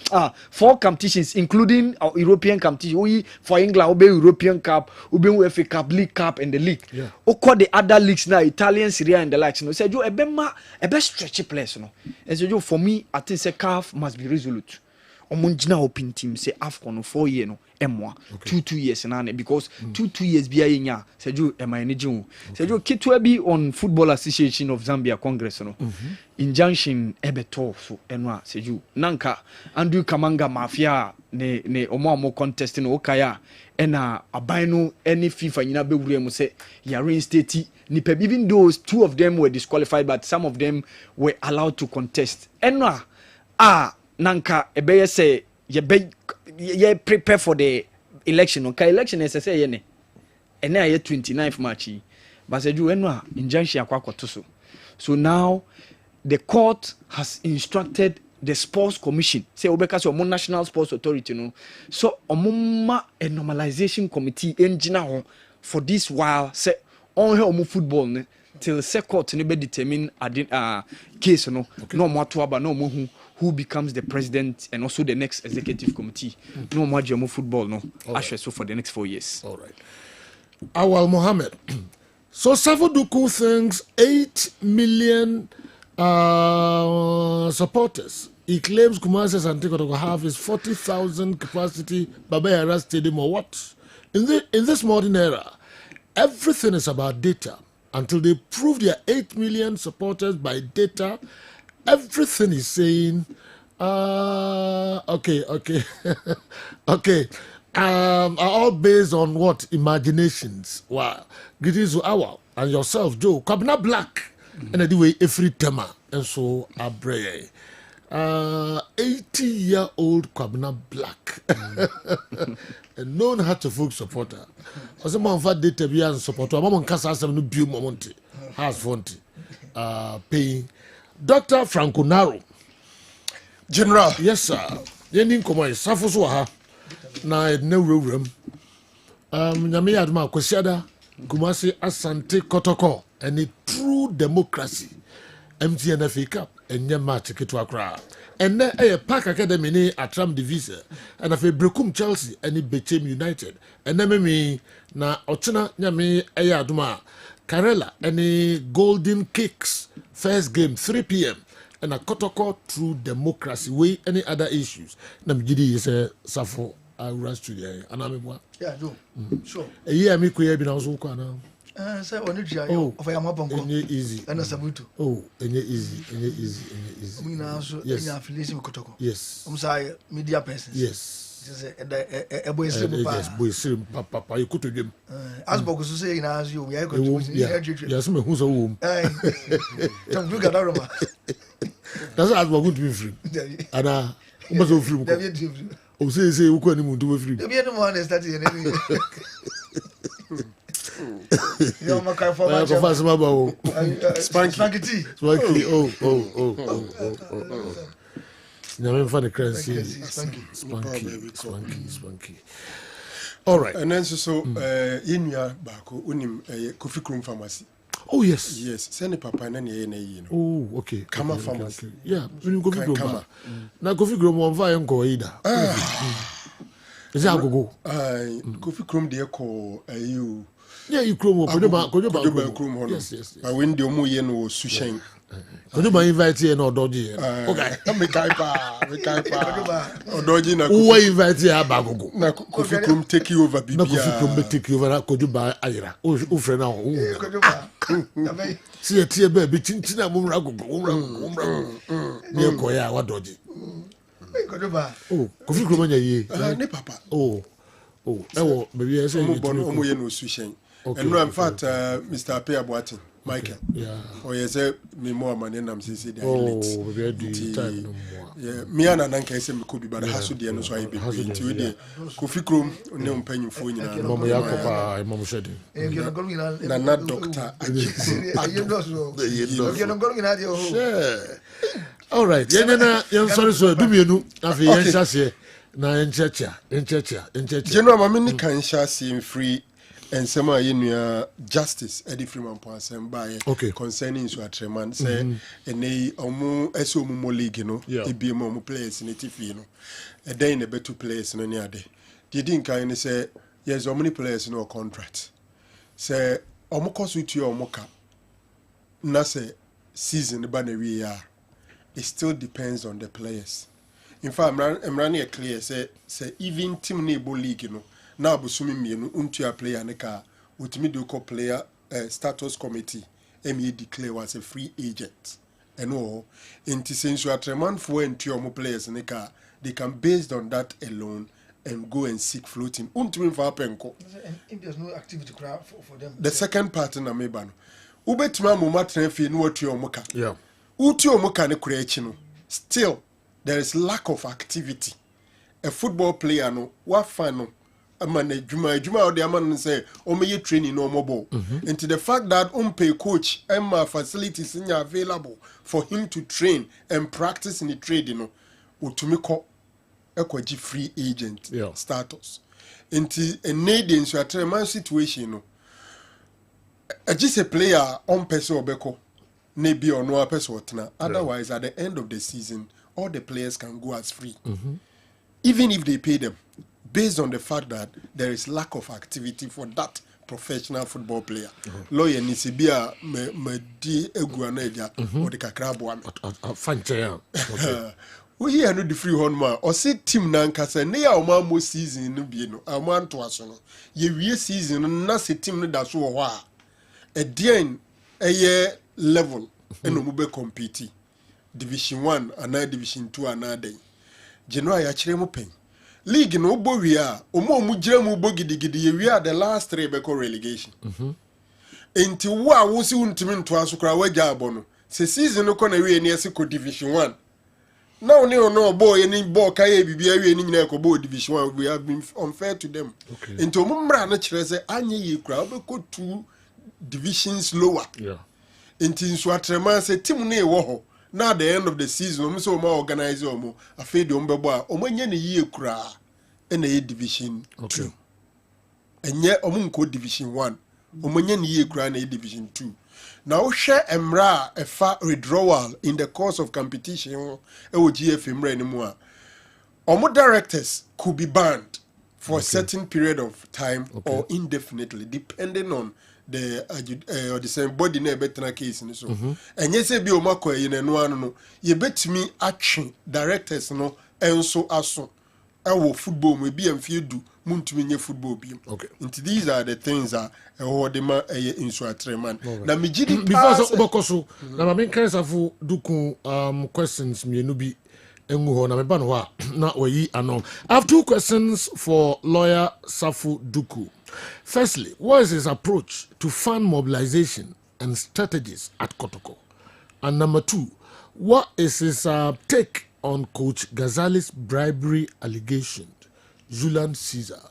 4 competitions, including European competition. For England, ube European Cup, ube UEFA Cup, League Cup, and the league. Oko the other leagues now, Italian, Syria, and the likes. No, say you ebema ebe stretchy players. No, and so for me, I think say CAF must be resolute. Omunjina open team say AFCON 4 years no emwa 2 years na because 2 years bia yenya Sergio emaneji Sergio kitwe bi on Football Association of Zambia Congress no injunction ebeto so enwa Sergio nanka Andrew Kamanga mafia ne omo contest no okaya ena aban no any FIFA nyina bewure mu say ya reinstate nipa even those 2 of them were disqualified but some of them were allowed to contest enwa nanka ebeye say ye prepare for the election. Okay, election is say ye ne. Ene aye 29th March. But say you eno injunction akwa. So now the court has instructed the sports commission. Say obeka so national sports authority no. So omuma a normalization committee engina for this while say on her football ne till the court ne be determine case no. No more to aba no mo who becomes the president and also the next executive committee. No more Jamo football, no. Right. So for the next 4 years. All right. Awal Mohammed. So Savuduku thinks 8 million supporters. He claims Kumasi Santikotoko have his 40,000 capacity Babayara Stadium or what? In this modern era, everything is about data. Until they prove their 8 million supporters by data, everything is saying, okay, okay. Are all based on what? Imaginations. Wow. Greetings to Awal and yourself, Joe. Kwabena Black. And anyway, every tema. And so, Abre. 80-year-old Kwabena Black. A known Hatfield supporter. I said, "Man, for data be as supporter. Mama Casa has no bill monte. Has fonti. Paying." Dr. Franco Naro. General. Yes, sir. Yenin Komoi, Safoswaha. Na no room. Nyame Adma Kwesiada, Kumasi Asante Kotoko, and a true democracy. MTNFA Cup, and Yamachi Kitwakra. And then a Park Academy at Tram Divisa, and a Brekum Chelsea, and a Bechem United, and then me na Ochina Nyame Ayaduma. Karela, any golden kicks, first game 3 p.m. and a Kotoko through democracy, way any other issues. Namgidi is a Safo, I rush to the Anamwa. Yeah, do. Sure. A year me could have been also now. Say, on it, of Yamabongo, easy. And a Sabutu. Oh, and easy. We now so in affiliation with Kotoko. Yes. I'm sorry, media persons. Yes. Yes, boy, sim, papa, you could to them. As Bogus say in as you, we are going to yes, me who's a womb. Don't look at Aroma. That's as well good to be free. And I was so free. Oh, say, who couldn't do free. The other one is that you're my car for Spanky tea. Spanky, oh. Never find a currency. Spanky. All right. And then so in your back, coffee cream pharmacy. Oh yes. Yes. Send papa and you know. Oh, okay. Kama pharmacy. Yeah, when coffee cream. Now coffee cream one fire and go either. Is that go? Coffee cream they call you. Yeah, you chrome up. Yes. I win the Omoye no sushen. Could you invite you or dodgy? Okay. Me kaipa. Or dodgy na. Who invite you abago? Na coffee cream take you over bibia. Na coffee cream take you over. Could you buy Ira? Who friend now? See a tear baby chinchina mumra go. Near Koya, what dodgy? Oh, coffee cream ye. Ne papa. Oh, maybe I say Omoye no sushen. And no, in fact, Mr. Apia Boatin, Michael. Yeah. Or you say me more money and I'm saying that. Oh, we are doing time no more. Yeah, me and Nanka say me could be, but I has to do so I be into the coffee cream on the penny for you. Mama Yakoba, Mama Shedi. You're going in a not doctor. You're not going in a all right. Yeah, sorry, so do me no. Afi yencha se na enchecha. General Mamini can share seem free. And some are in justice, Eddie Freeman Ponsen by concerning so a treman say, and they omu esomu league, you know, it be more players in it, you know, a day in a better place in any day. They didn't kind of say, yes, how many players in our contract. Say, omoko suit you omoka. Na say season the banner we are. It still depends on the players. In fact, I'm running a clear say even team neighbor league, you know. Now, Busumi Mienu, unto a player, Neka, ultimate do player status committee, ME declare was a free agent. And all, in Tisensu Atreman for and Tiomo players, Neka, they can, based on that alone, and go and seek floating. Unto for Penko. And there's no activity crowd for them. The second part in Amebano. Ubetima Mumatrefi, no Tiomoka. Yeah. Utiomoka ne creachino. Still, there is lack of activity. A football player, no, what fun, no. Amane Juma or the Aman say, Omeye training no mobile. And to the fact that pay coach and facilities in available for him to train and practice in the trade, you know, utumiko ekwaji free agent status. And a need in so a man situation, you know. Just a player on person obeko, maybe or no person. Otherwise, at the end of the season, all the players can go as free. Even if they pay them. Based on the fact that there is lack of activity for that professional football player. Lawyer Nisibia me di eguanedia or the kakrabo ame. We hear no the free horn man or say team nankasa ne ya mo season no bi no amon to aso no. Ye wie season na se team no da so ho a. E den eye level eno mo be compete. Division 1 and Division 2 and den. January ya kire mo pen. League no bo we are omo jira mu bo gidigidi we are the last 3 beko relegation. Enti wo a wo si untimi nto aso kra waja abo no se season no ko na we ni ese ko Division 1 now ne no boy any ball kai bibia we ni nyina ko bo Division 1 we have been unfair to them. Enti omo mra na kire se anye ye kra obeko 2 divisions lower. Enti nso atrema se team na e wo ho now at the end of the season, we so more organize omo afedi ombebo a omo nye ne yie kura e na Division 2. Enye omo nko Division 1. Omo nye ne yie kura na Division 2. Now we share emra a far withdrawal in the course of competition e wo GF emra ni mu a. Omo directors could be banned for a certain period of time or indefinitely depending on the or the same body na better case ni so and yes be o makoy yi na no anu no ye betimi atwe directors no enso aso ewo football mo bi amfie du muntumi nye football bi into these are the things that the ma inso atreman na me gidi before so obokoso na ma men kan safo duku questions me no bi engu ho na me ba no ha Not we I have 2 questions for lawyer Safu Duku. Firstly, what is his approach to fund mobilization and strategies at Kotoko? And number 2, what is his take on Coach Ghazali's bribery allegation? Julian Caesar.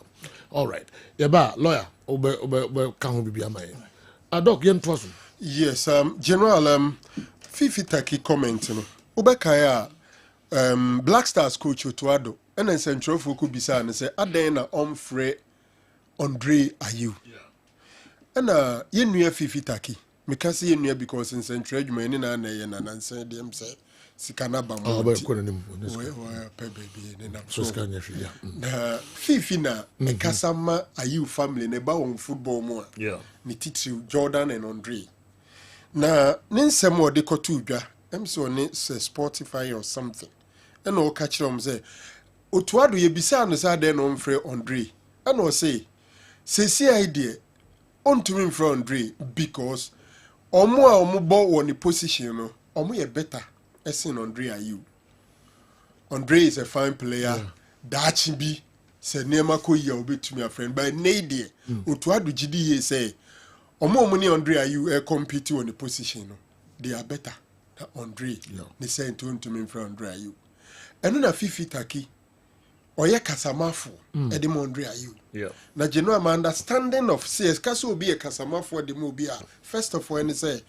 All right. Yaba, lawyer, Doc, yes, General, Fifi Taki comment, Ubekaya, Black Stars coach Otuado, and then Central Fuku Bisa and say, Adena Omfre Andre Ayu. And Yenuya Fifi Taki, Mikasi Yenuya because in Central Jumani and I said, them say, Sikanaba, Fifi na Kasama Ayu family, neba on football more. Yeah. Ni titri Jordan and Andre. Na ninsemo de kotuja, so ne say Spotify or something. And all catch them say, Otuado ye bisa no sa den on free Andre. And all say idea on to him for Andre because omo ball on the position no, omo ye better esin Andre Ayu. Andre is a fine player. That be say nema ko ye obi to me friend by Nade. Otuado gidi ye say omo money Andre Ayu compete on the position no. They are better than Andre. They say to me from Andre Ayu. And na Fifi Taki oye kasamafo edem Andre Ayu. Yeah. Na general my understanding of says kaso obi e kasamafo edem obi a first of all any say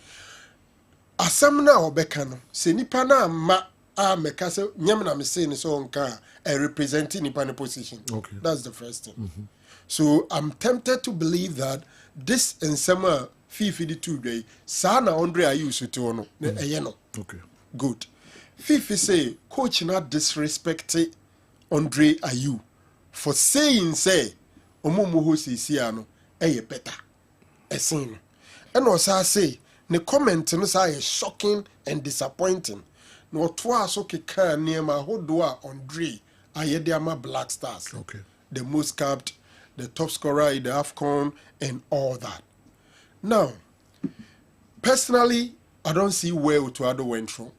asam na obeka no se nipa na ma meka se nyam na me say ni so nka representing nipa ne position. Okay. That's the first thing. So I'm tempted to believe that this ensema Fifi di 2 day sana Andre Ayu so to no no. Okay. Good. Fifi say coach not disrespect Andre Ayu for saying say omomo ho sisi ano better esin no. And also say the comment no say shocking and disappointing. No twa so keka niema hodoa Andre ayede ama Black Stars. Okay. The most capped, the top scorer in the AFCON and all that. Now, personally, I don't see where Otuado went wrong.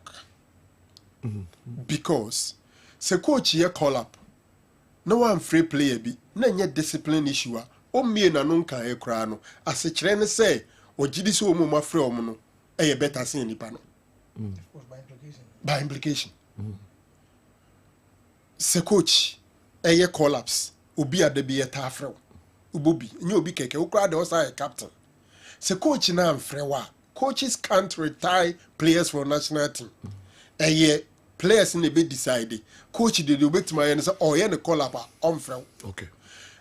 Because se coach here call up. No one free player be na nye discipline issue. O me na no kan e kra no. Ase kire ne say o gidi so omo ma free omo no. E better say nipa no. By implication. Se coach eye collapse. Obi adabi eta free. Ubobi nye obi keke o kra de o say captain. Se coach na amfrewa. Coaches can't retire players for national team. Players in the bed decide. Coach did the bit my and say, oh, yeah, the call up on front. Okay.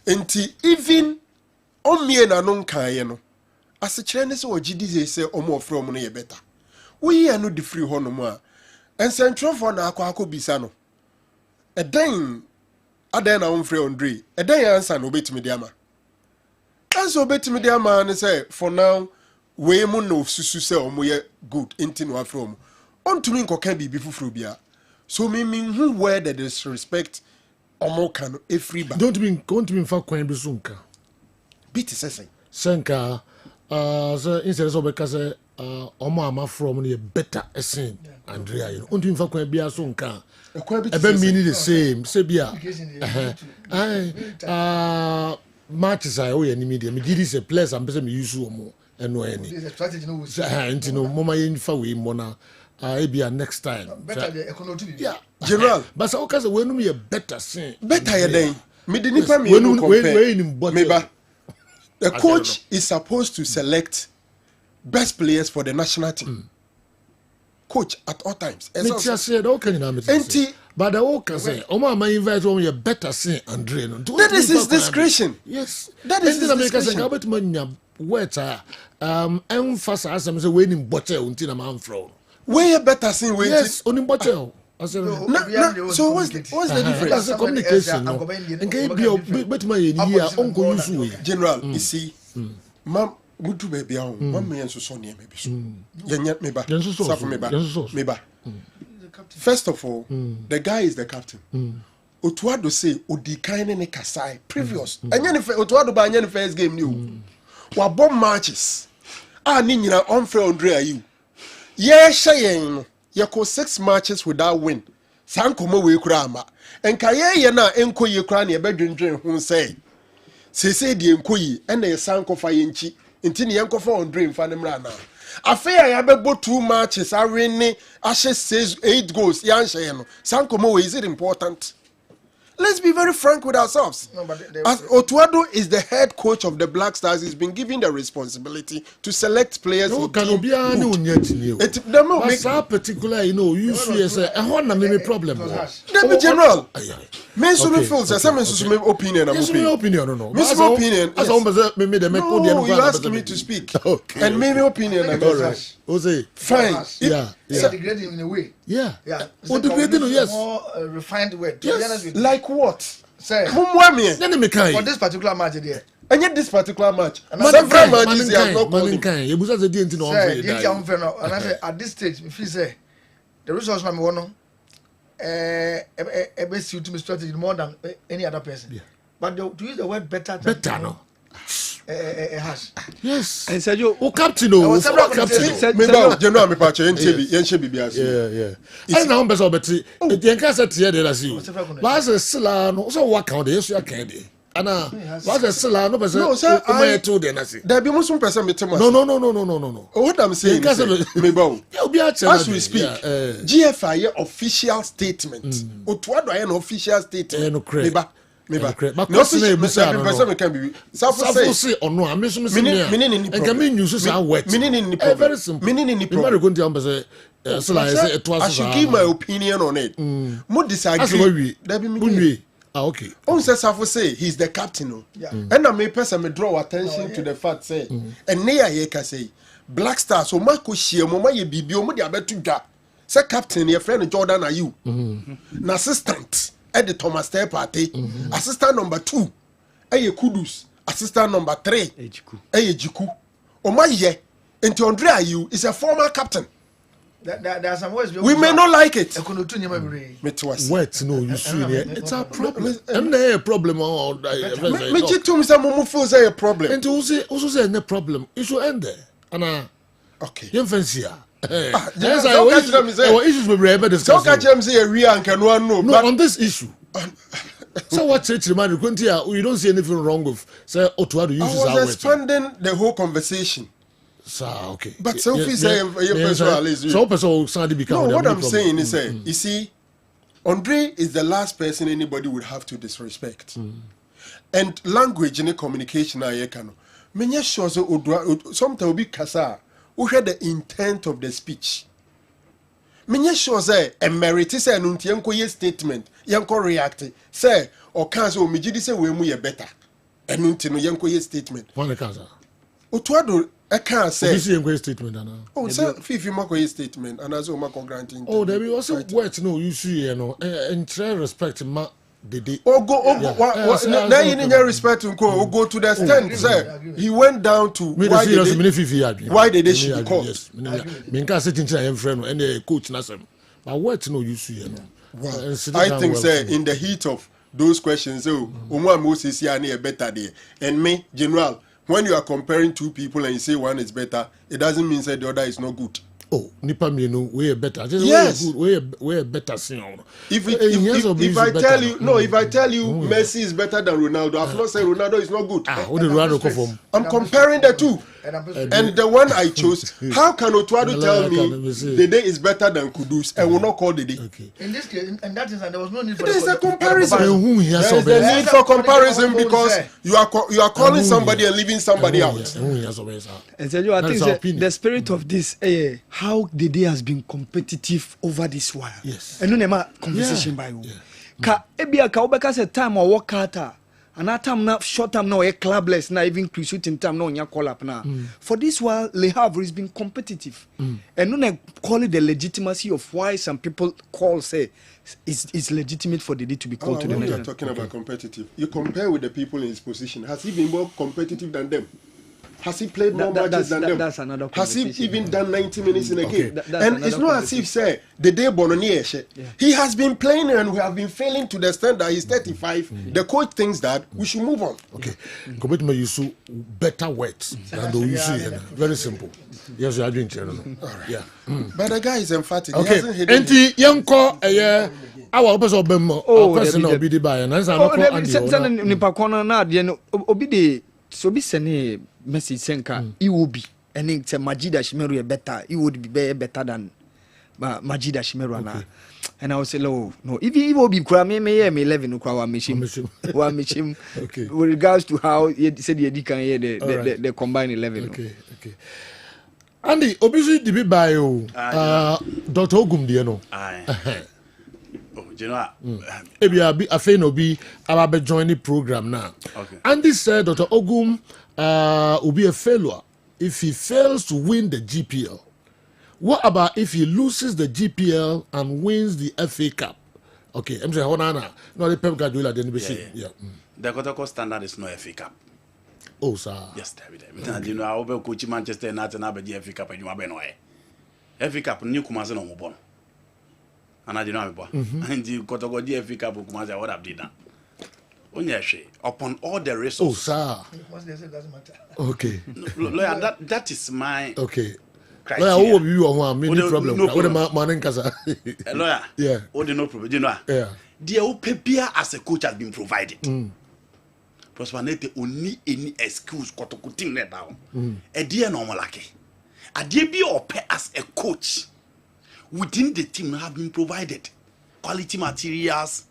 And even on me and anon kayeno. As a Chinese or GD say, or more from me better. We are not the free honor. And Central for Nakwako Bisano. A dang, a then on free Andre. A day answer no bit me diama. And so bit me diama and say, for now, we mun no susu say omoye good intin wa from on to me koka bibi fufuru bia so me who where the disrespect omo kan every ba don't mean fa kwan bi so nka bit sese senka so instead so be ka say omo ama from no better esen Andrea you don't mean fa kwan bia so nka e mean the same say bia matches I owe any media me did say players am person me use omo eno any strategy no mama yen fa we mona ebia next time better the economy yeah general but so cause we no me better sin better ya den me the nipa me no compare meba the coach is supposed to select best players for the national team coach at all times me just said okay na me say but the worker say omo am invite one you better sin Andre no that is his discretion. Yes, that is his discretion. About manya weta emphasize asem say we ni bottle unti na man from we better sin we yes oni bottle so what's the difference? That's a communication no nke bi betima ye ni ya onko use we general you see mam mutu baby ahun mam me enso so ne me bi so yenya me ba safu me ba first of all the guy is the captain Otuado say odikan ne kasai previous anya ne Otuado ba anya ne first game ni o wa bomb matches ni nyina on fair Andre Ayu ye hye yen no ye ko 6 matches without win Sankomo we krama. Enkaye na enko ye kra na ye bedwendwen ho say. Sese die enko yi na ye sankofa ye nchi. Nti ne yenkofa on dream fa ne mra na. Afia ya bebo 2 matches awene ahye 8 goals ya nhye no. Sankomo we is it important? Let's be very frank with ourselves. No, as Otuado is the head coach of the Black Stars, he's been given the responsibility to select players. No, can be a new particular, you see as a maybe problem. Let me general. Mention feels as some opinion. Opinion, no. Opinion. As almost made the you asked me to speak. And maybe opinion. Fine. Yeah. Degrading in a way. Yeah. Degrading, yes. More refined word. Yes. Like what? Say. For this particular match, there. And yet this particular match. Several matches they have not called him. And I say at this stage, if you say the resource number one, suit me strategy more than any other person. Yeah. But to use the word better. Better no. Has. Yes. And said you, captain, General, me patch, yenche bibiasi. Yeah. And now, beso beti. The enkasa tiye de la si. What's a sila no? So what count? Yes, you can. Anna, what's a sila no? No, sir. I told them. There be most person me tell No. What I'm saying is, me bow. As we speak, GFI official statement. Otuado an official statement. But question is, say or no, I'm missing and can mean you say wet. Very simple. I should give my opinion on it. More disagree. Okay. On says I say he's the captain. And I may person draw attention to the fact say and near ye can say Black Stars so Marco Shia Moma ye bibi omo dia betu da. Say captain your friend Jordan are you. Na assistant at the Thomas Tay party, assistant number 2, Kudus, assistant number 3, Jiku. Omaye, and Andre Ayu is a former captain. There are some words we may not like it. Wet, no, you see, it's a problem. And a problem. Me to me some feels a problem. And also say no problem. It should end there. And okay, you fancy. Yes, I issues with Rebbe discussing. So catch say a real and can one know. No, on this issue. So what church remind you don't see anything wrong with say Otuado uses our I was expanding the whole conversation. So okay. But Sophie say so person become. No, what I'm saying is you see, Andre is the last person anybody would have to disrespect. And language in communication I can. Many sure so sometimes be kasa. Who had the intent of the speech? Many sure say a merit is an untianko statement, yanko react, say, or cancel Mijidi say we mu better. And untino yanko statement. One cancer. Otuado, I can't say. This is statement. Oh, sir, Fifi Mako statement, and as Mako granting. Oh, there be also words no, you see, and try respect ma. Now you need respect to go to the stand. Say he went down to why did she be called? Yes, Minka sitting here and friend and the coach Nasem. But what no you see? I think say in the heat of those questions, Umwa Moses is better there, and me general. When you are comparing two people and you say one is better, it doesn't mean that the other is not good. Oh, nipa mienu we better. Yes, we better. If I tell you, no, if I tell you Messi is better than Ronaldo, I've not said Ronaldo is not good. What did Ronaldo come from? I'm comparing the two, and the one I chose. How can Otuado tell me the day is better than Kudus and will not call the day? Okay. In this case, and that is, there was no need for. There is a comparison. There is a need for comparison because you are calling somebody and leaving somebody out. And so I think the spirit of this. How the day has been competitive over this while. Yes. And no nema conversation by you. Ka ebia ka obeka say time or work harder. And that time now short time now clubless now even shooting time now nya call up now. For this while Le Havre has been competitive. And no call it the legitimacy of why some people call say it's legitimate for the day to be called to the national. You're talking about competitive. You compare with the people in his position. Has he been more competitive than them? Has he played more matches than them? That's another Has he even done 90 minutes in a game? And it's not as if, say, the day Bononier, he has been playing and we have been failing to the extent that he's 35. The coach thinks that we should move on. Okay. Commitment use better words than the issue. Very simple. Yes, you are doing it. Yeah. But the guy is emphatic. Okay. And the young call Our person bem question no be the buy na say no ko andi o nipa kono na de no obi de so bi sene Messi senka iwobi ene te Majida Shimeru e better iwobi be better than Majida Shimeru na and I was say no if iwobi kura me 11 kura wa mechim okay with regards to how you said you can hear the combined 11 okay Andy obisi di bi buy o Dr. Ogum de no you know, Ebi afe no be about join the program now. Okay. Andy said Dr. Ogum will be a failure if he fails to win the GPL. What about if he loses the GPL and wins the FA Cup? Okay, I'm saying hold on now. No, the Pep Guardiola didn't be seen. Yeah. The Kotoko standard is no FA Cup. Oh, sir. Yes, David. You know, I will coach Manchester United and the FA Cup and you are Benoy. FA Cup, new Kumasi no more. And I didn't know and the Kotoko FA Cup Kumasi, what I've done. Upon all the resources. Oh, sir. Okay. Lawyer, that is my criteria. Lawyer, who you are many problem. What am I manning kasa? Lawyer. Yeah. Oh, no problem. You know. Yeah. The Opepia as a coach has been provided. Prosperity only any excuse Kotoko thing let down. A dear normal like. A dear be or pay as a coach within the team have been provided quality materials,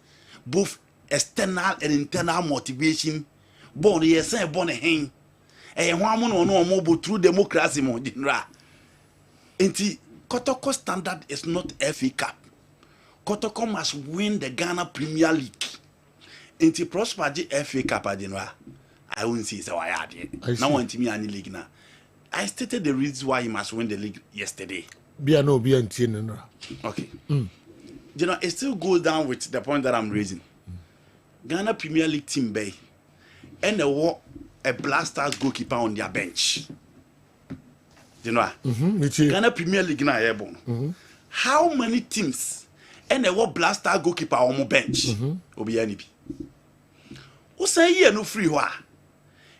both external and internal motivation. Born yes, born a hen. A woman or no more through democracy more dinra. Inti Kotoko standard is not FA Cup. Kotoko must win the Ghana Premier League. Inti prosper the FA Cup dinra. I won't see so I had it. Now want me any league now. I stated the reasons why he must win the league yesterday. Be no be no. Okay. You know, it still goes down with the point that I'm raising. Ghana Premier League team bay and a Blasters goalkeeper on their bench. You know, Ghana Premier League na airborne. How many teams and a Blaster goalkeeper on my bench? Obi any be. Who say here no free wa?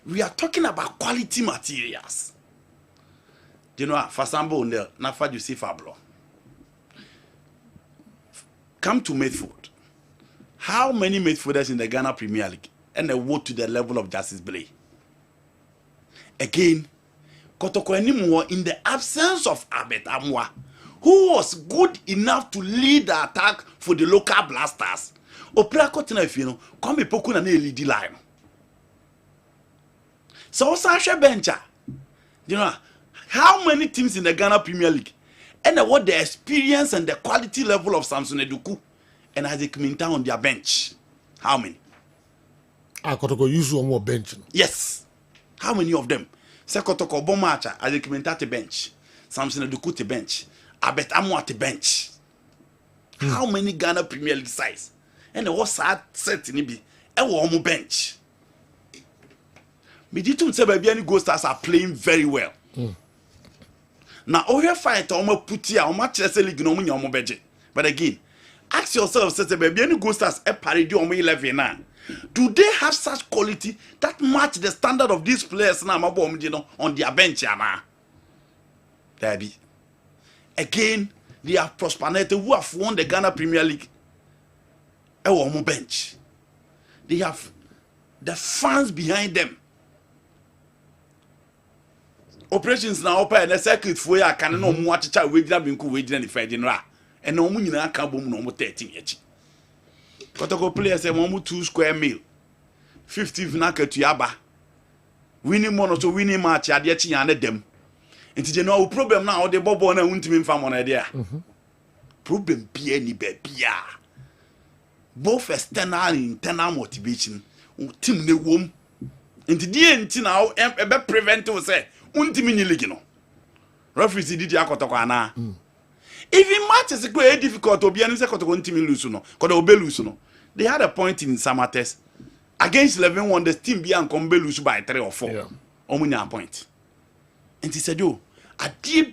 We are talking about quality materials. You know, for example, na fa you see Fablo. Come to midfield. How many midfielders in the Ghana Premier League and they walk to the level of Justice Blay? Again, Kotoko Animwa in the absence of Abet Amwa, who was good enough to lead the attack for the local Blasters. Opera Kotina, if you know, come be pokuna ne lead line. So Sasha Bencha, you know, how many teams in the Ghana Premier League and what the experience and the quality level of Samson Eduku and Isaac Minta on their bench? How many? Kotoko use on more bench. Yes. How many of them? Say Kotoko Bomacha, Isaac Minta to bench, Samson Eduku to bench, Abet Amu at the bench. How many Ghana Premier League sides? And what sad set in be a warm bench. Meditum say baby any Ghost Stars are playing very well. Now, all your fight, almost put here, almost Chelsea League, no money on my budget. But again, ask yourself, say, baby, any Ghost Stars a parody on my 11 now. Do they have such quality that match the standard of these players now, my boy, on their bench, now? There be. Again, they have prospered who have won the Ghana Premier League. On my bench. They have the fans behind them. Operations now open and a circuit for ya can no more child wage that been wage than the Fedinra. And no money na can boom no more 13 each. Kotoko players say 2 square mil. 50 vnaka to yaba. Winning mono to winning match at yet and them. And you know problem now the bobo na won't mean farm on idea. Problem be any baby. Both external and internal motivation. Team the womb. And the end now a prevent to say. Untimini league no. Referees did yakotoko na. Even matches is quite difficult to be an second untimini lose no. Kodo obe lose no. They had a point in Samates against 11-1 the team be and come lose by 3 or 4. Omunya point. And he said yo, a dear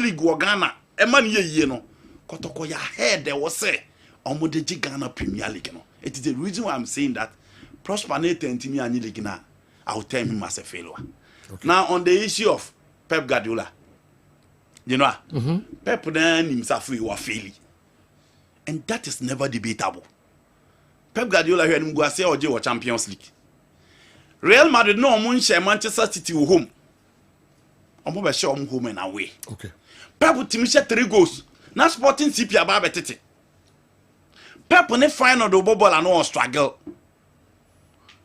League Ghana e man ye no. Kotoko ya head there was say omodeji Ghana Premier League no. It is the reason why I'm saying that Prosper Nate and Timmy and League na I will tell him as a failure. Okay. Now on the issue of Pep Guardiola, you know, Pep then himself was failing. And that is never debatable. Pep Guardiola here in Guase or Champions League. Real Madrid no one share Manchester City home. I'm over share home and away. Okay. Pep team share 3 goals. Now Sporting CP about betete. Pep ne final the bubble and no struggle.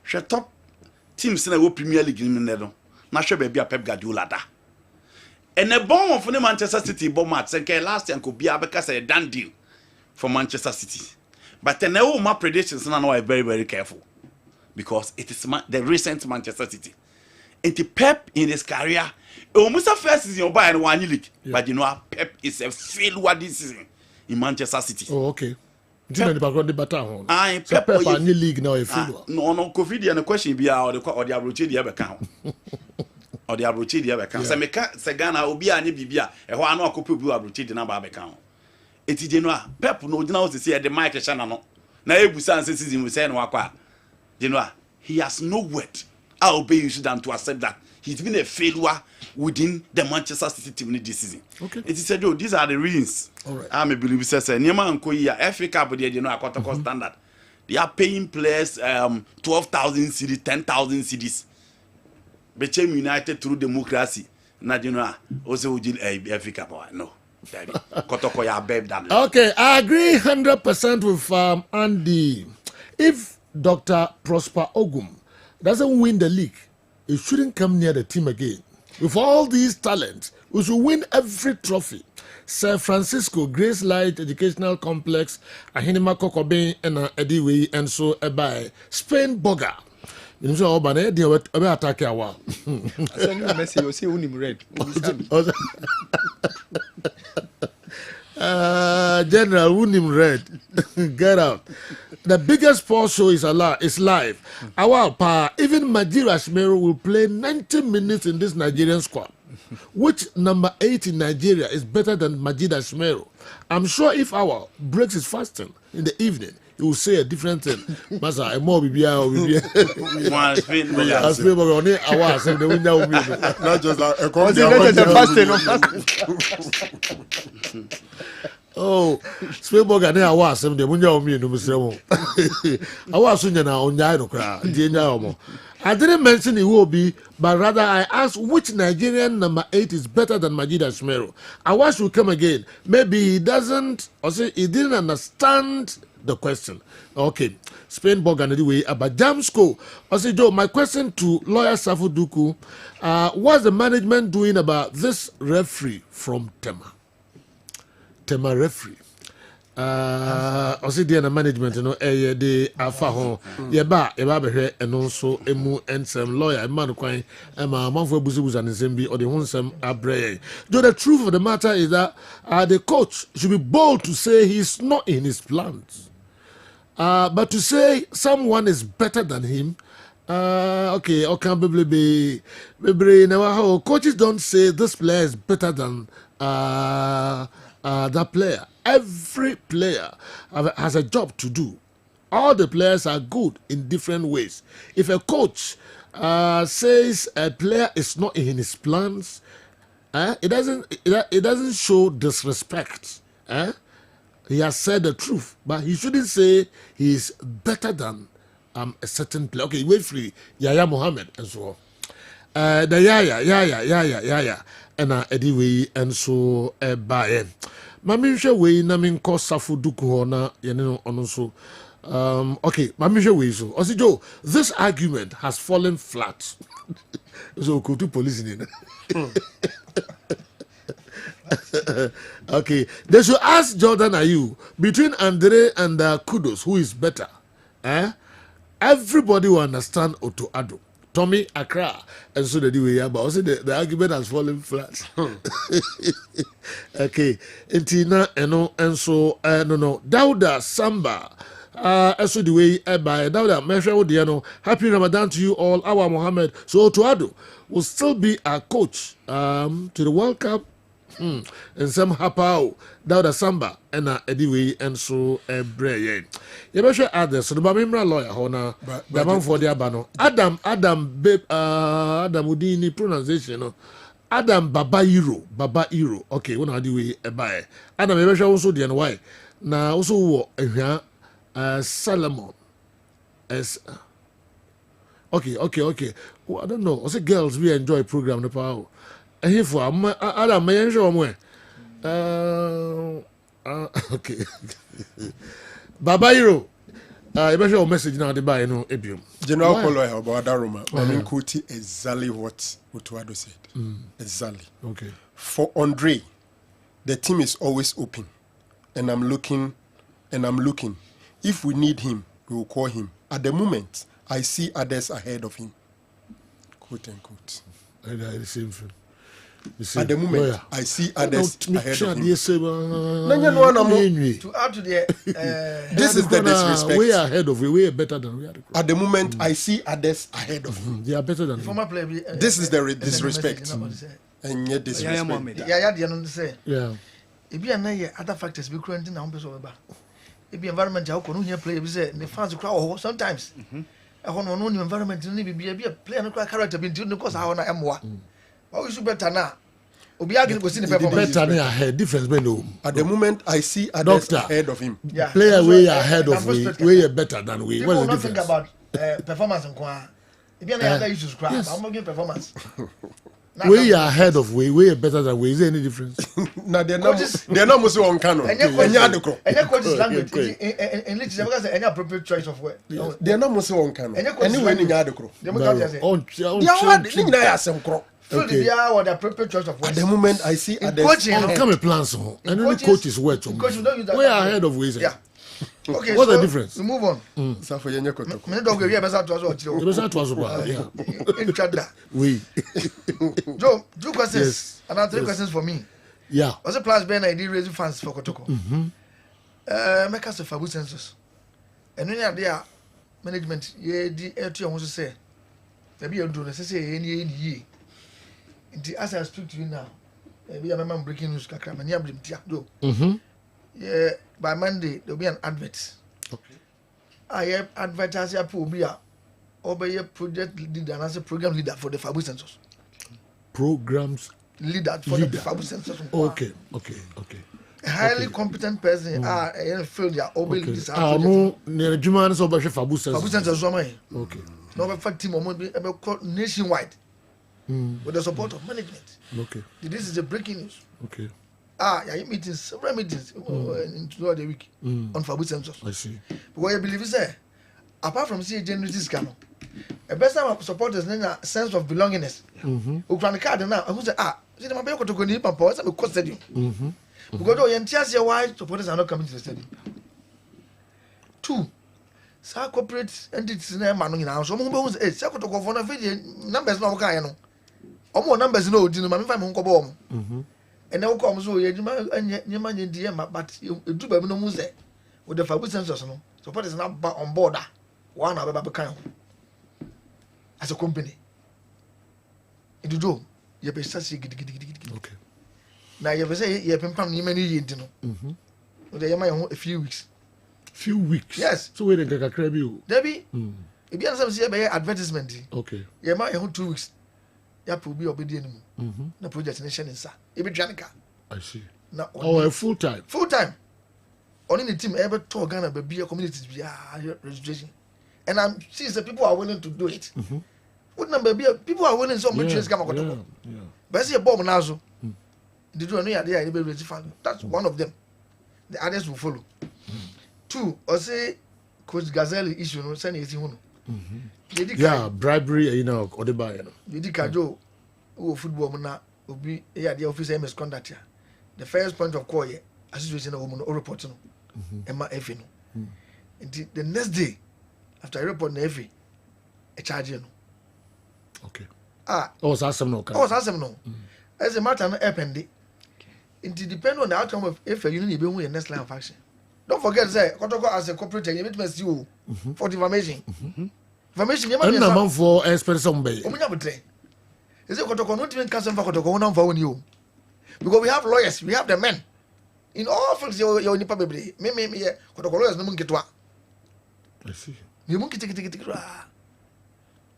She top teams in the Premier League in the na share baby Pep Guardiola da. And the bomb of the Manchester City bomb match last year could be because a done deal for Manchester City. But then all my predictions now are very, very careful. Because it is the recent Manchester City. And the Pep in his career, almost a first season by one league. Yeah. But you know, Pep is a failure this season in Manchester City. Oh, okay. Pep Pep league now a failure. No, COVID and the question be or the approach the other account. Or the approach the other account. So meka Sagana obi ani bibia e ho anu akopo bi approach the number account. Eti Genoa Pep no dina o se the Mike Shana no. Na ebusa nse season we say no akwa. Genoa, he has no word. I obey you than to accept that he's been a failure within the Manchester City team this season. Okay. It is said, oh, these are the reasons. All right. I may believe says Niema and Koya FA Cup they you know a quarter standard. They are paying players 12,000 cedis, 10,000 cedis. Became united through democracy. Not you know also FA Cup no. Okay, I agree 100% with Andy. If Dr. Prosper Ogum doesn't win the league, he shouldn't come near the team again. With all these talents, we should win every trophy. Sir Francisco Grace Light Educational Complex, Ahinima Kokobe, and Ediwe, and so by Spain Boga. You know, Obane, they were attack our. I said, Messi, you see, unim red. General Unim Red, get out. The biggest sports show is live. Our power, even Majira Shmero will play 90 minutes in this Nigerian squad. Which number 8 in Nigeria is better than Majida Shmero? I'm sure if our breaks his fasting in the evening, he will say a different thing. Masa, a more BBI or BBI. Not just a oh, Spielberg and I was some the Munya me no Mr. I was soon on Yano crowd. I didn't mention it will be, but rather I asked which Nigerian number 8 is better than Majida Shmero. I wish you come again. Maybe he doesn't, or say he didn't understand the question. Okay, Spain Bogan anyway about Jamsco. I say Joe, my question to lawyer Safu Duku, what's the management doing about this referee from Tema? Tema referee. Also the management, you know, the alpha home. Yeba be here and also emu and some lawyer, a man quite a man for Buzus and Zimbi or the Honsam Abre. Though the truth of the matter is that the coach should be bold to say he's not in his plans. But to say someone is better than him, okay, or can be now coaches don't say this player is better than that player. Every player has a job to do. All the players are good in different ways. If a coach says a player is not in his plans, it doesn't show disrespect. He has said the truth, but he shouldn't say he's better than a certain player. Okay, wait free, Yaya Mohammed and so on. The Yaya, and anyway, and so by Mamisha way namin ko Safu Duku na yeneno onoso. Okay, Mamisha way so. Osijo, this argument has fallen flat. So could do police in okay, they should ask Jordan Ayew between Andre and Kudos who is better. Everybody will understand Otto Addo, Tommy Accra, and so the way but also the argument has fallen flat. Okay, Entina and so no Dauda Samba. Also the way by Dauda Mesha happy Ramadan to you all. Our Mohammed. So Otto Addo will still be our coach to the World Cup. And some hapao Dauda Samba and anyway and so Bray. You better add this. So the Bamimra lawyer, Hona, the man for the Abano. Adam Udini pronunciation. Adam Baba Hero. Okay, when I do we buy. Adam, you better also the why. na also wo ehwa Solomon as okay. Well, I don't know. Also girls we enjoy program the power. Here for Adam may show me. Okay. Baba Hero. You better show message now the buy no ebium. General Kolo about Daruma. I mean Kuti exactly what Utuado said. Exactly. Okay. For Andre, the team is always open. And I'm looking. If we need him, we will call him. At the moment, I see others ahead of him. Quote unquote. The same thing. At the moment, I see others ahead of him. To add to the this is the disrespect. We are ahead of you. We are better than we are. At the moment, I see others ahead of him. They are better than former player. This is the disrespect. And yet disrespect. Yeah. If you are other factors, we couldn't know if the environment how can you play the fans crowd sometimes. I want to know the environment to be a player and character because I want to am what. Oh, you should better now. Obiagi go see the performance. Better than ahead. Difference no. At the moment, I see others ahead of him. Yeah. Player way ahead of we. Way better than we. People not think about performance and kwa. If you are other issues, crap. I'm not giving performance. We are ahead of we are better than we. Is there any difference? No, they're not Musu on canon. And your coach's language in which because any appropriate choice of word. They're not Musu on canon. Anyway, in Yadoko. Okay. The appropriate choice of words. At the moment, I see coaching. Come a plan so. And only coach is word. We are ahead of we. Yeah. Okay. What's the difference? We move on. So for your koto. Me don't get here. Besa to us. Besa to us. Yeah. In Chada. We. Joe, 2 questions. Yes. And 3 questions for me. Yeah. What's the plans? Ben, I did raise funds for Kotoko. Make us a Fabu census. And when you are there, management, ye di etu you want to say. Maybe you do necessary any. As I speak to you now, maybe I'm breaking news. Yeah, by Monday there'll be an advert. Okay. I have advertising will be a project leader and as a program leader for the Fabu census. Programs leader for the Fabu census. Okay. A highly competent person in field their obey this. No, near Juman so by Fabu census. Okay. No fact team will be nationwide. With the support of management. Okay. This is a breaking news. Okay. Meetings, several meetings throughout the week on Fabu census. I see. What I believe is apart from seeing generosity scandal, a best time of supporters then a sense of belongingness. Who can card now? Who say see my baby to go deep and pause and cost stadium. Because you entire why supporters are not coming to the stadium. 2. Sa corporate entities na man no nyina so mo be hu say se kotoko na fe numbers na wo kan no omo numbers na odi no ma me fa me nko bo omo and na wo ko omo so ye djuma nyema nyedi ye ma but edu ba mi no mu say with the Fabu census no supporters na on board one na be kan as a company edujo ye be sase gidi okay na ye be say ye pempam ni mani ye ndi no o de ye ma ye ho a few weeks. Yes. So we didn't get a crabby. Debbie, if you have some advertisement, okay. You might have 2 weeks. You have to be obedient. The project nation is if it's Janica. I see. Now, full time. Only the team ever told Ghana be a community registration. And I'm seeing that people are willing to do it. What number be people are willing so much to come out. But see a bomb now. Did you know idea? That's one of them. The others will follow. 2, or say Coach Gazelle issue no send it hunu. Yeah, bribery or the buyer. Didi Kajo who football na obi the office misconduct here. The first point of call here association of woman or report no. Emma Efe no. The next day after I report na Efe a charge no. Okay. Was awesome no. As a matter no happened. It depends on the outcome of Efe you need be who your next line of action. Don't forget, say, Kotoko as a corporate, you meet you for defamation. Defamation, you might be for expense on bay. Is it Kotoko not even cousin for Kotoko for you? Because we have lawyers, we have the men. In all fields, you're in the public. Me, Kotoko lawyers, no monkey to. I see. You monkey take it.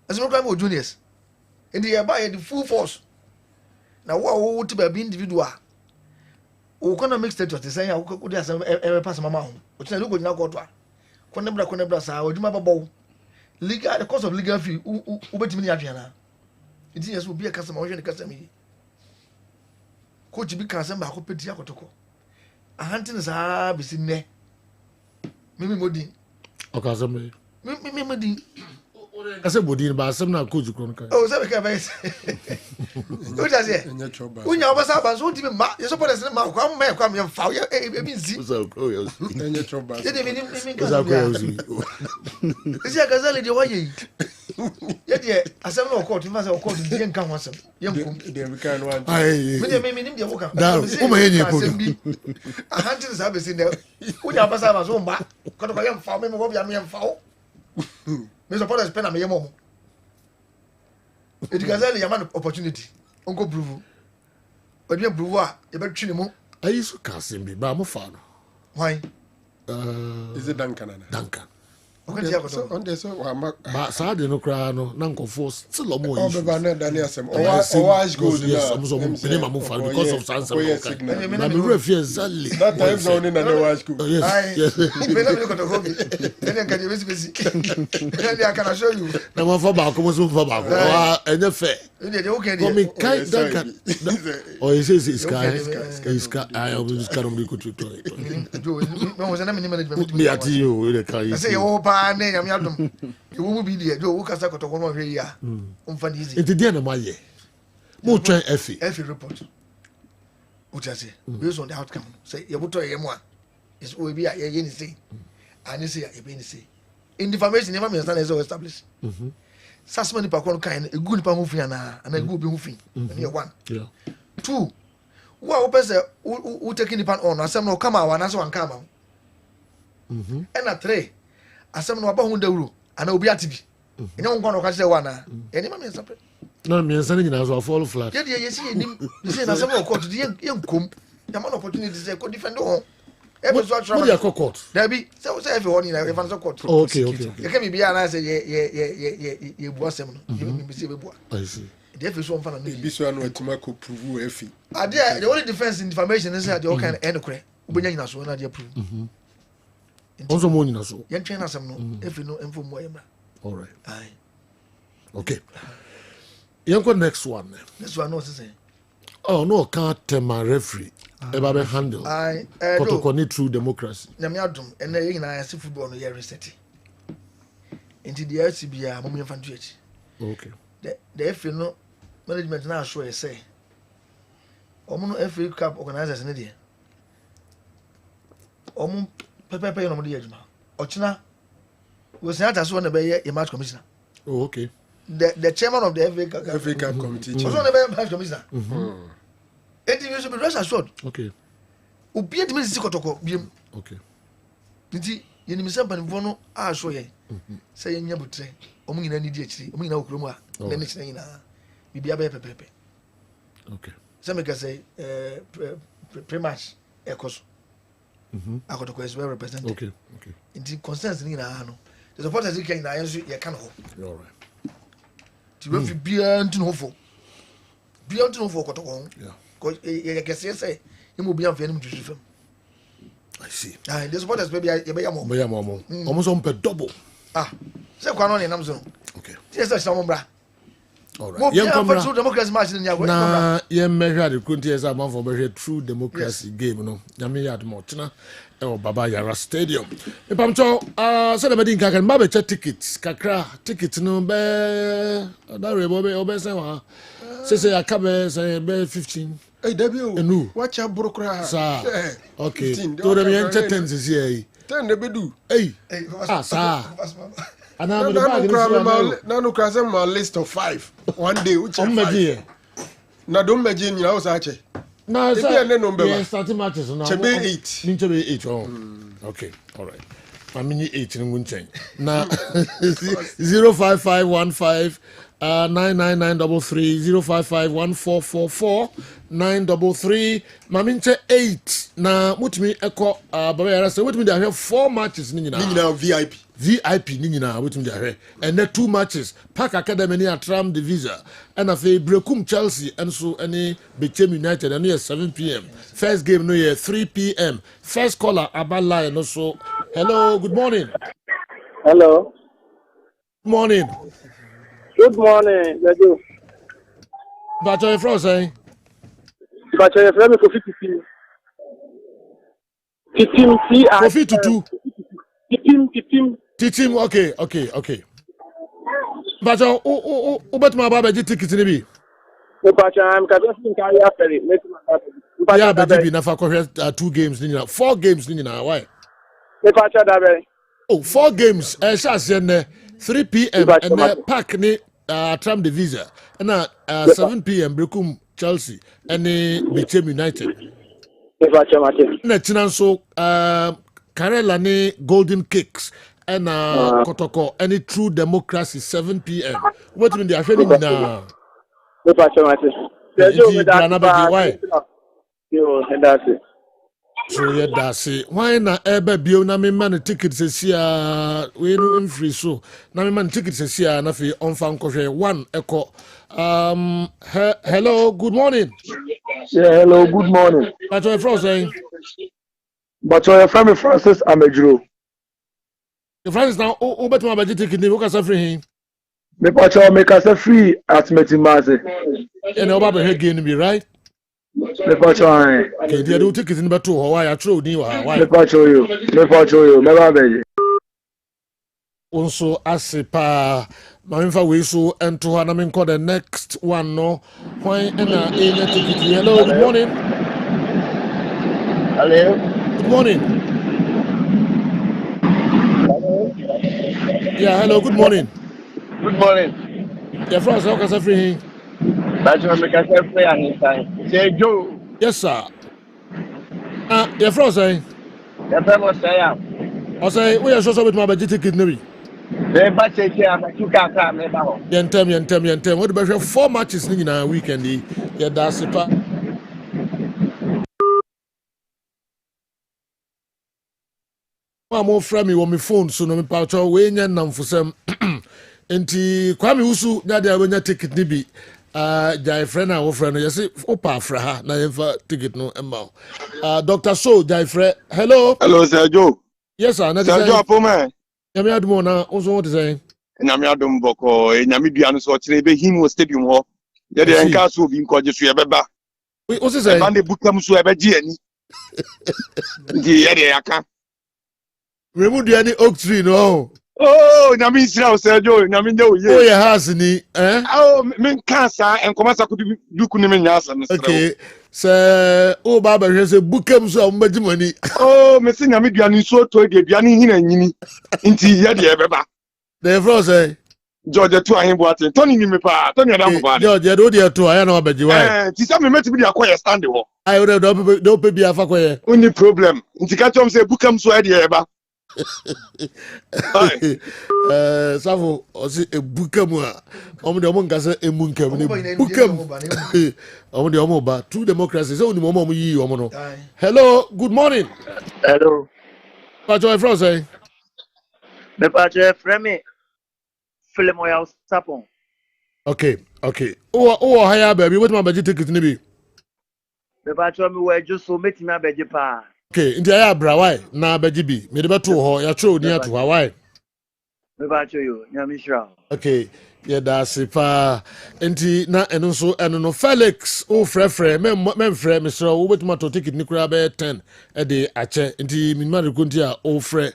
As no crime with juniors. And they are by the full force. Now, what would be individual? economic status is saying we dey asem e pass mama ho o tell you go na court a konebra sa odwuma babo legal the cost of legal fee ubetimi ni adwen na it is will be a customer when the customer coach bi kan asem ba ko pedi akotoko ahantin sa be sinne mimi modin o ka asem mimi modin kase bodin ba asem na coach kron kan o se be ka ba o ja se unya obasa ba so ntimi ma ye support se ma kwa ma kwa me fa ye e bi nzi enye choba ye de mini ka isi akazali de waye ye de asem na court fa se court de nkan ho asem ye nkum de we kan one me de me nim de wo kan da o ma ye nyepo ahantin sa be sinne unya obasa ba so mba ko ye fa me mo bia me fa o me support spend am ye mo edigazali yaman opportunity onko prove odie prove a ye betwi ne mu ayi so ka sembi ba mo fa no why is it Duncan Duncan okay dia ko so on the so wa ma ba sa de no kra no na nkofo still omo yi o be ba na Daniel asem o ash goes na so mo fa because of sansa na me refi exactly that time zone na the ash go yes me na me ko to go bi ene kan ye besi ene I can show you na mo fa ba ko mo so fa ba ko wa enye fe ene de okay ko mi kai Duncan o is sky I always carry me ko to no was na me management me ati you le kai say o pa na nyam yadom e wo mu bi de jo wo kasa kotoko no hwe yi a o mfa ni easy enti dia na maye mo twen efi report o tase based on the outcome say ye buto ye mo a is o bi a ye ni say ani say e be ni say in information never me stand as established sasma ni pa kon kan e gu ni pa ho fi ana gu bi ho fi ni one yeah 2 wo pese wo take ni pan on asem no kama wa na so wan kama and 3 asem no aba ho dawuro ana obi atibi ene won no ka se wa na ene ma me sape na me nsa ni na so fall flat ye ye si enim say na asem no court ye nkom ya man opportunity say ko defend ho e be so travel mo court there be say if you want na e fan so court okay ye ke mi bia na say ye bu asem no ye mi say be bu I see dey fi so on fa na bi so anu atima ko prove efi ade the only defense in information is that the okay end kure ubenya nyina so na dey prove also mo nyina so yen train asem no efi no enfo mo yema all right aye okay yen ko next one no say oh no can't tell my referee eba be handle aye protocol true democracy na me adum ene ye nyina ya football no ye reset enti the RCB mo me fantu echi okay the FA no management na show e say omo no FA Cup organizers ne de omo pepe no mo de aduma ochina we say ata so na be ye match commissioner oh okay the chairman of the FA Cup committee so na be match commissioner enti we should be rest assured okay obi edimi sisi kotoko biem okay nti ye ni misamba ni vono a show ye say ye nyabutre omo nyina ni di akiri omo nyina okuro mu a na ni kyina nyina bibia be pepepe okay so me ka say pre-match ekoso akotoko is well represented okay nti consensus ni nyina no the supporters you can na yenso ye kan ho all right ti we fi bia ntin ho fo kotoko yeah ko ye kese say ye mo bia mfa nim tutu fam I see the supporters be ye be yamo almost on per double say kwa no ne nam so okay yes say some bra all right yen come true democracy match ni yago na yen measure the country as a man for measure true democracy game no nyame yad mo tena e o baba yara stadium e pamcho so the medin kan ba be check tickets kakra ticket no be da rebo be obese wa say akabe say be 15 hey w no watch out brokra sa okay to them yen check 10 is here 10 de bedu hey sa na no cross my list of 5 one day which na do meji nyina o sa che na say yeah starting matches now chebe 8 ni chebe 8 oh okay all right amini 8 ni ngun na 05515 99933 0551444 maminche 8 na mutumi eko baba yara say mutumi dey have 4 matches ni nyina VIP VIP ni nyina wetum de ahwe and the 2 matches Park Academy ni Atram Divisa and afi Brekum Chelsea and so any Bechem United and 7 p.m. First game no 3 p.m. First caller Abala and also hello, good morning. Hello. Good morning. Good morning. But your friend say but your friend for 15 Coffee to 2 15 okay. But but my baba get ticket ni bi. But I'm going carry after it. Yeah, but you be na for 2 games ni 4 games ni na why? Oh, 4 games. Shas 3 p.m. and Park ni Tram Divisa and 7 p.m. Brekum Chelsea and Bechem United. Na tina so Karela ni Golden Cakes and Kotoko any True Democracy 7 p.m. What mean they are feeling na? Why? So yeah, that's it. Why na ebe bio na me man tickets sia we no free so. Na me man tickets sia na fi on fan kohwe 1 echo. Hello, good morning. Yeah, hello, good morning. But your friend saying But your friend Francis Amejuro. the friend is now bet my budget ticket ni wo ka free. Me pacho make us free at Metimase. And oba be again be right? Me pacho an. Okay, they do tickets in beto ho why atro ni why? Me pacho you. Me ba be. Also asipa mamfa we so ento ha na me call the next one no. Why na any ticket? Hello, good morning. Hello. Good morning. Yeah, hello, good morning. Good morning. Your friend how can I free? That's what make us free anytime. Say Joe. Yes, sir. Your friend say? Your friend was say I say we are so with my budget ticket no be. They batch here but you can't come me ba ho. Yentem. What be 4 matches ni na weekend yi. Yeah, that's it. I'm friend me on my phone so no me pa cho we nya namfosem. Enti Kwame Usu na dia we nya ticket ni bi. Jai friend na wo friend no yesi opa fra ha na yemfa ticket no emma. Dr. So Jai friend. Hello. Hello, Sir Joe. Yes sir, na Sir Joe Apome. Nyame adum na onso what say? Nyame adum boko, nyame dua no so kire be him stadium ho. Ye de enka so bi nkoje so ye beba. We what say? Bande bukam so e be gi ani. Ndi ye de yaka. Remove the any oak tree no. Oh, nyame isra Sir Joe, nyame nde oye. Oh, your house ni, eh? Oh, men kansa enkomasa ko duku ni men nyasa no. Okay. Sir, oh baba say bukam so ambaji money. Oh, me se nyame dua ni so to de dua ni hina nyini. Nti ye de e beba. The fro say George to ahin boate. Tony ni me pa, Tony adam pa. George do dey to aya na obaji why? Ti say me meti bi dey akoye stand ho. I would do pe bi afa koye. Only problem. Nti ka chom say bukam so e de e ba. Savo osi ebukam a omo de omo ngase emunkam ni bukam omo de omo ba True Democracy so ni omo yi omo no. Hello, good morning. Hello. What your friend say? Me pacho friend me Filemoya Sapon. Okay. Oh haya baby, what my budget ticket ni bi? Me pacho me we just so metimi abeje pa. Okay, nti aya bra why na abeji bi me de beto ho ya tro ni ato why? Me pacho you, nyame shira. Okay, yeah that's it pa. Nti na eno so eno no Felix o frefre me frɛ me so wo betuma to ticket ni kura be 10 e de ache nti me ma rekonti a o frɛ.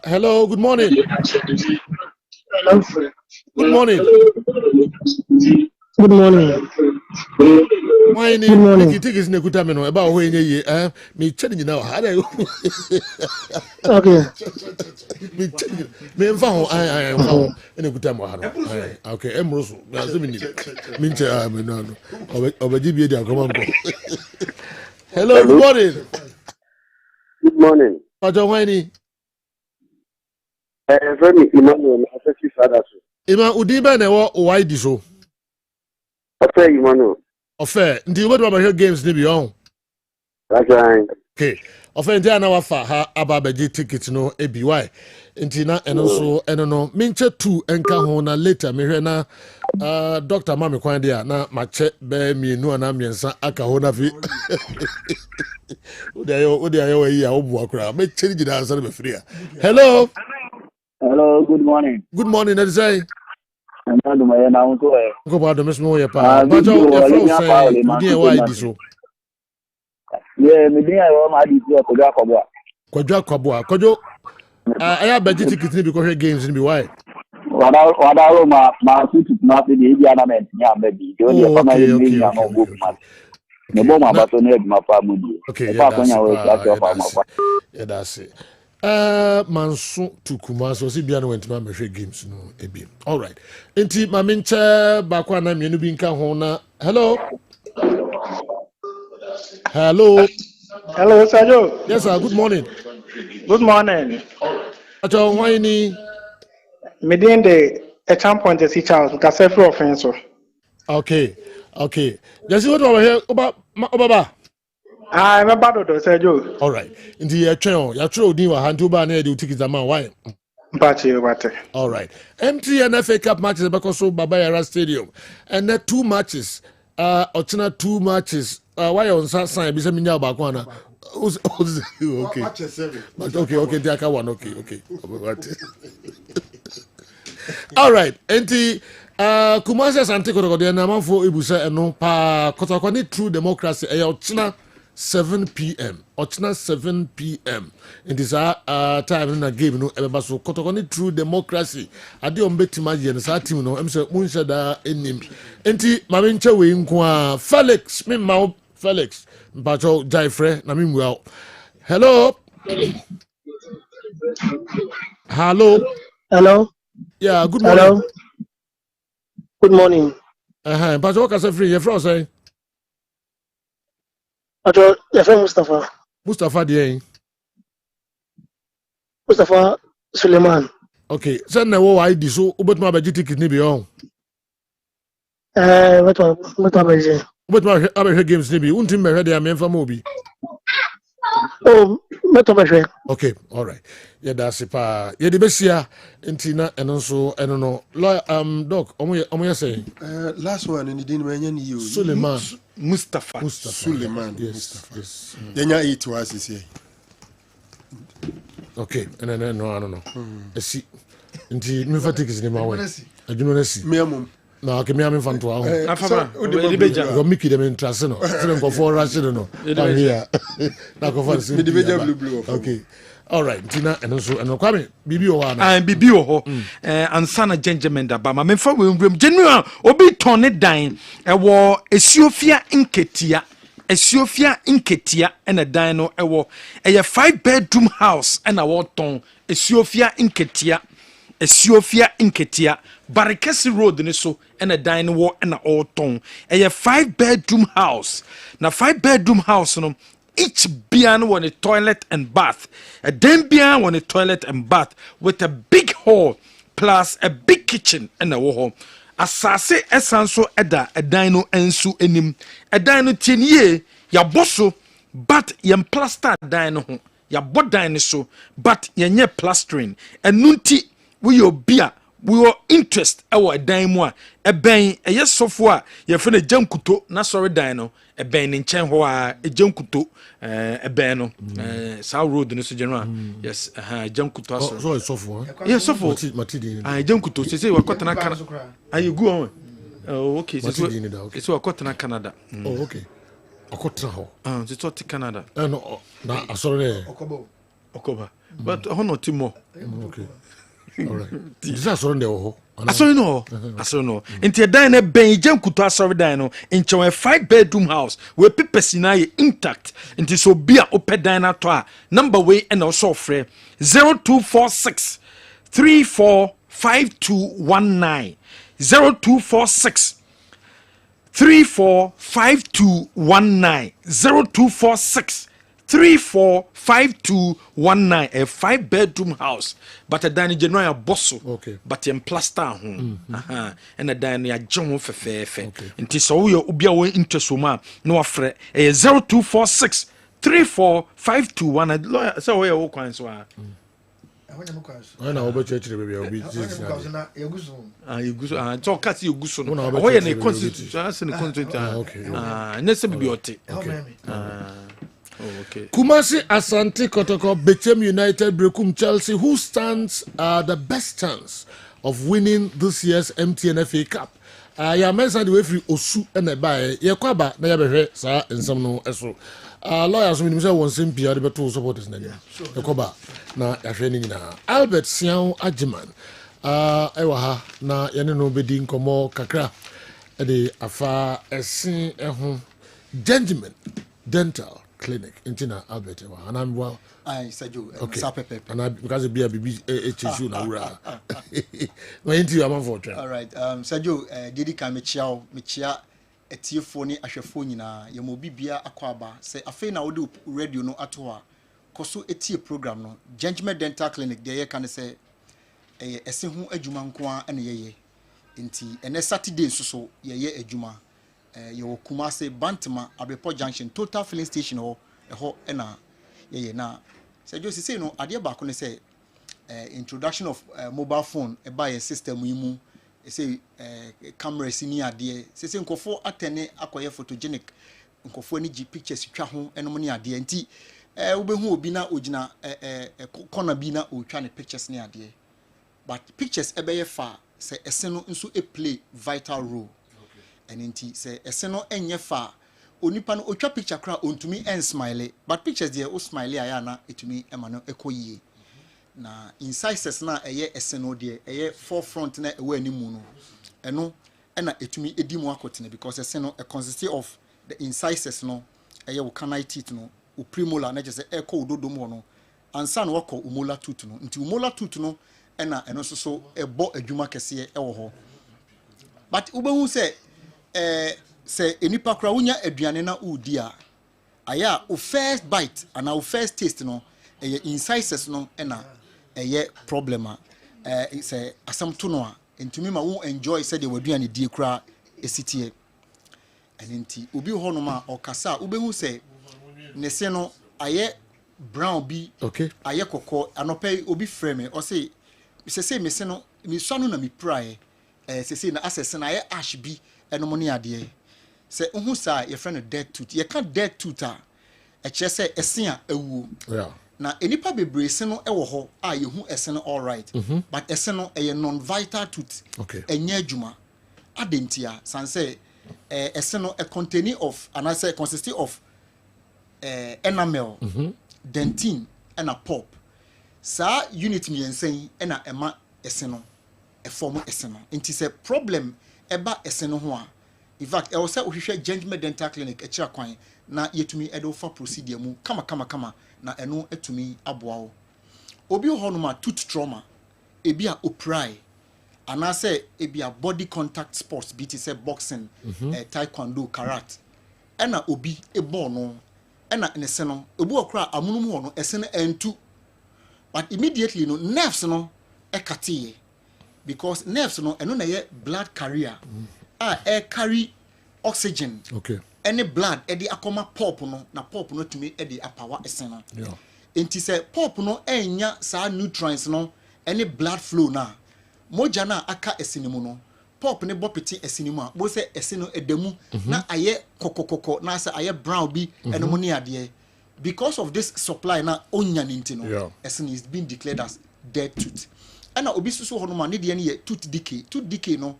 Hello, good morning. Hello. Good morning. Good morning. Why ni tickets ne kuta me no e ba ho enye ye me chedi nyina ha Okay. Me mfa ho ai mfa ho ene kuta mo ha no. Okay, emroso na ze mi me nche me no obaji bi e di akoma mpo. Hello, good morning. Good morning. Pajo why ni? Very Emmanuel, affected father. Ima udiba na wo why di so? Okay, Emmanuel. Ofe, ndi wo do ba games ni bi on. That's right. Okay. Offend na wafa ha ababeji ticket no ebi why. Nti na eno so eno no minche 2 enka ho na later mehwe na Dr. Mami kwan dia na mache be mienu na miensa aka ho na fi. Odi ayo yi a obu akura. Me cheri gida answer be free. Hello. Hello, good morning. Good morning, let's say. Nadu maye na unto e. Go ba do mesmo ye pa. Ba jo your flow say you dey why this so. Yeah, me dey ayo ma di so Kwadwo akwabo. Kwadwo aya beji ticket ni because games ni be why. Wada ro ma tutu na fi dey bia na me nya me bi. Do dey fa ma dey nya no go ma. Me bo ma ba to na eduma fa mu di. Okay, yeah, that's it. Manso to Kumasi osi bia no went ma me games no ebi. All right. Enti ma menche ba kwa na mienu bi nka ho na. Hello. Hello. Hello, Sajo. Yes, sir. Good morning. Good morning. Acho why ni Medin de a champion the si Charles ka se free offense. Okay. Okay. Just what over here Obaba. Ah, me bado do Sajo. All right. Ndi ya twen ya tro odin wa hantu ba na e de ticket ama why? Bate. All right. MTN FA Cup matches because so Baba Yara Stadium and the 2 matches ochina 2 matches why on sign be say minya ba ko na okay. Okay, the aka one okay. All right. Enti Kumasi Asante Kotoko na manfo ebusa eno pa Kotoko ni True Democracy e ochina 7 p.m. Ochina 7 p.m. In this time in a game no ebeba so Kotoko ni True Democracy ade on betima ye na sa team no em say munhye da enim. Enti mame nche we nko Felix me ma Felix mpacho Jaifre na me mua. Hello. Yeah, good morning. Hello. Good morning. Mpacho ka say free, you from say? Ajo, ya friend Mustafa. Mustafa dey. Mustafa Suleiman. Okay, send na wo ID so obetuma ba ticket ni bi on. What ba je? Obetuma abehwe games ni bi. Untim behwe dey amemfa ma obi. Oh, metobehwe. Okay, all right. Yeah, that's it pa. Yeah, the besia entina eno so eno no. Doc, omo say. Last one in the din when you Suleiman. Mustafa. Suleiman. Yes. Yenya 8 was this year. Okay, and then no, I don't know. See, indeed, me for tickets in my way. I do not see. No, I can be having fun to our home. Go Mickey them in Trasino. Go for Rashid. Here. Now go for okay. All right, Tina, and also, and Kwame, Bibi and Bibi and Sana Gentleman da Bama, men for William General, Obi Tony Dine, a war, a Siofia Inketia, and a dino, a war, a 5-bedroom house, and a waton, a Siofia Inketia, Barikesi Road, and so, and a dino war, and a waton, a 5-bedroom house. Now, 5-bedroom house, no. Each piano on a toilet and bath. A den piano on a toilet and bath with a big hall plus a big kitchen and a wall. Asase esanso eda a dino ensu enim. A dino 10 year ya bosso but yam plaster dino ya bod dino so but yenye plastering. And nunti we your beer. We were interest our dime a bang a yes software your friend a jump kuto na sorry dino a bang in chen hoa a jump kuto a bano South Road in the general yes jump kuto so it's software yes software I jump kuto say we're caught in Canada are you go on okay so we're caught in Canada oh okay a caught it's to Canada no sorry Okoba but honor Timo okay. All right. This is sorry no. Inti dan na ben jam kuto asori dan no. Inche 5-bedroom house. We people sinaye intact. Inti so bia ope dan na to a number way and also free 0246 345219 0246 345219 0246 345219 a 5-bedroom house but a dining general bosso okay but in plaster home and a dining a john fefe into so you be away interest woman no afre a 0246 34521 lawyer so we all kwan so I know about church baby I'll be so kasi yuguso no ho ye ne constitution as ne constitution nese bibliote okay. Kumasi Asante Kotoko Bechem United Brekum Chelsea, who stands the best chance of winning this year's MTN FA Cup? Ya mentioned the way free Osu and a buy. Ya kwaba na ya behwe sa ensam no eso. Lawyers we say one sim pia the beto supporters na ya. Ya kwaba na ya hwe ni nyina. Albert Sian Ajiman. Ewa ha na ya ne no bedi nkomo kakra. E de afa esin ehun Gentleman Dental Clinic intina Albert wa and I'm well I said you okay and I because be a BB HSU na wura when into am for try all right Sergio didi kan me chia etiefo ni ahwefo nyina ye mo bibia akwaba say afei na wo radio no ato a koso etie program no Gentleman Dental Clinic de ye kan say ese hu adwuma nko a na ye nti ene Saturday so ye adwuma your Kumase Bantama Abepo Junction Total Filling Station ho na ye na Sergio say no ade ba ko ne say introduction of mobile phone e buy a system mu say camera sini ade say nkofo atene akoye photogenic nkofo ni gi pictures twa ho enom ne ade nti wo behu obi na ogina corner bi na o twa ne pictures ne ade but pictures e be ye fa say ese no nso e play vital role and inti say eseno enye fa onipa no otwa picture kra ontumi en smile but pictures there o smile aya na etumi ema no ekoyie na incisors na eye eseno there eye forefront na ewa animu no eno na etumi edimu akotene because eseno consists of the incisors no eye wo canine teeth no o premolar na just eko ododom ho no ansa na wako umolar tooth no nti umolar tooth no na eno so ebo adwuma kese ewo ho but ubehu say say enipa kra wonya aduane na udi a aya o first bite and our first taste no incisors no na problem say asam to no a entumi ma wo enjoy say the waduane die kra esitie enenti obi ho no ma okasa obehu say ne se no aye brown bi okay aye kokko anope obi frame o say se me se no mi so no na mi prae se na assess na aye ash bi enom ne ade se ohu sa ye friend dead tooth ye ka dead tooth a che se ese a awuo yeah na enipa bebre se no ewo ho a ye hu ese no all right but ese no non vital tooth okay enya adwuma adentia san say ese no a containing of and I say consisting of enamel dentin and a pulp sa unit mi ensen na ema ese no e form ese no nti se problem eba ese no ho a in fact e wo say ohwehwe Gentleman Dental Clinic e kira kwan na yetumi edo for procedure mu kama na eno etumi aboa wo obi ho no ma tooth trauma ebi a oprai ana say ebi a body contact sports BT say boxing taekwondo karate ena obi ebo no ena nese no obi okra amunum ho no ese no entu but immediately no nerves no ekate because nerves no eno na ye blood carrier carry oxygen okay any blood e di akoma pulp no na pulp no tumi e di apawa esen no yeah enti se pulp no enya sa nutrients no any blood flow na moja na aka esinimu no pulp ne bopeti esinimu a bo se esino edemu na aye kokokoko na se aye brown bi enemu ne ade because of this supply na onya ninti no yeah. esin is being declared as dead tooth ana obi susu ho no ma ne de ne ye tooth decay no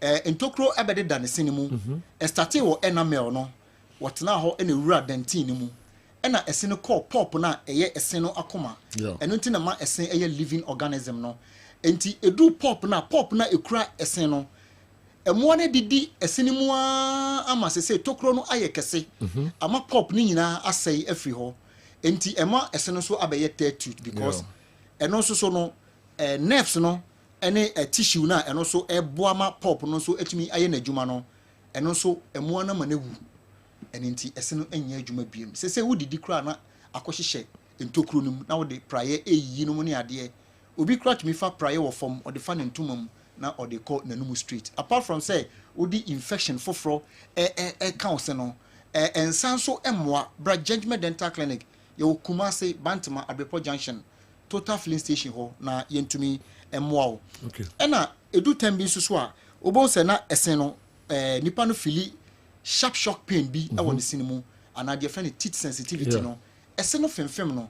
entokro ebede da ne sinimu starte wo enamel no wotena ho ene wura dentin ni mu ena esene call pop na eye esene akoma eno nti na ma esene eye living organism no enti edu pop na ekura esene no emo ne didi esene mu ama sese tokro no aye kese ama pop ni nyina asai afri ho enti ema esene so abeye tooth because eno so no nerves no ene tissue na eno so eboama pop no so etumi aye na adwuma no eno so emo na manewu enenti ese no enya adwuma biem sese wudidi kra na akohihye entokru num na wode praye eyi no mu ne ade obi kra tumi fa praye wo fom ode fa ne ntomam na ode ko nanum straight apart from say wudi infection foforo kan se no ensan so emwa bra judgment dental clinic ye Kumase Bantama Abepo Junction total filling station ho na yentumi emwa wo okay ena edu tembi so a obo se na esen no nipa no fili sharp shock pain bi e won sinimu ana de friend teeth sensitivity no esen no femfem no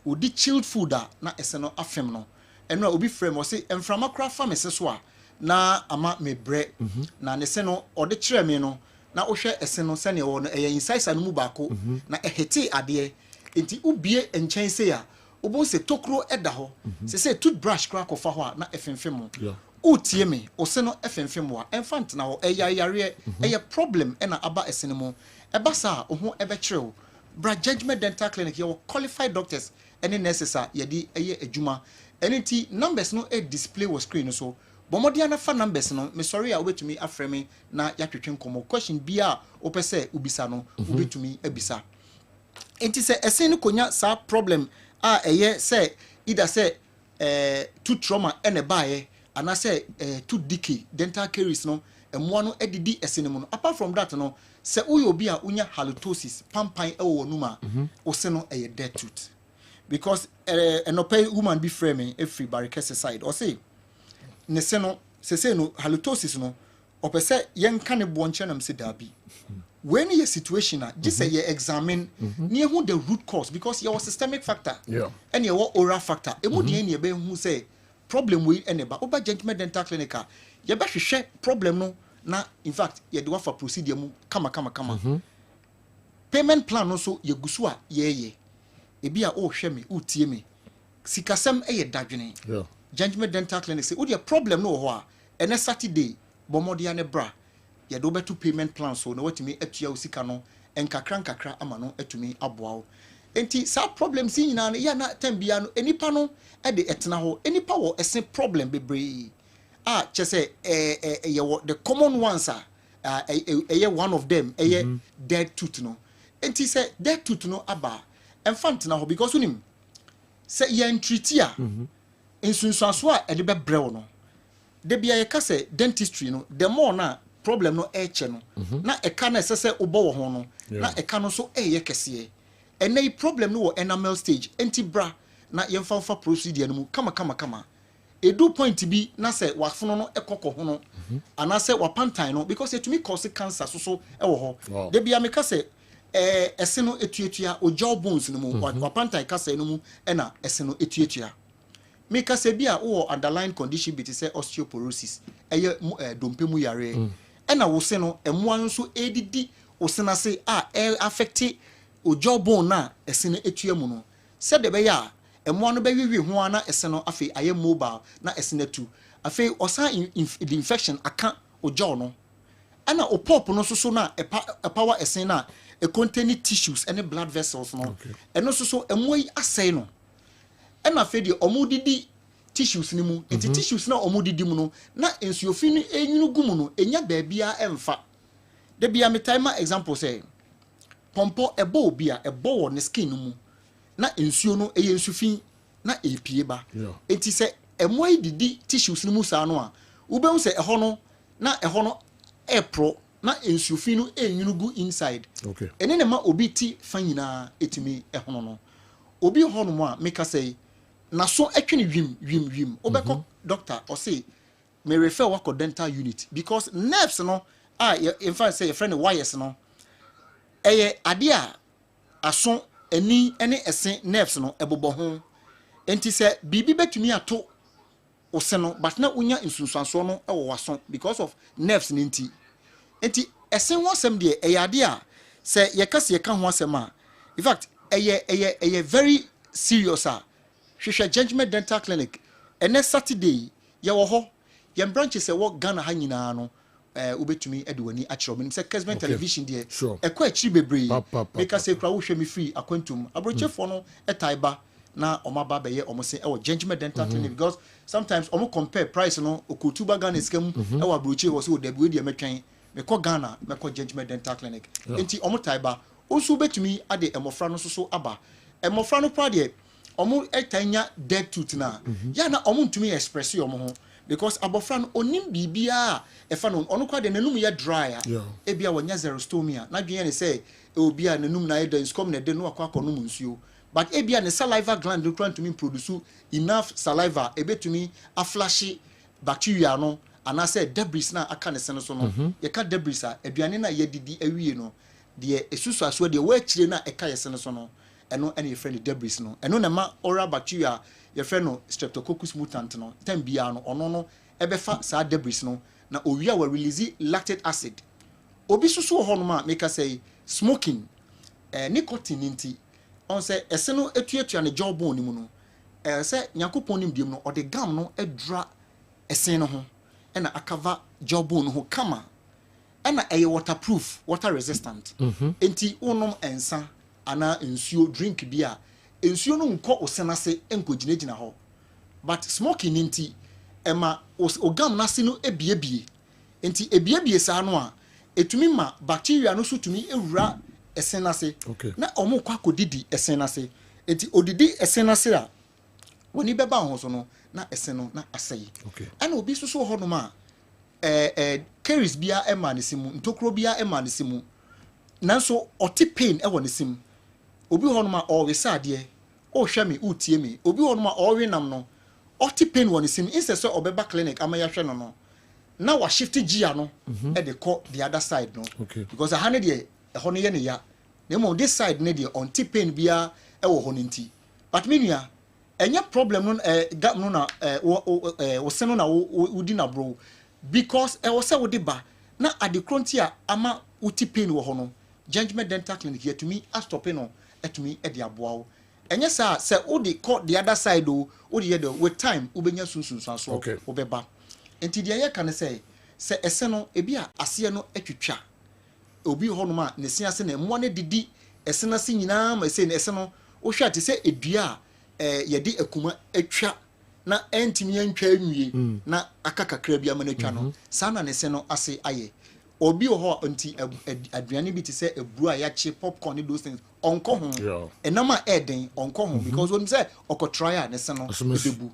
odi chilled food na esen no afem no eno obi frame o se emframa kra famese so a na ama mebre na ne se no ode kire me no na ohwe esen no se ne wo no inside no mu baako na ehete ade enti ubie enchen se ya obo se tokro eda ho se toothbrush kra kofa ho na efemfem utie me o se no efemfem wa enfant na ho yare problem na aba esen mu eba sa ho ebe kire bra judgment dental clinic your qualified doctors any nurses a yedi adwuma anything numbers no display was screen so bomodia na fa numbers no me sorry a wetumi afreme na yatwetwe komo question bia opese ubisa no ubetumi abisa enti se esen no konya sa problem a se either se tooth trauma ene baaye ana se tooth decay dental caries no emwa no edidi esen mu no apart from that no se uyo bi a unya halitosis pampan ewo numa ose no dead tooth because enope woman be framing every barricade side or say ne se no se no halitosis no opese yen kan bo nchenam se dabi when your situation just say you examine near who the root cause because your systemic factor and your oral factor e mo de ne be hu say problem we eneba oba judgment dental clinic you be hwehwe problem no na in fact you do for procedure mu kama payment plan no so ye gusu a ye ebi a o hwe me utie me sikasem dadwene judgment dental clinic say o the problem no ho a ene Saturday bomodia ne bra ye do beto payment plan so na watimi atua usika no enkakra ama no atumi aboa enti sa problem si nyina no ya na tambia no enipa no de etena ho enipa wo esen problem bebre chese the common ones one of them dead tooth no enti say dead tooth no aba enfant na ho because unim say ye entreaty a ensunsuaso a de bebre no de bia ye ka say dentistry no the more na problem no eche no na eka na sese obo wo ho no na eka no so ye kese ene problem no wo enamel stage enti bra na yemfa procedure no mu kama edu point bi na se wafono no ekoko ho no ana se wapantan no because it me cause cancer so ewo ho de bia me ka se ese no etuatua o jaw bones no mu wapantan ka se no mu na ese no etuatua me ka se bia wo underlying condition bi te se osteoporosis eye dompe mu yare na wo se no emoa nso edidi wo se na se affect o jaw bone na ese no etua mu no se de be ya emoa no be wiwi ho ana ese no afi aye mobile na ese na tu afi osan the infection aka o jaw no ana o pop no so na power ese na contain tissues and blood vessels no eno so emoa yi asai no ana afi de omudidi tissues ni mu enti tissues na omudidi mu no na ensuofi ni enyinu gumu no enya baabia emfa de bia me time example say pompo ebo bia ebo wo ne skin mu na ensuo no ensufi na epie ba enti se emoi didi tissues ni mu sa no a ube se eho no na eho no epro na ensufi no enyunugu inside ene ne ma obi ti fa nyina etimi eho no obi ho no mu a meka say na so etwene wim obeko doctor or say me refer wako dental unit because nerves no in fact say your friend wires no eye ade a aso ani ene esen nerves no ebobo ho enti se bibi betumi ato ose no but na unya insunsuanso no ewo waso because of nerves enti esen wasem de eye ade a se ye kase ye ka ho asem a in fact eye very serious a hwehwe judgment dental clinic ene Saturday ye wo ho ye branches se wo Ghana ha nyina no ubetumi edwani achiro menim se Kessben television de ekwa achiri bebre because se kra wo hwe me free akwantum abrochefo no etaiba na omaba beye omose ewo judgment dental clinic because sometimes omo compare price no okotuba Ghana skam ewo abroche wo se o debu de metwen me ko Ghana me ko judgment dental clinic enti omo taiba onso betumi ade emofra no so aba emofra no pra de omo etanya dead tooth na ya na omo ntumi express yo mo ho because abofra no onim bibia e fa no ono kwa de nanum ye dry a e bia wonya xerostomia na dwen ne say e obi a nanum na e den scum na de no akwa akonom nsuo but e bia ne saliva gland do trying to produce enough saliva e betumi aflash bacteria no ana say debris na aka ne sene so no ye ka debris a aduane na ye didi awie no de esusu aso de wa akire na eka ye sene so no eno ene ye friend debris no eno na ma oral bacteria ye friend no streptococcus mutant no tambia no ono no ebefa sa debris no na owia wa release lactic acid obi susu ho no ma make say smoking nicotine nti on say ese no etuatua ne jawbone ni mu no say nyakopon nim diem no o de gam no edra ese no ho ena akava jawbone ho kama ena eye waterproof water resistant enti wonom ensa ana nsuo drink bia nsuo no nko osenase enkoginagina ho but smoking nti ema ogam nase no ebiebie enti ebiebie sa no a etumi ma bacteria no so tumi ewura esenase na omo kwa kodidi esenase enti odidi esenase a woni beba ho so no na eseno na asai ana obi so ho no ma caries bia ema ne simu ntokro bia ema ne simu nanso oti pain e wo ne simu obi ho no ma o wesade o hwe me utie me obi ho no ma o wenam no oti pain wo ne simu instead so obeba clinic amaya hwe no no na wa shift gear no e de call the other side no because a hane de ho no ye ne ya na mo this side ne de on pain bia e wo ho nti but menua enya problem no gap no na wo se no na wo di na bro because e wo se wo de ba na adekronti a ama uti pain wo ho no judgment dental clinic here to me astop no etumi e de aboa wo enya sa se wo de call the other side o wo de ye with time wo benya sunsun so wo beba enti de ye kan say se ese no ebi a ase no atwitwa obi ho no ma ne sia se na mo ne didi ese na se nyina ma se ne ese no wo hwa te se edua ye de akuma atwa na entimi antwa anwie na akakakra bia ma na atwa no sa na ne se no ase aye obi ho nti aduane bi te se eburu a ya che popcorn those things onko ho enama eden onko ho because when say okotry ne se no bebu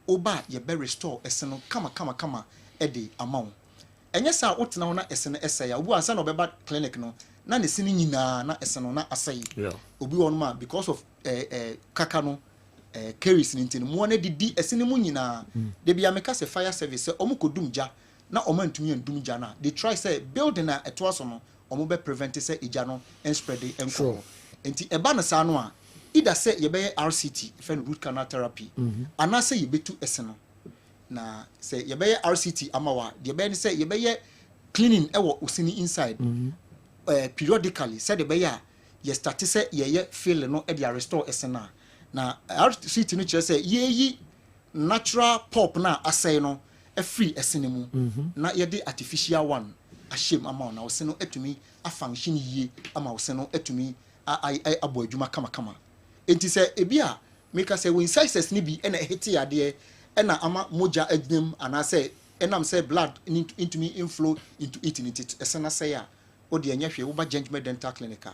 oba ye be restore ese no kama ede amount enye sa wotena ho na ese no ese ya obu ansa na obeba clinic no na ne se ni nyina na ese no na asai obi won ma because of kaka no caries ni ntini mo na didi ese ni mu nyina de bia meka se fire service omukodum ja na omantumi andum ja na they try say building na eto so no omo be prevent say eja no and spread the enko enti eba na sa no a either say ye be RCT friend root canal therapy ana say ye betu ese no na say ye be RCT amawa de be say ye be cleaning ewo osini inside periodically say de be ya ye start say ye feel no e dey restore ese na RCT no kire say ye natural pulp na asay no a free esinemu na ye de artificial one ashem ama na wo no etumi a function yie ama wo no etumi abo adwuma kama enti se ebi a make say when sizes ni bi na hiti ade na ama moja adnem ana say enam say blood into me inflow into it esena say a o de anya hwe wo ba judgment dental clinic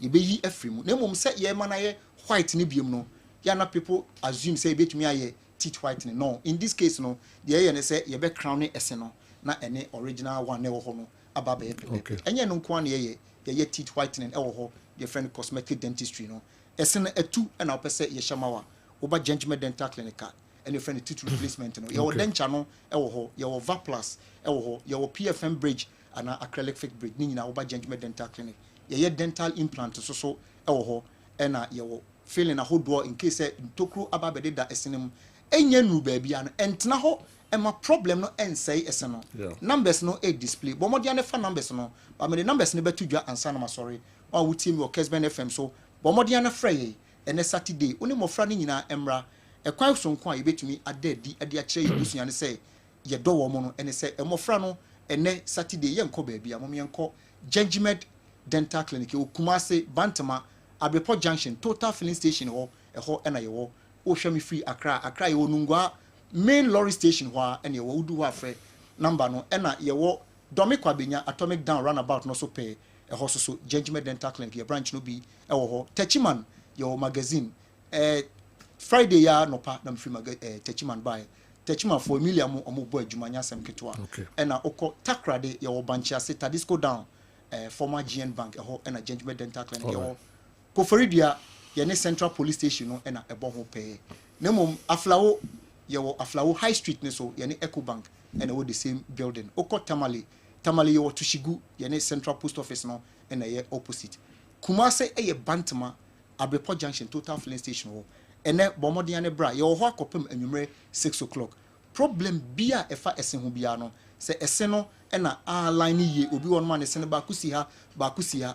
ye be yi afrimu na mom say ye ma na ye white ni biem no ya na people assume say betumi aye teeth whitening no in this case no the aye say ye be crowning ese no na ene original one ne wo ho no aba be enye no nko an ye teeth whitening e wo ho the friend cosmetic dentistry no ese na atu na opese ye shamawa oba judgment dental clinic and your friend tooth replacement no your denture no e wo ho your va plus e wo ho your PFM bridge and acrylic fake bridge ni nyina oba judgment dental clinic ye dental implant so e wo ho e na ye wo feeling a hodo in case ntokru aba be da esenem enya nu baabia no entna ho ema problem no ensay ese no numbers no e display bo modia ne fa numbers no ba me the numbers ne betu dwa ansa na sorry wa wuti mi o Kessben FM so bo modia na frey ene Saturday oni mofra ne nyina emra ekwan so nko a yebetumi adadi ade a kire yebusua ne say ye do wo mo no ene say emofra no ene Saturday ye nko baabia mo me nko judgment dental clinic o Kumase Bantama Abepo Junction total filling station ho eho ena ye wo o hwe me free Accra ye onungwa main lorry station ho ena ye wo udu ho afre number no ena ye wo Domikwa Benya atomic down roundabout no so pay eho so judgment dental clinic ye branch no bi ewo ho Techiman ye magazine Friday ya no pa na mfiri Techiman buy techima for Emilia omo boy adwuma nyasem ketwa ena okọ Takra de ye wo banchi ase Tadisco down former GN Bank ho ena Judgment Dental Clinic ye Koforidua ye ne Central Police Station no ena ebo ho pe nemom Aflawo ye wo Aflawo High Street ne so ye ne Eco Bank ena wo the same building okọ Tamale ye wo Tushigu ye ne Central Post Office no ena ye opposite Kumase ye Bantama Abrepo Junction Total Filling Station ho ene bomodin ne bra ye ho akopem anwumre 6 o'clock problem bia efa esen ho bia no se esen no ena line ye obi won man esen ba kusi ha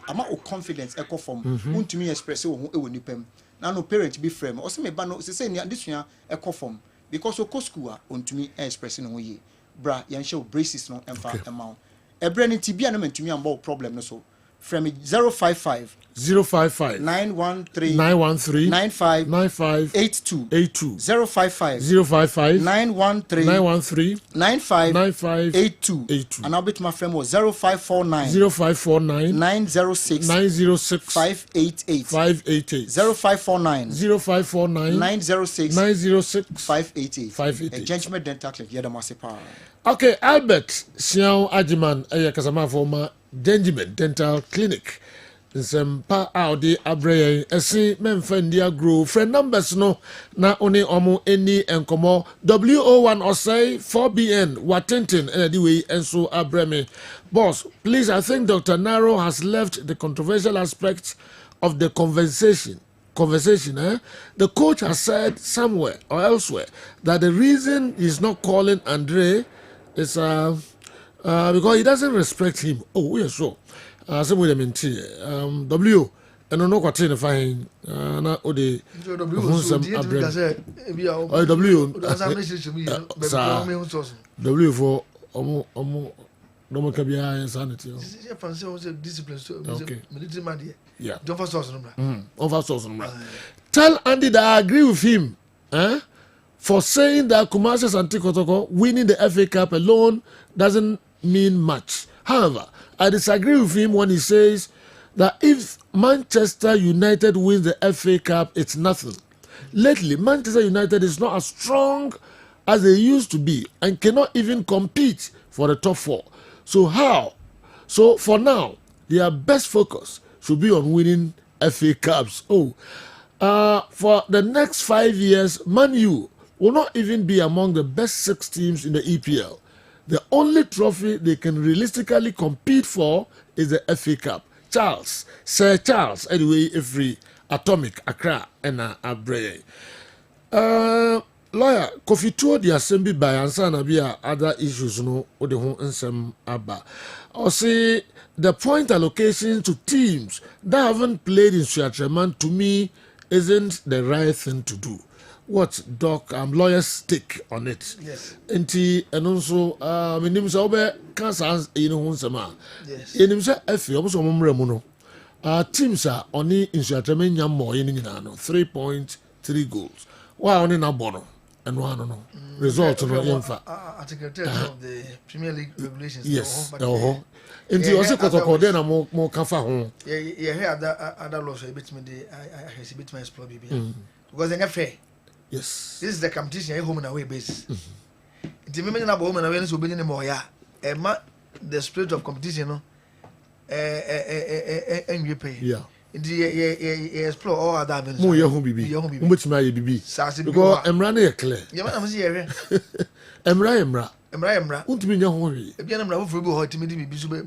ama o confidence e form untumi express wo ho e woni pam na no parent be frame o se me ba no se ni adesua e form because o ko school a untumi express no ho ye bra yan show braces no emfa amount ebre ni tibia no mantumi am problem no so from 055 913 9582 055 913 9582 and I'll bet my friend was 0549 906 588 0549 906 588 a Judgment Dental Clinic Yadamasipa. Okay, Albert Siao Ajiman Kasama former Judgment Dental Clinic. Nsempa audi abrey esi memfendia grow friend numbers no na oni omo eni enkomo WO1 osai 4BN Watentin anyway enso abreme boss please I think Dr. Naro has left the controversial aspects of the conversation the coach has said somewhere or elsewhere that the reason he's not calling Andre is because he doesn't respect him. Oh, yeah, sure. Some with them in W and no quarter fine. Na ode W for omo no kabia insanity. Okay. Yeah. Tell Andy that I agree with him. For saying that Kumasi Santi Kotoko winning the FA Cup alone doesn't mean much. However, I disagree with him when he says that if Manchester United wins the FA Cup, it's nothing. Lately, Manchester United is not as strong as they used to be and cannot even compete for the top 4. So how? So for now, their best focus should be on winning FA Cups. For the next 5 years, Man U will not even be among the best 6 teams in the EPL. The only trophy they can realistically compete for is the FA Cup. Sir Charles, anyway, every Atomic, Accra, and Abre. Lawyer, Kofi told the assembly by Ansana Bia other issues, no, or the home and some Abba. Or say the point allocation to teams that haven't played in Suatreman to me isn't the right thing to do. What Doc lawyers take on it? Yes. And also, my name is Albert Kansas, you know, Sama. Yes. In himself, F. Also, Mumremono. Teams are only in Suatreman Yamo in 3.3 goals. Why only Nabono? And one no result no infa Article 10 of the Premier League regulations. Yes. Nti o se kotoko de na mo kafa ho. Yeah, here other laws a bit me I has a bit my explore baby. Because they're fair. Yes. This is the competition home and away basis. Nti me na home and away so be ni mo ya. E ma the spirit of competition no enwe pay. Yeah. You explore all other avenues. Mo ye ho bibi. Mo betima ye bibi. Because emra na ye clear. Ye ma na mo se ye emra. Untimi nya ho hwe. Ebia na emra fo bi ho timi di bibi so be.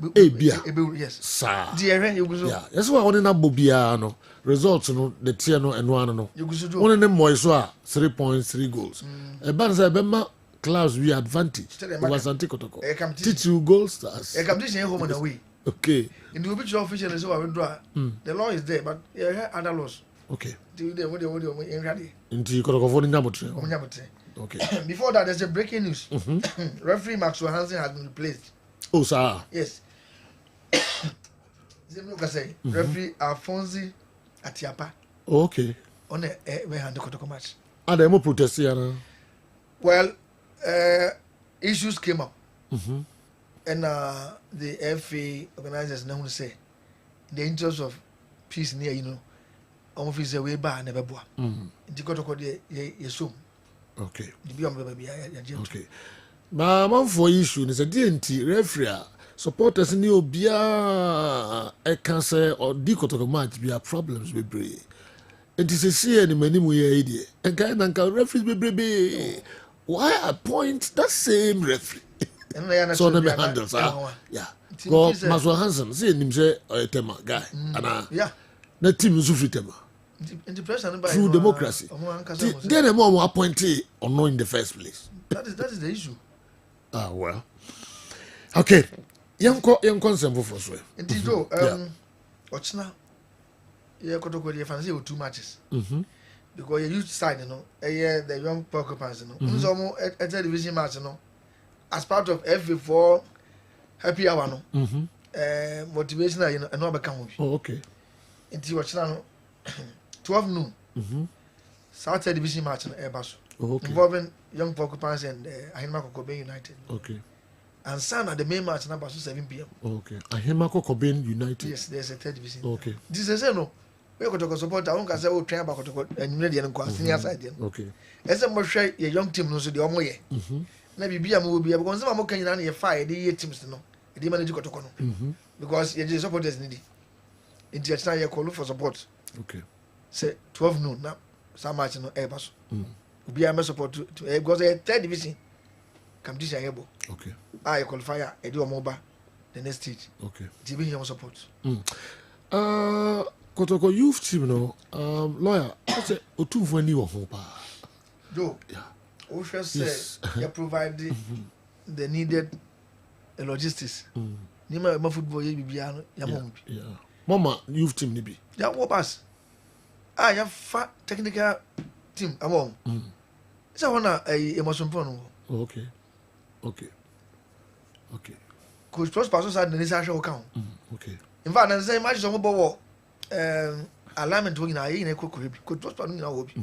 Yes. Sa. Di ye you go so. Yeah. Yes wa woni na bobia no. Results no the tier no eno ano no. Woni ne moy so a 3.3 goals. E ban say be ma clubs we advantage over Santi Kotoko. 2 goal stars. E competition home and away. Okay. In the official official is what we do. The law is there, but you have other laws. Okay. Okay. Before that, there's a breaking news. Referee Maxwell Hansen has been replaced. Oh, sir. Yes. Referee Alfonsi Atiapa. Okay. On a hand the match. And they more protest here. Well, issues came up. And the FA organizers now say, in the interest of peace near, almost is a way by never boa. The Kotoko, yes, Okay. Okay. Ma man for issue is a DNT referee supporters ni obia e can say or dikoto match be problems be brave. It is a see any many way idea. And kind of referees be why appoint that same referee? So them handles yeah. Go Maswa Hansen see him say tema guy and yeah. Na team Zufri tema. Through democracy. Then a more appointee or no in the first place. That is the issue. Ah well. Okay. Young concern for us. Indeed, Ochna, you could go to fancy with 2 matches. Because you used side, you know, the young porcupines, you know. So a television match, you know, as part of every 4 happy hour, no. Motivation, you know, and not become. Oh, okay. Until Ochna, 12 noon. Saturday division match in Airbus. Okay. Involving young porcupines and Ahimako Kobe United. Okay. And Sun at the main match number 7 p.m. Okay. Ahimako Kobe United. Yes, there's a 3rd division. Okay. This is no. We got to support. I won't say we train about and you know senior side. Okay. As a more share a young team no so the omoye. Na bibia mo bibia because some mo kan na ye fire the teams no. E manage to kono. Because you supporters need. In the time you call for support. Okay. Say 12 noon now. Some match no Airbus. Be a support to because a 3rd division competition Herbal. Okay. I qualify I do a mobile the next stage. Okay. TV your support. Kotoko youth team no lawyer I say otu for ni wo ho pa. Do. Yeah. We should say you provide the needed logistics. Nima ma football ye bibia no ya mom. Yeah. Mama youth team ni bi. Ya wo pass. Ya fa technical team among. It's a one emotion phone. Okay. Okay. Okay. Coach Prosper so sad the show account. Okay. In fact, I say match some bobo alignment we na yin Coach Prosper no na obi.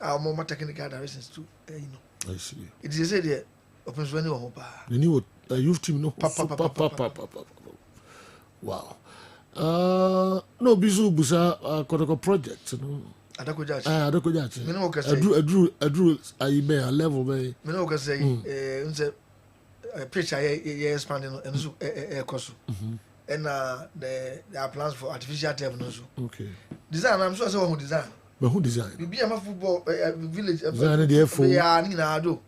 More technical directions too, you know. I see. It is said there open so any one pa. The new youth team no. Wow. No bizu busa kotoko project no. Adako Jachi. Adako Jachi. Me no ka say. Adru ayibe a level be. Me no ka say unse picture ye expanding and so cost. And there are plans for artificial turf no so. Okay. Design I'm sure say who design. But who design? Be a football village. Design the F4. Yeah, ni na do.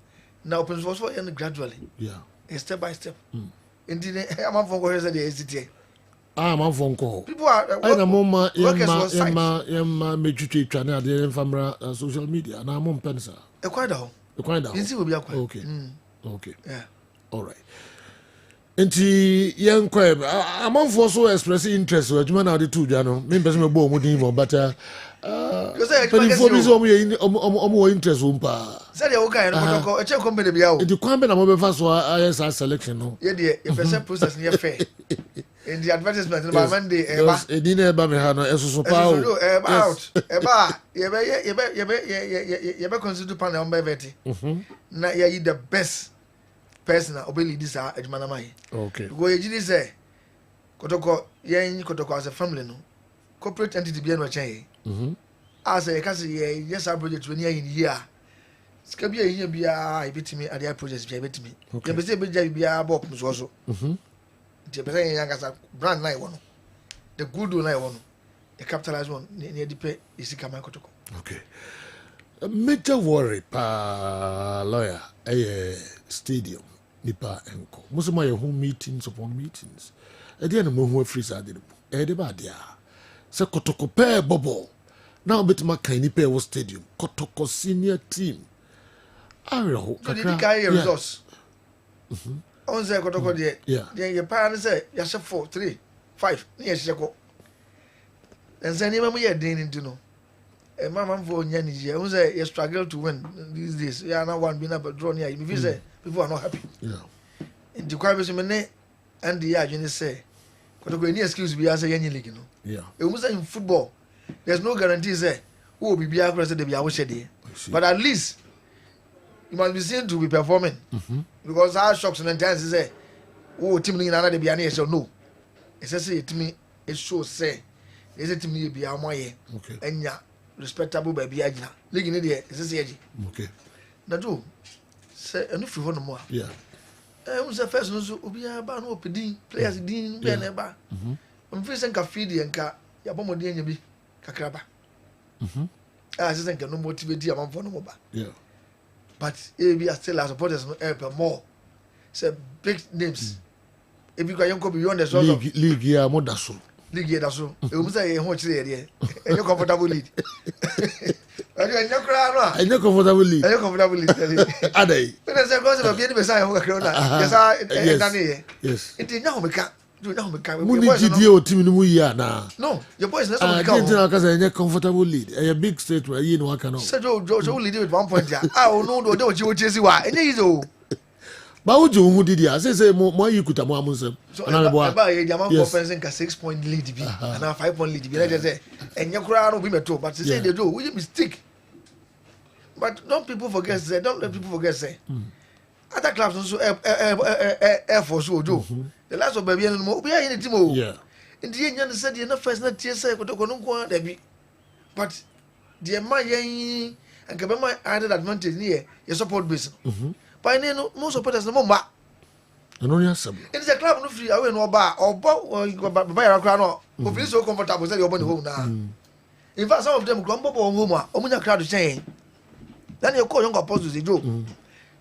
Now open source for gradually. Yeah. Step by step. Indeed, I'm from where say the SDT. Man phone call. People are I na mama yema mejutu twana de famra social media na mom pensa. E kwada ho. E kwada ho. Inti obi akwa. Okay. Okay. Yeah. All right. Enti yen kwa amanfo so express interest wa juma na de tu dwa no me pese me bo mu din mo but for omo interest wo mpa. Say the okay no ko e che company bia o. Enti kwan be na mo be fa so IS selection no. Ye de e pese process ne fair. In the advertisement by Monday eba edina eba me ha no esoso pa o out eba ye be consider panel on beveti na ye the best person obey lead this adwuma na mai. Okay. Go ye gidi say kotoko ye kotoko as a family no corporate entity be no chen as a case ye yes our project when ye in year ska bia ye bia e betimi ade project bia betimi ye be say be ja bia bop so so the person yang brand na iwono the good one na iwono the capitalize one near the pay is kama kotoko. Okay. A major worry pa lawyer stadium nipa enko musoma ye home meetings upon meetings e dey na mo hu afrisa ade no e dey ba dia se kotoko pe bobo na obetima kan nipa e wo stadium kotoko senior team areho kakra results on say kotoko de ye pa na say ya she 4 3 5 ni ye she ko ense ni mamu ye din ndi no e mama mfo nya ni je on say you struggle to win these days ya na one be na draw ni you feel say people are not happy in the kwa be so me ne and the adwene say kotoko any excuse be say yen league no e mu say in football there's no guarantee say who will be bia cross the bia wo shede but at least you must be seen to be performing because our shocks and times say oh team ni na de bia na say no it says it me it shows say is it me bia moye enya respectable baby agina league ni de it says ye okay do say enu fi ho no mo a yeah we say first no so obi aba no opedin players din be na ba mfi sen ka feed yenka ya bomodi anya bi kakraba say nka no motivate amamfo no mo ba yeah but we are still as supporters no help more say big names if you can go beyond the sort of league ya mo da so league ya da so e mu say e ho chire ye enye comfortable league enye comfortable league adai when say go say be ni be say ho kakra na yesa dani ye yes it nya ho meka do nya ho meka mu ni gidi o team ni mu ya na no your boys na so meka o agent ka say enye comfortable league a big state where you know can no say jo lead with 1 point ya o no do o chesi wa enye yi zo ba wo jo hu didi a say mo yi kuta mo amunsem ana me boa ba ye jama for fencing ka 6 point lead bi ana 5 point lead bi na je say enye kura no bi meto but say they do we mistake but don't people forget say other clubs also air force ojo the last of baby no mo bi ayi team o ndi enya ne say na first na tie say kotoko no ko da bi but the man yen and be my added advantage ni ye support base by no most supporters no mba no ya sab it is a club no free away no ba baba ya kra no o feel so comfortable say you open home na in fact some of them go mbo home a omunya crowd chain then you call young apostles they do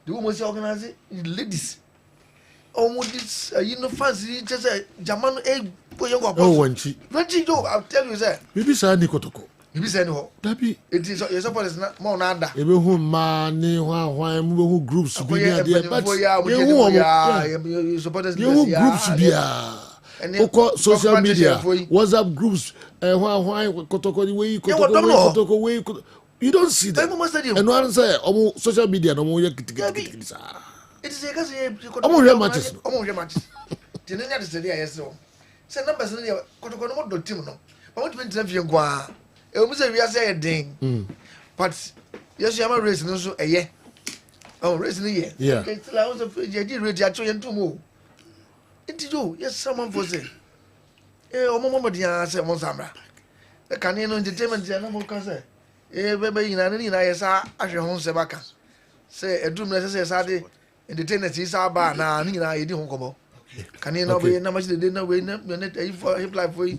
the women say organize ladies almost this fans just German young apostles wanchi do I'll tell you say bibi sa ni kotoko bibi say ni ho dabi it is your supporters na mo na ada ebe hu ma ni hwan mu hu groups bi ni ade but you supporters groups bia oko social media WhatsApp groups hwan kotoko ni we kotoko we you don't see that and one say omo social media no mo ye kitikiti sa it is a case omo matches tinenya de say yes say numbers no kotoko no mo do team no but what mean fie kwa e omo say we are say den but yes you am race no so eye race no ye okay till I was je di rate ya cho ye ntumo it do yes someone for say omo dia say mo samra e kan no entertainment ya na mo ka say bebe yina ni na yesa ahwe ho se baka se edum na se sa de entertainment is aba na ni na yedi ho kobo kan ni na be na ma de na we na na tai for hip life we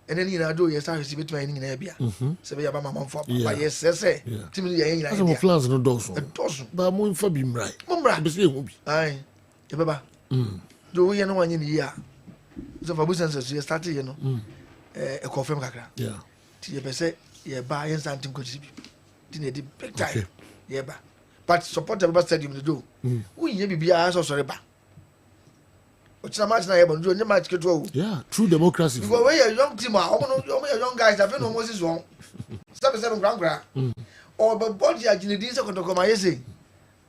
ene ni na do yesa ahwe si betuma ni na bia se be ya ba mama fo ba yes se timi ye yina ya plans no doso ba mo infa bi mrai be se hu bi ai e baba do we no wanye ni ya so fa bu sense so start ye no e confirm kakra ti ye be se ye ba yen santim ko tibi ti ne di big time ye ba but support the stadium the do we ye bibia so sorry ba o tira match na ye bon do nye match ke to yeah true democracy because we a young team omo young guys have no Moses won 7 grand or but body agility so ko ma yese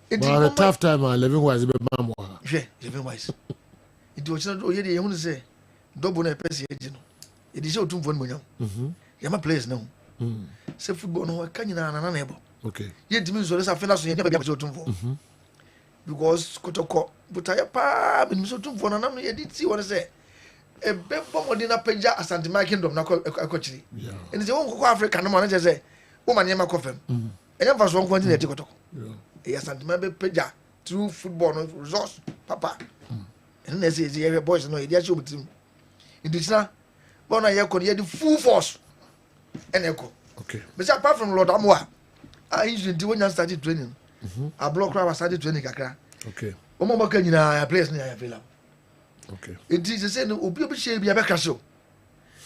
it was a tough time 11 wise be mam wa 11 wise it o tira do ye de ye hu say double na pese ye ji no e di se otumfo no nyam ye ma players no say football no ka nyina na na ebo okay ye dimi so say fina so ye be so tumfo because kotoko butaya pa be so tumfo na na ye di ti won say e be bomodi na pagya Asante Mike Kingdom na akọchiri and say won ko Africa no ma na say wo ma nyema ko fam enye fa so won continue kotoko e Asante Mike be pagya through football no resource papa and na say ye boys no ye dia show butim indicina bona ye ko ye di full force eneko okay but apart from Lord Amwa I usually do when you started training I block crowd started training kakra okay omo maka nyina players na available okay it is say no obi share bia beka so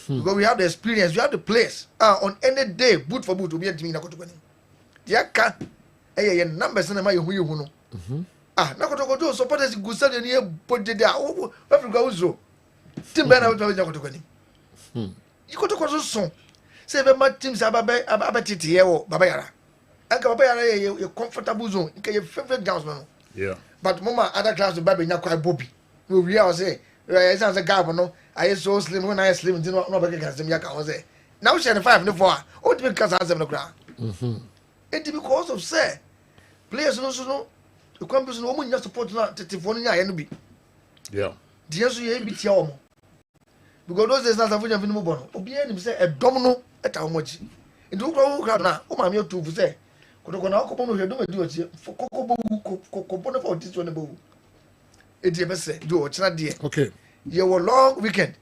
because we have the experience we have the players on any day boot for boot obi antimi na kotokoni dia ka ye numbers na ma ye hu no na kotoko supporters go start ni e bodde dia Africa uzo team bana we to kotokoni kotoko so say be my teams aba tete ye wo baba yara anka baba yara ye comfortable zone nke ye favorite grounds no yeah but mama other class to baba nya kwai bobby we are say I say gap no I so slim when I slim no baba can say yaka o say now she 5 no 4 o to be cause answer no kra it because of say players no so no the campus no mo nya support na tete fo no nya ye no bi yeah dia so ye bi tia o mo because those days na safunya fini mo bono obi enim say edom no eta omoji ndu kro na o ma me otu fu say Kotoko na ko bono hwedo medi otie koko bo koko bono for this one bo edi be say do o chira de okay you were long weekend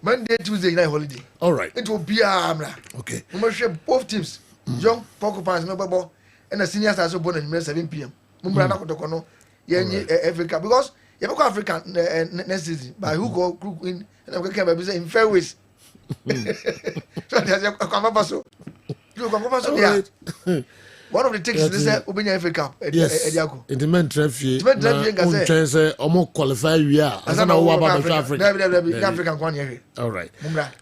Monday Tuesday night holiday all right it will be amra okay we share both teams young Porcupines no bebo and the seniors also born at 7 p.m. Mumbra na kotoko no ye Africa because you go Africa next season by who go group in and we can be say in fair ways so there's a conversation you go conversation there one of the tickets is say Obenya Africa Ediako in the men traffic on chance omo qualify we are as na wo aba Africa African kwan here all right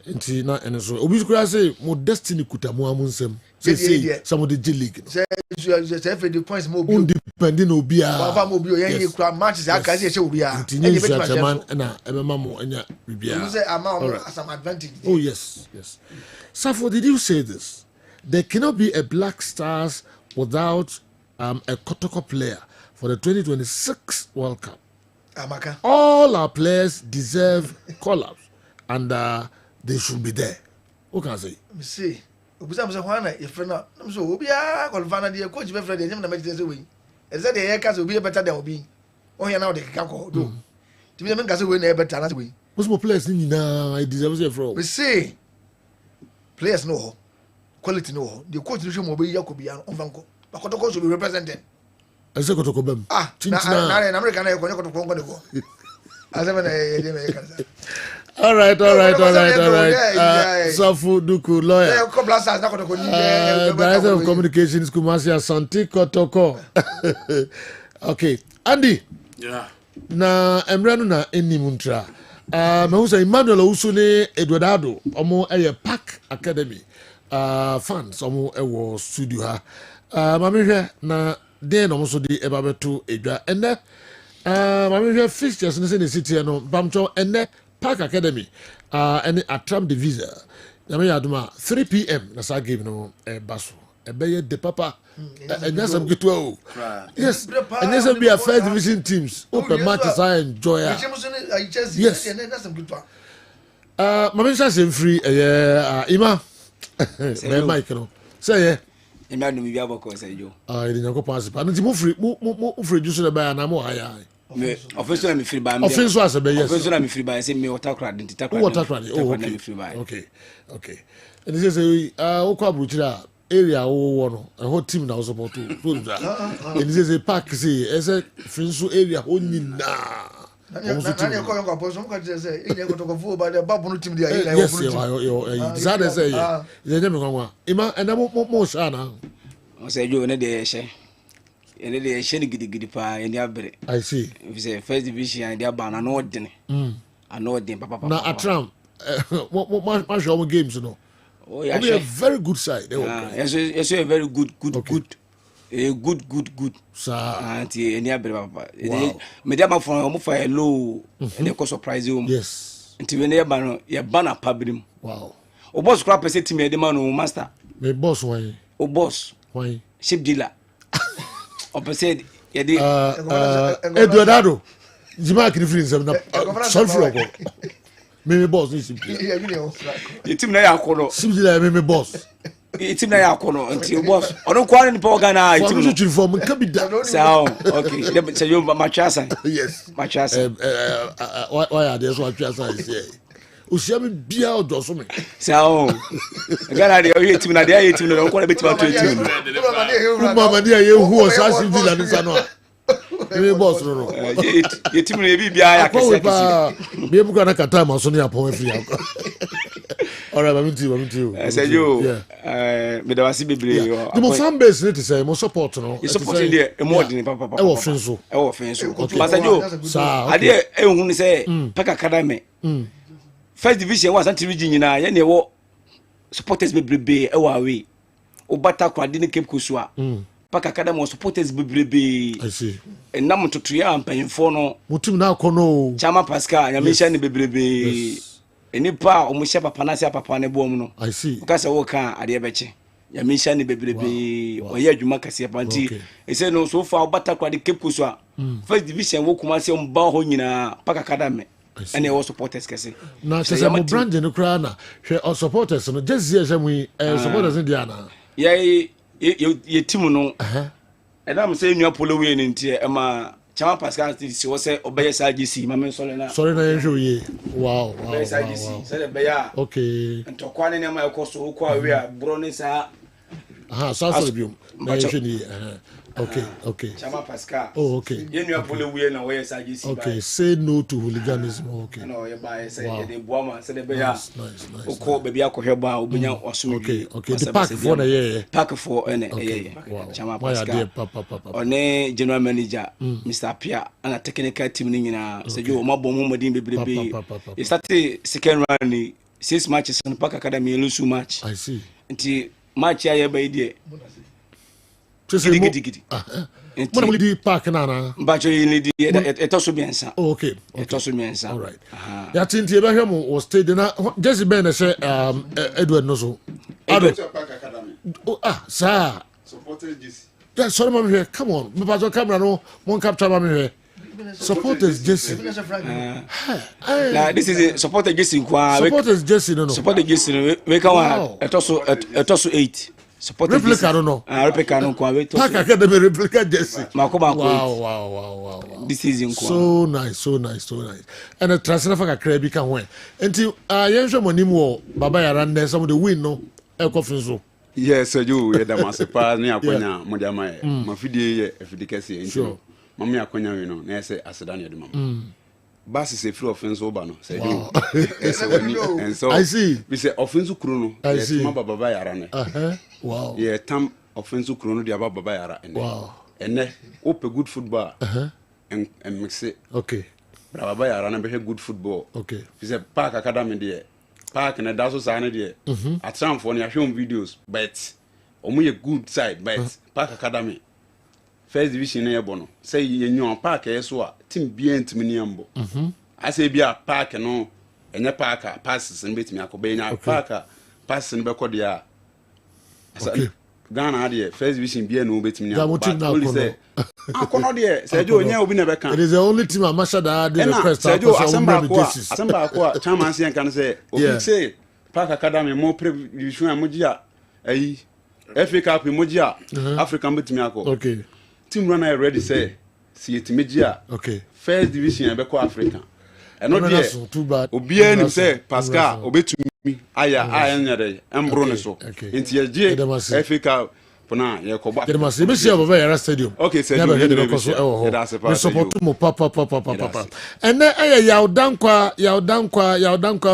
nti na ene so obi kura say mo destiny kutamu amunsem say some of the G League say the points mo bi depending obi a baba mo bi o yen kura matches aka say obi a nti ni chairman na ebema mo enya bibia you say amount as an advantage oh yes Safo, did you say this? There cannot be a Black Stars without a Kotoko player for the 2026 World Cup. Amaka. All our players deserve call-ups, and they should be there. What can I say? Me see. Obusa mse hwana ifrena. Namso obi a qualify na coach be friend dem na match dey way. Eze dey here case obi better than obi. Oh here now dey kaka ko do. Timi dem nka say we na better na way. Most more players ni na I deserve say from. Me see. Players no ho. Quality no ho. The coach no show mo be yakobi an onfanko. Bakotoko should be represented. Eze Kotoko bem. Na America na ko Kotoko ngo go. Azema na ye kansa. All right. Safu Duku, lawyer. Director of Communications, Kumasi Asante Kotoko. Okay, Andy. Yeah. Na Emranu na eni muntra. Mehusa Emmanuel Usune Eduardo. Omo eye Park Academy. Fans omo ewo studio ha. Mamihwe na den omo so di ebabeto edwa. Ene mamihwe fixtures ne se ne city no bamcho ene Park Academy and Atram Divisa. Yamayaduma 3 p.m. na sa game no baso. Ebeye de papa. And that's some good. Yes. And there's be a first division teams. Open matches I enjoy. Yes. Mamisha say free Ima. Mike no. Say yeah. Ima no bi aboko say jo. Ah, you go pass. But no free just the buy na mo high. Me official me free buy me. Official as be yes. Official me free buy say me water crowd identity crowd. Water crowd. Oh, okay. And this say okwa bruchira area wo no a whole team na support to. And this say park say ese finso area ho nyina. Na ko yon ko so mo ka say e dey go to go ba the babu no team dey yes that say you dey me kwa ima and mo sha na o say jo ne dey she ene dey she ni gidigidi pa ene abere I see if say first division and dey ba na no odene and odene papa na Atram ma show mo games no oh yeah a very good side yes a very good good sir anti ene abere papa me dey ma for mo for hello ene ko surprise you yes nti we ne ba no ye ba na pabrim wow o boss crap person team e dey man o master me boss why o boss why ship dealer o person ye dey Eduardo jima kiri free nsem na solve for go me boss ni ship dealer ye team na ya kono ship dealer me boss team na ya kono nti o boss ono kwa ni pa Ghana team no for form can be that so okay say you machasa yes machasa why are there so machasa is here o sia me bia o do so me so Ghana dey o team na dey team no ko na betima to team mama dey ye hu o sa ship dealer ni sa no me boss no ye team na bi bia ya kese be bu kana kata ma so ne apon free akọ all right I'm into say you me da wasi bebre the mo fan base need to say mo support no you support there e mo ordin papa e wo finso but say you ade e hu ni say Park Academy first division was anti region nyina ye ne wo supporters bebrebe e wa we obata kwade ne Cape Coast a Park Academy supporters bebrebe I see enam totoya ampanfo no mutum na akono chama Pascal nyamisha ne bebrebe enipa omuhye papa na se papa ne bom no I see ukasa wo kan ade beche nyamisha ne bebrebe oye adwuma kase panti ese no so far obata kwade Cape Coast a first division wo kuma se mba ho nyina Park Academy ene wo supporters kase na se mo brand no kra na hwe supporters no just here se mu supporters dia na ye ye team no and I'm saying you pull away in tie Chama Pascal si wo say obeye sa GC ma men sorry na enjoy ye wow obeye sa GC say the beya okay ntokwa ne ma ekoso ko awe a bro ne sa so biom na enjoy ni okay Chama Pascal okay ye nua pull away na we sa GC okay say no to hooliganism okay no ye ba say the boama say the beya nice ko baby akohwe ba obenya waso okay the park for na ye park for ene Chama Pascal one general manager Mr. Apia and a technical team ni nyina say you ma bom mo din bebrebe you start second round ni 6 matches in Park Academy lose match I see nti match ya ba idie gidi mo di park na bacho ni di etoso biensa okay etoso biensa all right ya tinti e be hwem o stay na Jesse Ben say Edward no so Park Academy sir supported Jesse yeah sorry mama here come on me pass camera no one capture mama here supporters Jesse this is supported Jesse kwa supporters Jesse no supported Jesse we can etoso 8 support replica no replica no kwa we Park Academy replica Jesse wow this season kwa so nice and a transfer for kakra bi ka ho enti yen hwe monim wo baba yara nne some the win no e ko finso yes you ye da masepa ne akonya modama e mafidie ye afidikase enti mama akonya we no na ese aseda ne de mama basi se free offense oba no say you ese wani and so I see we say offense kuro no yes mama baba yara ne wow yeah tam offense kuro no dia baba yara ene wow ene open good football and mix it okay baba yara na be good football okay we say Park Academy there Park na daso sa na there at some for na show videos but omo ye good side but Park Academy first division na yebo no say ye nyon Park yeso a team bien ntimi ne ambo ase bia Park no enye Park passes n betimi akobe nya Park passes n be kode a okay Ghana there first division bien no betimi ne akobe say akono there say jo nya obi na be kan it is the only team Amashada the request say jo asamba ko chairman say kan say obi say Park Academy mo prevision amogia ayi FA Cup mogia African betimi akọ okay team runner ready say see it media okay first division e be ko Africa eno there obi anim say Pascal obetumi aya nya dey embro ne so enti ye FA Cup pona ye ko ba German se be share baba yara stadium okay say you be ko so e wo ho support mo papa and then yaudankwa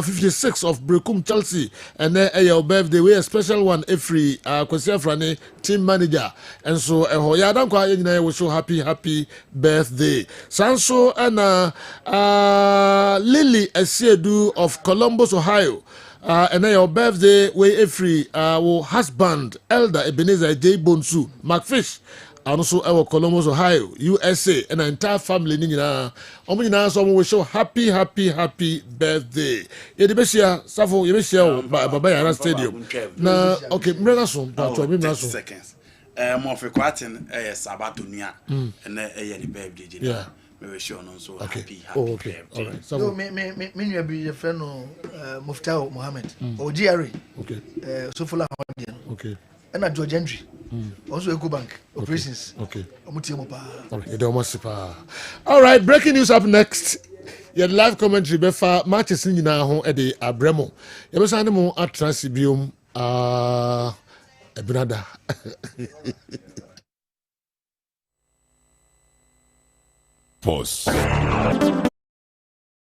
56 of Brekum Chelsea and then your birthday we a special one every kwesi afrane team manager and so yaudankwa nyina we show happy birthday sanso and Lily Esiedu of Columbus, Ohio. And then your birthday, we every husband, Elder Ebenezer J. Bonsu, McFish, and also our Columbus, Ohio, USA, and the entire family. So we show happy birthday. Yeah, the best year, Safo, you best year, Baba Yara Stadium. Now, okay, Mrenason, but 30 seconds. More for quatin, Sabatonia, and the birthday. Yeah. We sure no so happy. Okay. All right. So me be a friend Muftau Mohammed or GRA. Okay. So full okay. And at George Entry. Also Eco Bank operations. Okay. Okay. All right, breaking news up next. Your live commentary befa matches in na ho e de Abremo. You be send mo atrasibium brother. Pause.